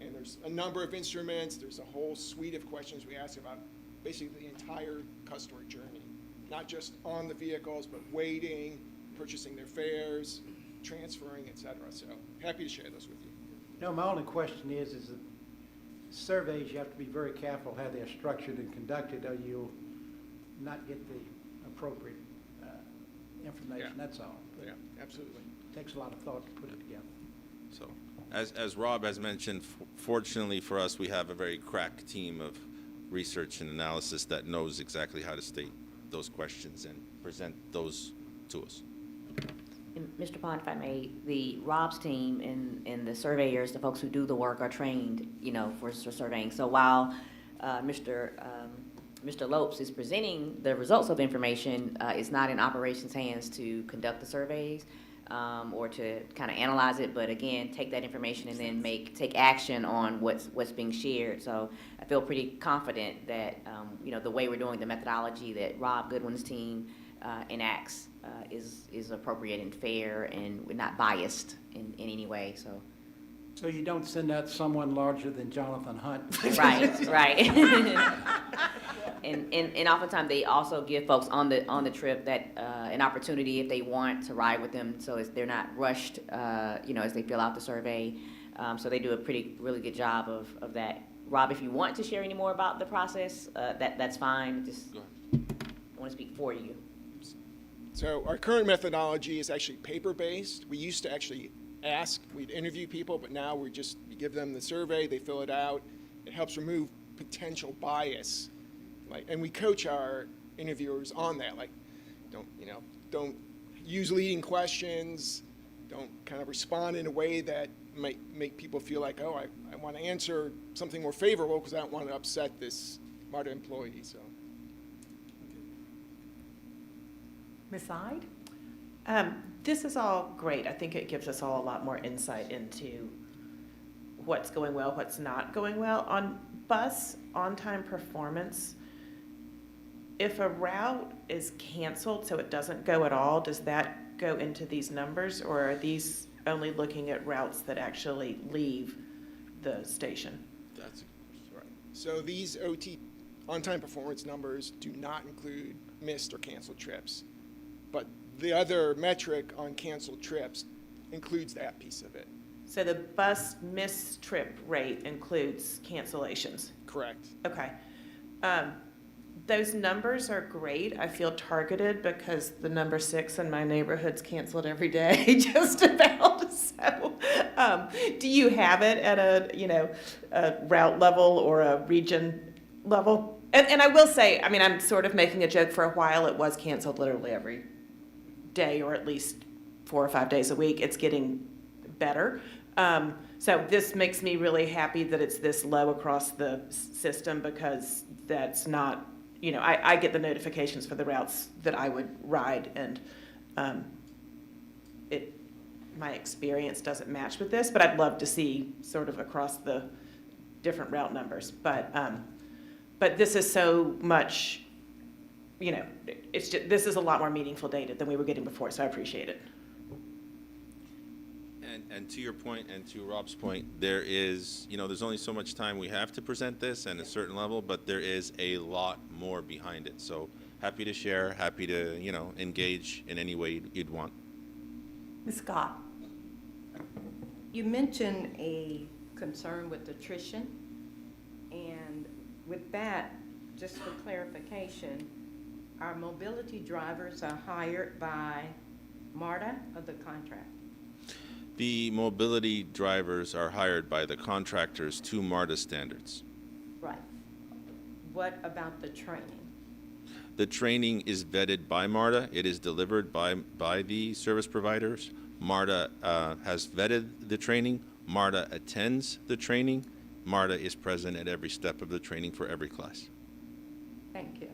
and there's a number of instruments. There's a whole suite of questions we ask about basically the entire customer journey, not just on the vehicles, but waiting, purchasing their fares, transferring, et cetera. So happy to share those with you. No, my only question is that surveys, you have to be very careful how they're structured and conducted, or you'll not get the appropriate information. Yeah. That's all. But Yeah, absolutely. it takes a lot of thought to put it together. So, as Rob has mentioned, fortunately for us, we have a very crack team of research and analysis that knows exactly how to state those questions and present those to us. And Mr. Pond, if I may, the Rob's team and the surveyors, the folks who do the work, are trained, for surveying. So while Mr. Lopes is presenting the results of the information, it's not in operations hands to conduct the surveys or to kind of analyze it, but again, take that information and then take action on what's being shared. So I feel pretty confident that the way we're doing the methodology that Rob Goodwin's team enacts is appropriate and fair, and we're not biased in any way. So you don't send out someone larger than Jonathan Hunt. Right. And oftentimes they also give folks on the trip that an opportunity if they want to ride with them, so they're not rushed, as they fill out the survey. So they do a really good job of that. Rob, if you want to share any more about the process, that's fine. Just Go ahead. I want to speak for you. So our current methodology is actually paper-based. We used to actually we'd interview people, but now we give them the survey, they fill it out. It helps remove potential bias. And we coach our interviewers on that. Don't use leading questions. Don't kind of respond in a way that might make people feel like, oh, I want to answer something more favorable because I don't want to upset this MARTA employee. So. Ms. Ide? This is all great. I think it gives us all a lot more insight into what's going well, what's not going well. On bus on-time performance, if a route is canceled so it doesn't go at all, does that go into these numbers, or are these only looking at routes that actually leave the station? That's right. So these OT on-time performance numbers do not include missed or canceled trips. But the other metric on canceled trips includes that piece of it. So the bus miss trip rate includes cancellations? Correct. Okay. Those numbers are great. I feel targeted because the number 6 in my neighborhood's canceled every day, just about. So, do you have it at a route level or a region level? And I will say, I'm sort of making a joke. For a while, it was canceled literally every day, or at least 4 or 5 days a week. It's getting better. So this makes me really happy that it's this low across the system, because that's not, you know, I get the notifications for the routes that I would ride, and my experience doesn't match with this, but I'd love to see sort of across the different route numbers. But this is so much, you know, it's just, this is a lot more meaningful data than we were getting before, so I appreciate it. And to your point, and to Rob's point, there is, you know, there's only so much time we have to present this and a certain level, but there is a lot more behind it. So happy to share, happy to, you know, engage in any way you'd want. Ms. Scott? You mentioned a concern with attrition, and with that, just for clarification, our mobility drivers are hired by MARTA or the contract? The mobility drivers are hired by the contractors to MARTA standards. Right. What about the training? The training is vetted by MARTA. It is delivered by the service providers. MARTA has vetted the training. MARTA attends the training. MARTA is present at every step of the training for every class. Thank you.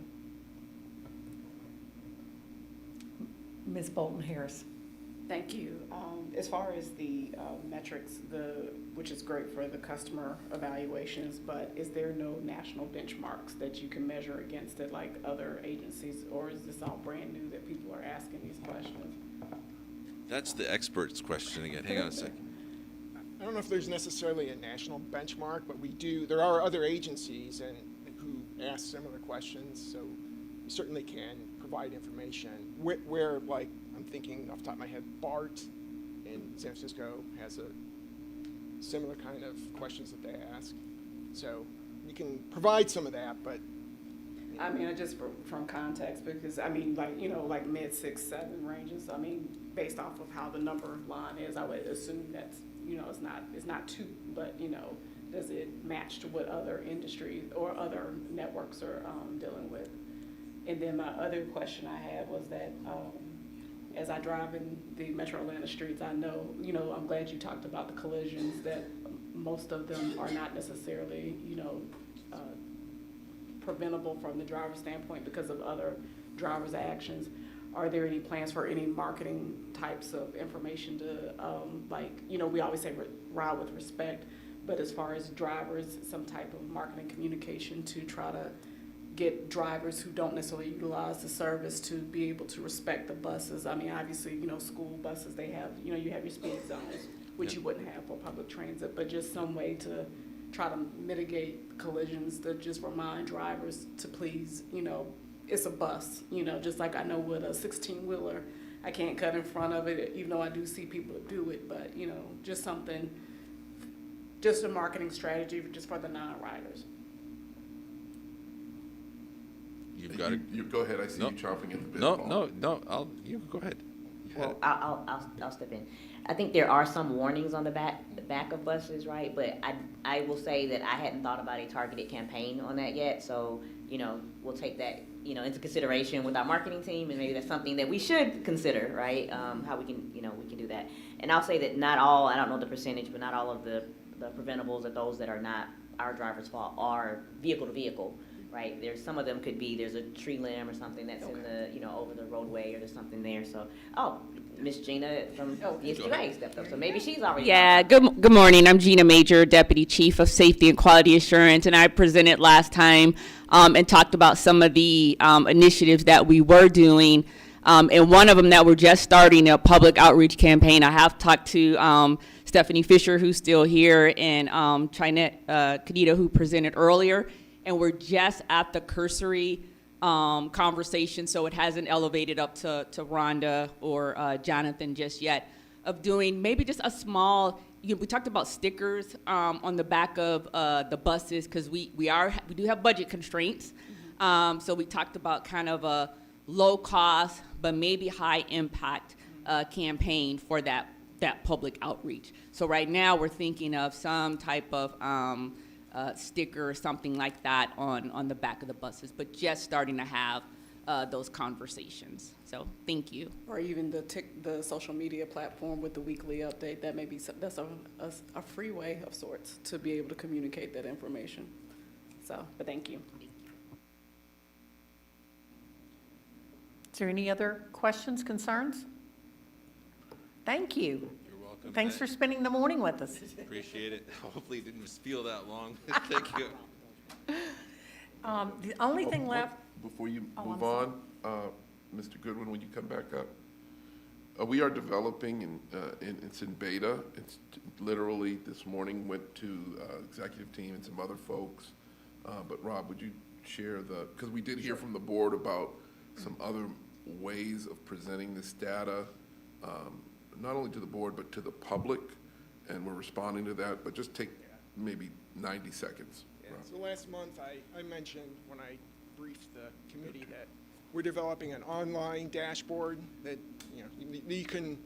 Ms. Bolton Harris? Thank you. As far as the metrics, which is great for the customer evaluations, but is there no national benchmarks that you can measure against it like other agencies, or is this all brand new that people are asking these questions? That's the expert's question again. Hang on a second. I don't know if there's necessarily a national benchmark, but there are other agencies who ask similar questions, so we certainly can provide information. Where like, I'm thinking off the top of my head, BART in San Francisco has a similar kind of questions that they ask. So we can provide some of that, but. I mean, just from context, because I mean, like, you know, like mid 6, 7 ranges. I mean, based off of how the number line is, I would assume that's, you know, it's not 2, but you know, does it match to what other industries or other networks are dealing with? And then my other question I had was that as I drive in the Metro Atlanta streets, I know, you know, I'm glad you talked about the collisions, that most of them are not necessarily, you know, preventable from the driver's standpoint because of other driver's actions. Are there any plans for any marketing types of information to, like, you know, we always say ride with respect, but as far as drivers, some type of marketing communication to try to get drivers who don't necessarily utilize the service to be able to respect the buses? I mean, obviously, you know, school buses, they have, you know, you have your speed zones, which you wouldn't have for public transit, but just some way to try to mitigate collisions, to just remind drivers to please, you know, it's a bus, you know, just like I know with a 16-wheeler, I can't cut in front of it, even though I do see people do it, but, you know, just something, just a marketing strategy just for the non-riders. You've got to. You go ahead. I see you chomping at the bit. No. You go ahead. Well, I'll step in. I think there are some warnings on the back of buses, right? But I will say that I hadn't thought about a targeted campaign on that yet. So, you know, we'll take that, you know, into consideration with our marketing team, and maybe that's something that we should consider, right? How we can, you know, we can do that. And I'll say that not all, I don't know the percentage, but not all of the preventables or those that are not our driver's fault are vehicle to vehicle. Right, there's some of them could be, there's a tree limb or something that's in the, you know, over the roadway, or there's something there. So, Miss Gina from DSQA stepped up, so maybe she's already. Yeah, good morning. I'm Gina Major, Deputy Chief of Safety and Quality Assurance, and I presented last time and talked about some of the initiatives that we were doing. And one of them that we're just starting, a public outreach campaign. I have talked to Stephanie Fisher, who's still here, and Trinette Kadita, who presented earlier. And we're just at the cursory conversation, so it hasn't elevated up to Rhonda or Jonathan just yet, of doing maybe just a small, we talked about stickers on the back of the buses, because we do have budget constraints. So we talked about kind of a low cost, but maybe high impact campaign for that public outreach. So right now we're thinking of some type of sticker or something like that on the back of the buses, but just starting to have those conversations. So thank you. Or even the social media platform with the weekly update, that may be, that's a free way of sorts to be able to communicate that information. So, but thank you. Is there any other questions, concerns? Thank you. You're welcome. Thanks for spending the morning with us. Appreciate it. Hopefully it didn't just feel that long. Thank you. The only thing left, Before you Oh, move I'm on, Mr. Goodwin, when you come back up, we are developing, and it's in beta. It's literally this morning went to executive team and some other folks. But Rob, would you share because we did hear from the board about some other ways of presenting this data, not only to the board, but to the public, and we're responding to that, but just take maybe 90 seconds. Yeah, so last month I mentioned when I briefed the committee that we're developing an online dashboard that you can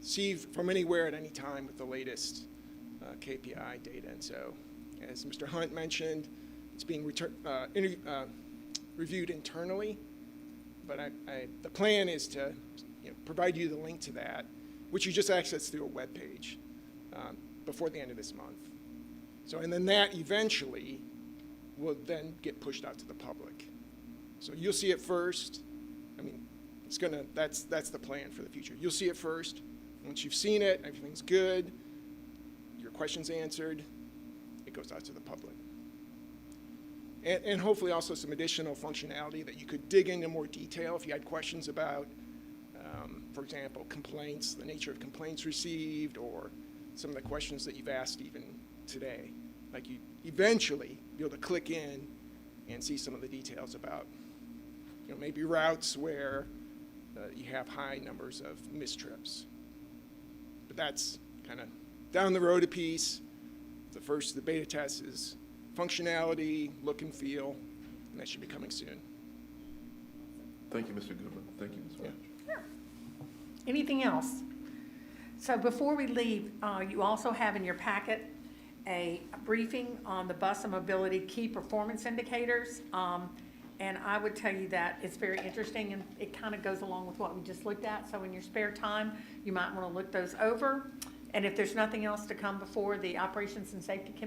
see from anywhere at any time with the latest KPI data. And so, as Mr. Hunt mentioned, it's being reviewed internally. But the plan is to provide you the link to that, which you just access through a web page before the end of this month. So, and then that eventually will then get pushed out to the public. So you'll see it first. I mean, that's the plan for the future. You'll see it first. Once you've seen it, everything's good, your question's answered, it goes out to the public. And hopefully also some additional functionality that you could dig into more detail if you had questions about, for example, complaints, the nature of complaints received, or some of the questions that you've asked even today. Like you eventually be able to click in and see some of the details about, maybe routes where you have high numbers of missed trips. But that's kind of down the road a piece. The beta test is functionality, look and feel, and that should be coming soon. Thank you, Mr. Goodman. Thank you, Ms. Welch. Sure. Anything else? So before we leave, you also have in your packet a briefing on the bus and mobility key performance indicators. And I would tell you that it's very interesting, and it kind of goes along with what we just looked at. So in your spare time, you might want to look those over. And if there's nothing else to come before the Operations and Safety Committee,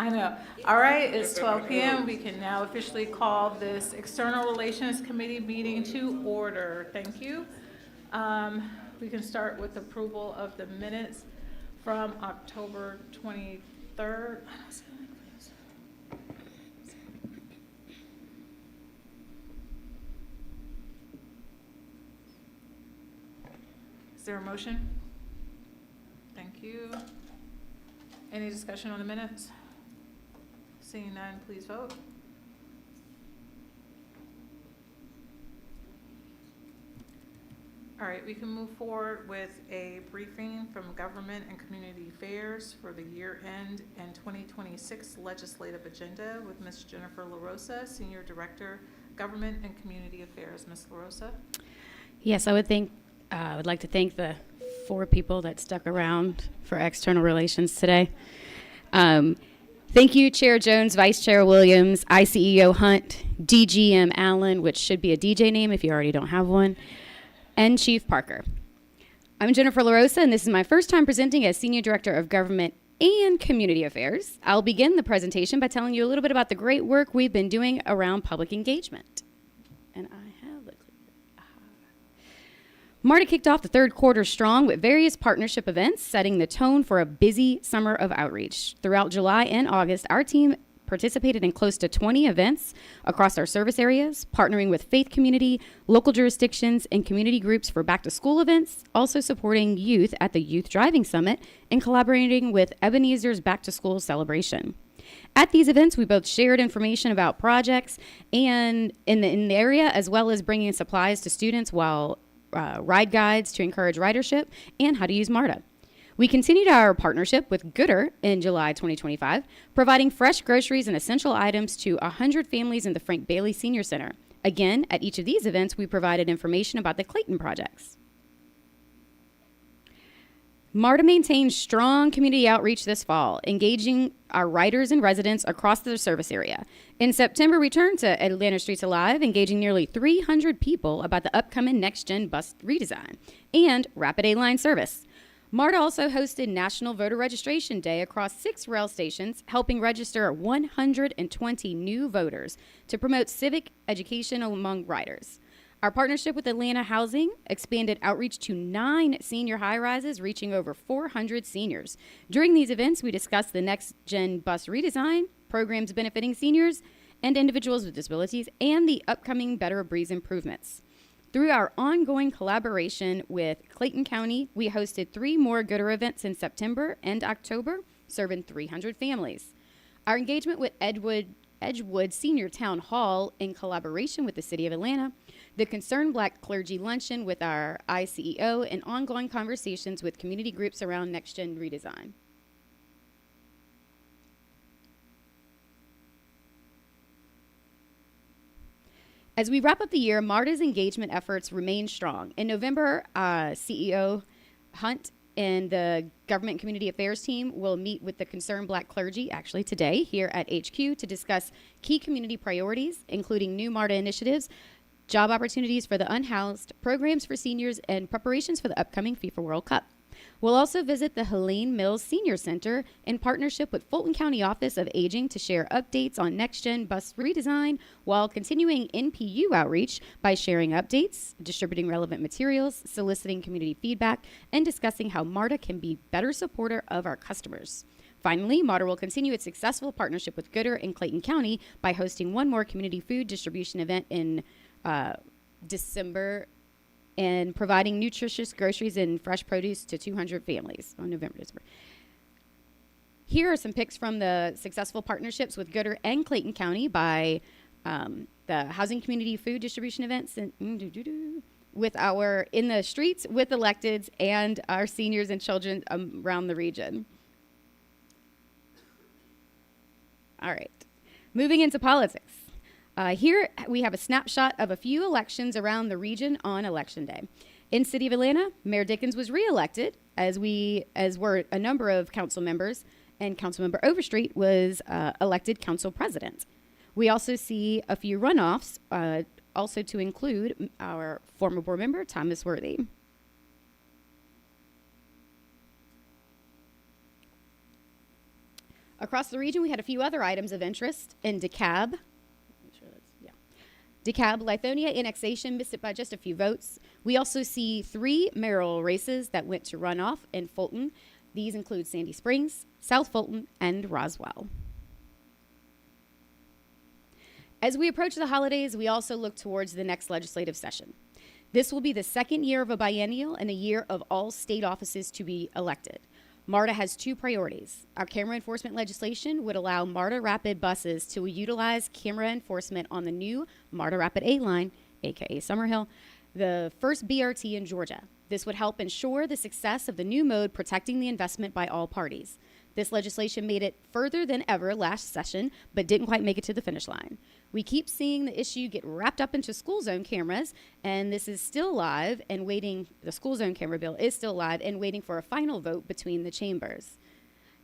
I know. All right, it's 12 p.m. We can now officially call this External Relations Committee meeting to order. Thank you. We can start with approval of the minutes from October 23rd. Is there a motion? Thank you. Any discussion on the minutes? Seeing none, please vote. All right, we can move forward with a briefing from Government and Community Affairs for the year-end and 2026 legislative agenda with Ms. Jennifer LaRosa, Senior Director, Government and Community Affairs. Ms. LaRosa? Yes, I would like to thank the 4 people that stuck around for external relations today. Thank you, Chair Jones, Vice Chair Williams, ICEO Hunt, DGM Allen, which should be a DJ name if you already don't have one, and Chief Parker. I'm Jennifer LaRosa, and this is my first time presenting as Senior Director of Government and Community Affairs. I'll begin the presentation by telling you a little bit about the great work we've been doing around public engagement. And I have the MARTA kicked off the third quarter strong with various partnership events, setting the tone for a busy summer of outreach. Throughout July and August, our team participated in close to 20 events across our service areas, partnering with faith community, local jurisdictions, and community groups for back-to-school events, also supporting youth at the Youth Driving Summit, and collaborating with Ebenezer's back-to-school celebration. At these events, we both shared information about projects and in the area, as well as bringing supplies to students while ride guides to encourage ridership and how to use MARTA. We continued our partnership with Gooder in July 2025, providing fresh groceries and essential items to 100 families in the Frank Bailey Senior Center. Again, at each of these events, we provided information about the Clayton projects. MARTA maintained strong community outreach this fall, engaging our riders and residents across the service area. In September, we turned to Atlanta Streets Alive, engaging nearly 300 people about the upcoming next-gen bus redesign and Rapid A line service. MARTA also hosted National Voter Registration Day across 6 rail stations, helping register 120 new voters to promote civic education among riders. Our partnership with Atlanta Housing expanded outreach to 9 senior high-rises, reaching over 400 seniors. During these events, we discussed the next-gen bus redesign, programs benefiting seniors and individuals with disabilities, and the upcoming Better Breeze improvements. Through our ongoing collaboration with Clayton County, we hosted 3 more Gooder events in September and October, serving 300 families. Our engagement with Edgewood Senior Town Hall, in collaboration with the City of Atlanta, the Concerned Black Clergy Luncheon with our ICEO, and ongoing conversations with community groups around next-gen redesign. As we wrap up the year, MARTA's engagement efforts remain strong. In November, CEO Hunt and the Government and Community Affairs team will meet with the Concerned Black Clergy, actually today, here at HQ to discuss key community priorities, including new MARTA initiatives, job opportunities for the unhoused, programs for seniors, and preparations for the upcoming FIFA World Cup. We'll also visit the Helene Mills Senior Center in partnership with Fulton County Office of Aging to share updates on next-gen bus redesign while continuing NPU outreach by sharing updates, distributing relevant materials, soliciting community feedback, and discussing how MARTA can be better supporter of our customers. Finally, MARTA will continue its successful partnership with Gooder and Clayton County by hosting one more community food distribution event in December and providing nutritious groceries and fresh produce to 200 families on November, December. Here are some pics from the successful partnerships with Gooder and Clayton County by the Housing Community Food Distribution events and with our in the streets with electeds and our seniors and children around the region. All right, moving into politics. Here we have a snapshot of a few elections around the region on Election Day. In City of Atlanta, Mayor Dickens was reelected, as were a number of council members, and Councilmember Overstreet was elected council president. We also see a few runoffs, also to include our former board member, Thomas Worthy. Across the region, we had a few other items of interest in DeKalb. DeKalb, Lithonia annexation missed it by just a few votes. We also see 3 mayoral races that went to runoff in Fulton. These include Sandy Springs, South Fulton, and Roswell. As we approach the holidays, we also look towards the next legislative session. This will be the second year of a biennial and a year of all state offices to be elected. MARTA has 2 priorities. Our camera enforcement legislation would allow MARTA Rapid buses to utilize camera enforcement on the new MARTA Rapid A line, aka Summerhill, the first BRT in Georgia. This would help ensure the success of the new mode, protecting the investment by all parties. This legislation made it further than ever last session, but didn't quite make it to the finish line. We keep seeing the issue get wrapped up into school zone cameras, and this is still live and waiting. The school zone camera bill is still live and waiting for a final vote between the chambers.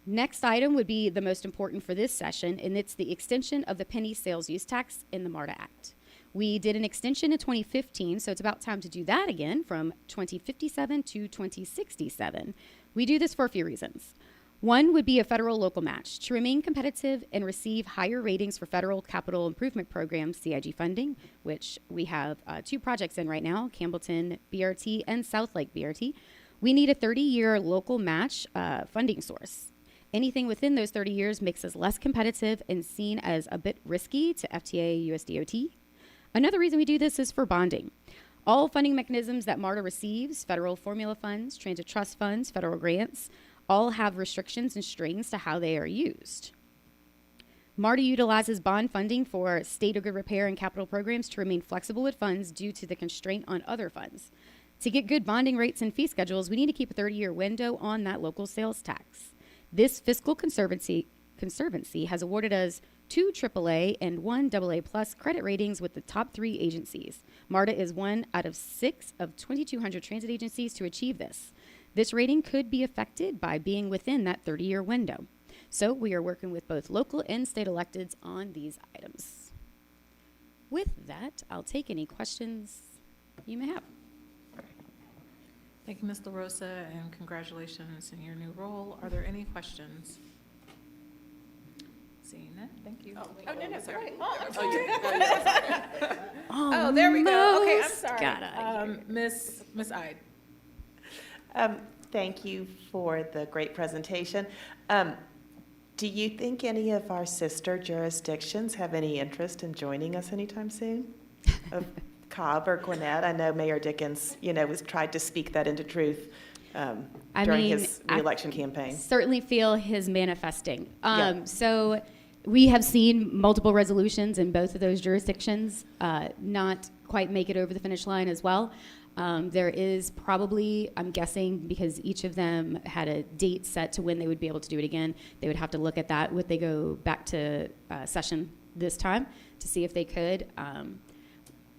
Next item would be the most important for this session, and it's the extension of the penny sales use tax in the MARTA Act. We did an extension in 2015, so it's about time to do that again from 2057 to 2067. We do this for a few reasons. One would be a federal local match to remain competitive and receive higher ratings for federal capital improvement program CIG funding, which we have 2 projects in right now, Campbellton BRT and South Lake BRT. We need a 30-year local match funding source. Anything within those 30 years makes us less competitive and seen as a bit risky to FTA USDOT. Another reason we do this is for bonding. All funding mechanisms that MARTA receives, federal formula funds, transit trust funds, federal grants, all have restrictions and strings to how they are used. MARTA utilizes bond funding for state of good repair and capital programs to remain flexible with funds due to the constraint on other funds. To get good bonding rates and fee schedules, we need to keep a 30-year window on that local sales tax. This fiscal conservancy has awarded us 2 AAA and 1 AA plus credit ratings with the top 3 agencies. MARTA is 1 out of 6 of 2,200 transit agencies to achieve this. This rating could be affected by being within that 30-year window. So we are working with both local and state electeds on these items. With that, I'll take any questions you may have. Thank you, Ms. LaRosa, and congratulations in your new role. Are there any questions? Seeing none, thank you. No, sorry. Oh, there we go. Okay, I'm sorry. Got it. Miss Ide. Thank you for the great presentation. Do you think any of our sister jurisdictions have any interest in joining us anytime soon? Of Cobb or Gwinnett? I know Mayor Dickens, was tried to speak that into truth during his reelection campaign. Certainly feel his manifesting. Yeah. So we have seen multiple resolutions in both of those jurisdictions not quite make it over the finish line as well. There is probably, I'm guessing, because each of them had a date set to when they would be able to do it again, they would have to look at that would they go back to session this time to see if they could.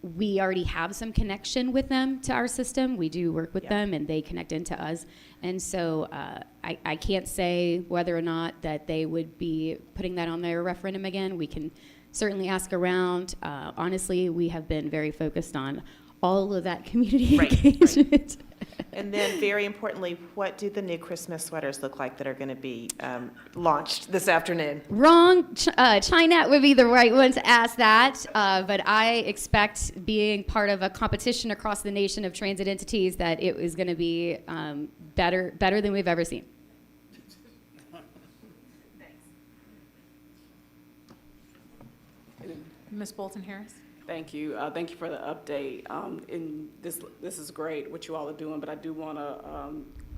We already have some connection with them to our system. We do work with them, and they connect into us. And so I can't say whether or not that they would be putting that on their referendum again. We can certainly ask around. Honestly, we have been very focused on all of that community engagement. Right. And then, very importantly, what do the new Christmas sweaters look like that are going to be launched this afternoon? Wrong. Chinet would be the right one to ask that. But I expect, being part of a competition across the nation of transit entities, that it is going to be better than we've ever seen. Ms. Bolton Harris. Thank you. Thank you for the update. And this is great, what you all are doing, but I do want to,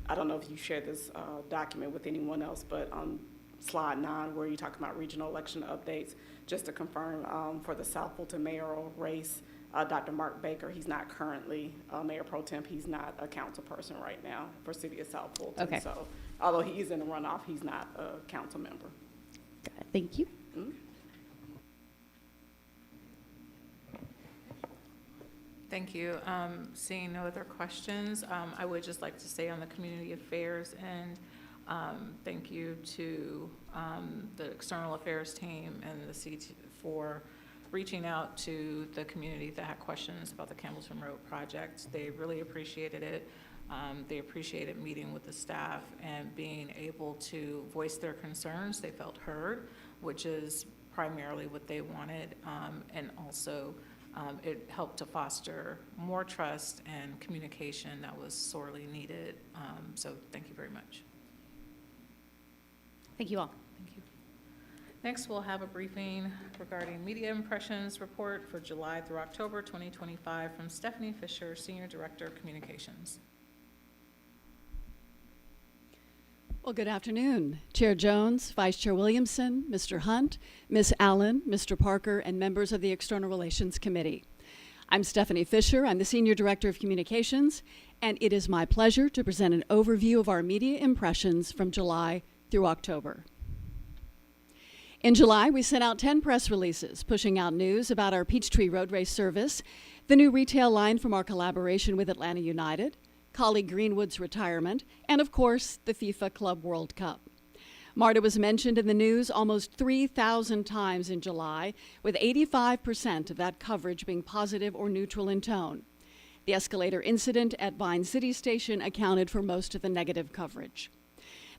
I don't know if you shared this document with anyone else, but on slide 9, where you talk about regional election updates, just to confirm for the South Fulton mayoral race, Dr. Mark Baker, he's not currently Mayor Pro Temp. He's not a council person right now for City of South Fulton. Okay. So although he is in the runoff, he's not a council member. Thank you. Mm-hmm. Thank you. Seeing no other questions, I would just like to stay on the community affairs and thank you to the external affairs team and the CT for reaching out to the community that had questions about the Campbellton Road project. They really appreciated it. They appreciated meeting with the staff and being able to voice their concerns. They felt heard, which is primarily what they wanted, and also it helped to foster more trust and communication that was sorely needed. So thank you very much. Thank you all. Thank you. Next, we'll have a briefing regarding media impressions report for July through October 2025 from Stephanie Fisher, Senior Director of Communications. Well, good afternoon. Chair Jones, Vice Chair Williamson, Mr. Hunt, Ms. Allen, Mr. Parker, and members of the External Relations Committee. I'm Stephanie Fisher. I'm the Senior Director of Communications, and it is my pleasure to present an overview of our media impressions from July through October. In July, we sent out 10 press releases pushing out news about our Peachtree Road Race service, the new retail line from our collaboration with Atlanta United, Collie Greenwood's retirement, and of course, the FIFA Club World Cup. MARTA was mentioned in the news almost 3,000 times in July, with 85% of that coverage being positive or neutral in tone. The escalator incident at Vine City Station accounted for most of the negative coverage.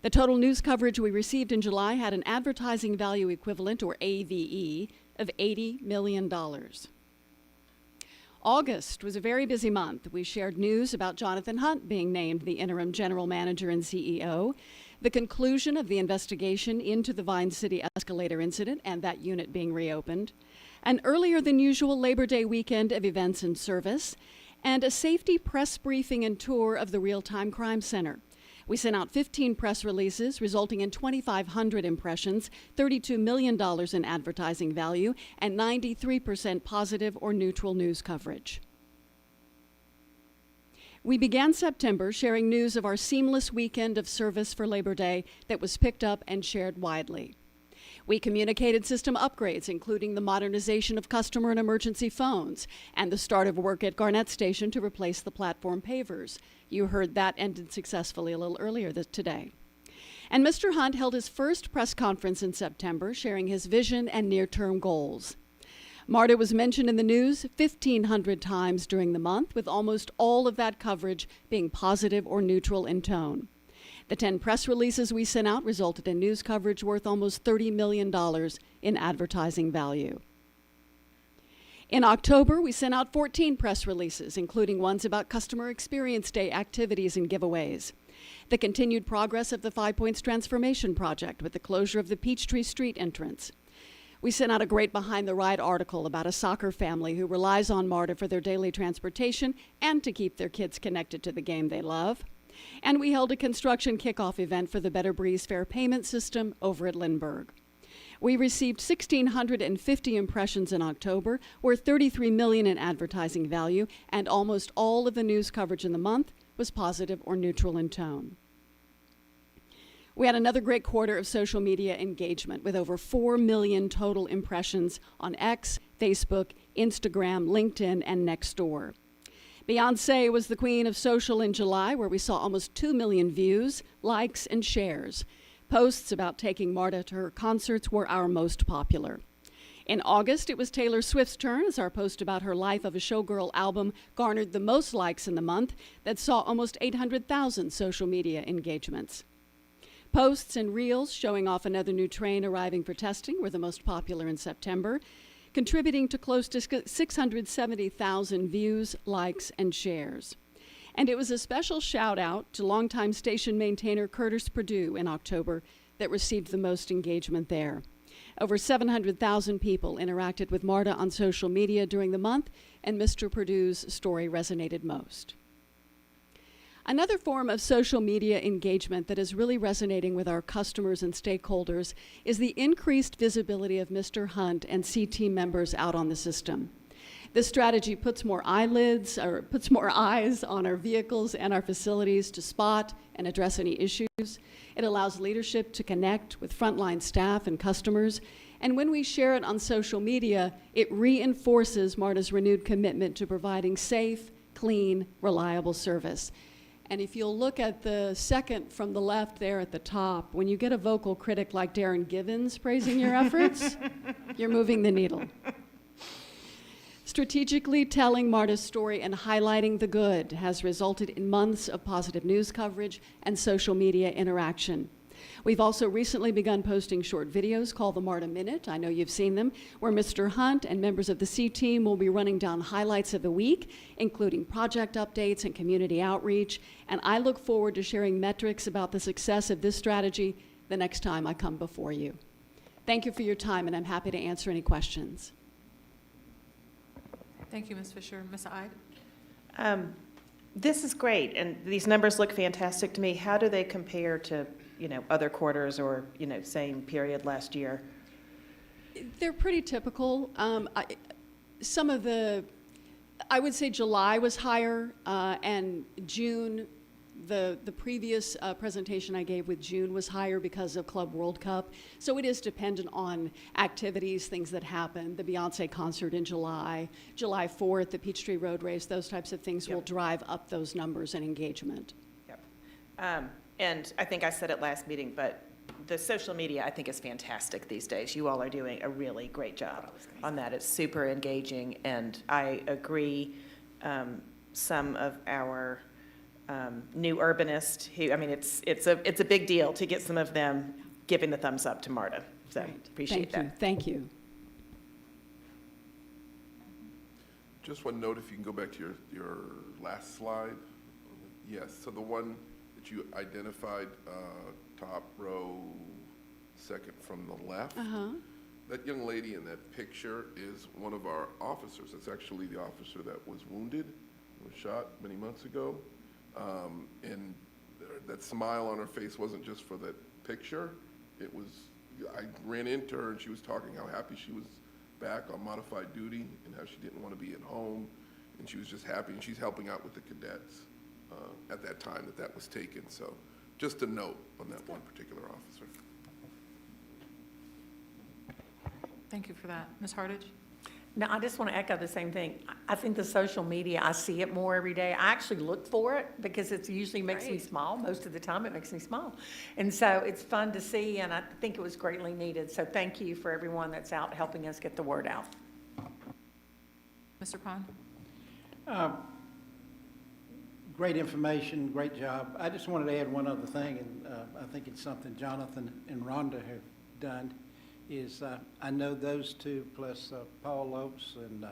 The total news coverage we received in July had an advertising value equivalent, or AVE, of $80 million. August was a very busy month. We shared news about Jonathan Hunt being named the interim general manager and CEO, the conclusion of the investigation into the Vine City escalator incident and that unit being reopened, an earlier than usual Labor Day weekend of events and service, and a safety press briefing and tour of the Real-Time Crime Center. We sent out 15 press releases, resulting in 2,500 impressions, $32 million in advertising value, and 93% positive or neutral news coverage. We began September sharing news of our seamless weekend of service for Labor Day that was picked up and shared widely. We communicated system upgrades, including the modernization of customer and emergency phones and the start of work at Garnett Station to replace the platform pavers. You heard that ended successfully a little earlier today. And Mr. Hunt held his first press conference in September, sharing his vision and near-term goals. MARTA was mentioned in the news 1,500 times during the month, with almost all of that coverage being positive or neutral in tone. The 10 press releases we sent out resulted in news coverage worth almost $30 million in advertising value. In October, we sent out 14 press releases, including ones about Customer Experience Day activities and giveaways, the continued progress of the 5 Points Transformation Project with the closure of the Peachtree Street entrance. We sent out a great Behind the Ride article about a soccer family who relies on MARTA for their daily transportation and to keep their kids connected to the game they love. And we held a construction kickoff event for the Better Breeze Fair Payment System over at Lindbergh. We received 1,650 impressions in October, worth $33 million in advertising value, and almost all of the news coverage in the month was positive or neutral in tone. We had another great quarter of social media engagement with over 4 million total impressions on X, Facebook, Instagram, LinkedIn, and Nextdoor. Beyoncé was the queen of social in July, where we saw almost 2 million views, likes, and shares. Posts about taking MARTA to her concerts were our most popular. In August, it was Taylor Swift's turn, as our post about her Life of a Showgirl album garnered the most likes in the month that saw almost 800,000 social media engagements. Posts and reels showing off another new train arriving for testing were the most popular in September, contributing to close to 670,000 views, likes, and shares. And it was a special shout out to longtime station maintainer Curtis Perdue in October that received the most engagement there. Over 700,000 people interacted with MARTA on social media during the month, and Mr. Perdue's story resonated most. Another form of social media engagement that is really resonating with our customers and stakeholders is the increased visibility of Mr. Hunt and CT members out on the system. This strategy puts more eyes on our vehicles and our facilities to spot and address any issues. It allows leadership to connect with frontline staff and customers. And when we share it on social media, it reinforces MARTA's renewed commitment to providing safe, clean, reliable service. And if you'll look at the second from the left there at the top, when you get a vocal critic like Darren Givens praising your efforts, you're moving the needle. Strategically telling MARTA's story and highlighting the good has resulted in months of positive news coverage and social media interaction. We've also recently begun posting short videos called the MARTA Minute. I know you've seen them, where Mr. Hunt and members of the C team will be running down highlights of the week, including project updates and community outreach. And I look forward to sharing metrics about the success of this strategy the next time I come before you. Thank you for your time, and I'm happy to answer any questions. Thank you, Ms. Fisher. Ms. Ide? This is great, and these numbers look fantastic to me. How do they compare to, other quarters or, same period last year? They're pretty typical. I would say July was higher, and June, the previous presentation I gave with June was higher because of Club World Cup. So it is dependent on activities, things that happen. The Beyonce concert in July, July 4th, the Peachtree Road Race, those types of things will drive up those numbers and engagement. Yep. And I think I said it last meeting, but the social media I think is fantastic these days. You all are doing a really great job on that. It's super engaging, and I agree. Some of our new urbanists who, it's a big deal to get some of them giving the thumbs up to MARTA. So appreciate that. Thank you. Just one note, if you can go back to your last slide. Yes, so the one that you identified, top row, second from the left. That young lady in that picture is one of our officers. It's actually the officer that was wounded, was shot many months ago. And that smile on her face wasn't just for that picture. It was, I ran into her and she was talking how happy she was back on modified duty and how she didn't want to be at home. And she was just happy, and she's helping out with the cadets at that time that was taken. So just a note on that one particular officer. Thank you for that. Ms. Hardage? No, I just want to echo the same thing. I think the social media, I see it more every day. I actually look for it because it usually makes me smile. Most of the time it makes me smile. And so it's fun to see, and I think it was greatly needed. So thank you for everyone that's out helping us get the word out. Mr. Pond? Great information, great job. I just wanted to add one other thing, and I think it's something Jonathan and Rhonda have done, is I know those two plus Paul Lopes and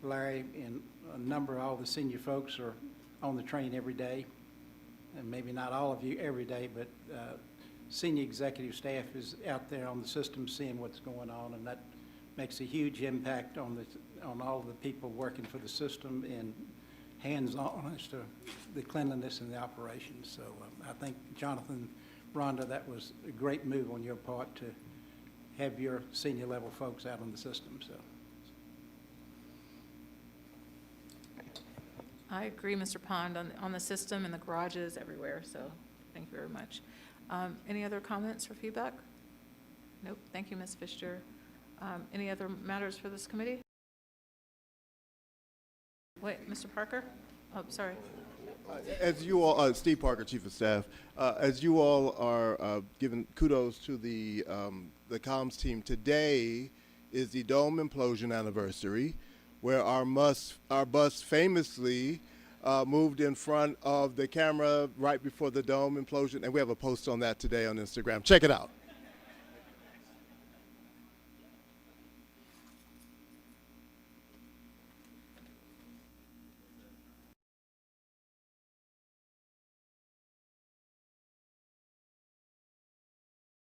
Larry and a number of all the senior folks are on the train every day, and maybe not all of you every day, but senior executive staff is out there on the system seeing what's going on, and that makes a huge impact on all the people working for the system and hands-on as to the cleanliness and the operations. So I think, Jonathan, Rhonda, that was a great move on your part to have your senior level folks out on the system. So I agree, Mr. Pond, on the system and the garages everywhere, so thank you very much. Any other comments or feedback? Nope. Thank you, Ms. Fisher. Any other matters for this committee? Wait, Mr. Parker? Oh, sorry. As you all, Steve Parker, Chief of Staff, as you all are giving kudos to the comms team, today is the dome implosion anniversary, where our bus famously moved in front of the camera right before the dome implosion, and we have a post on that today on Instagram. Check it out.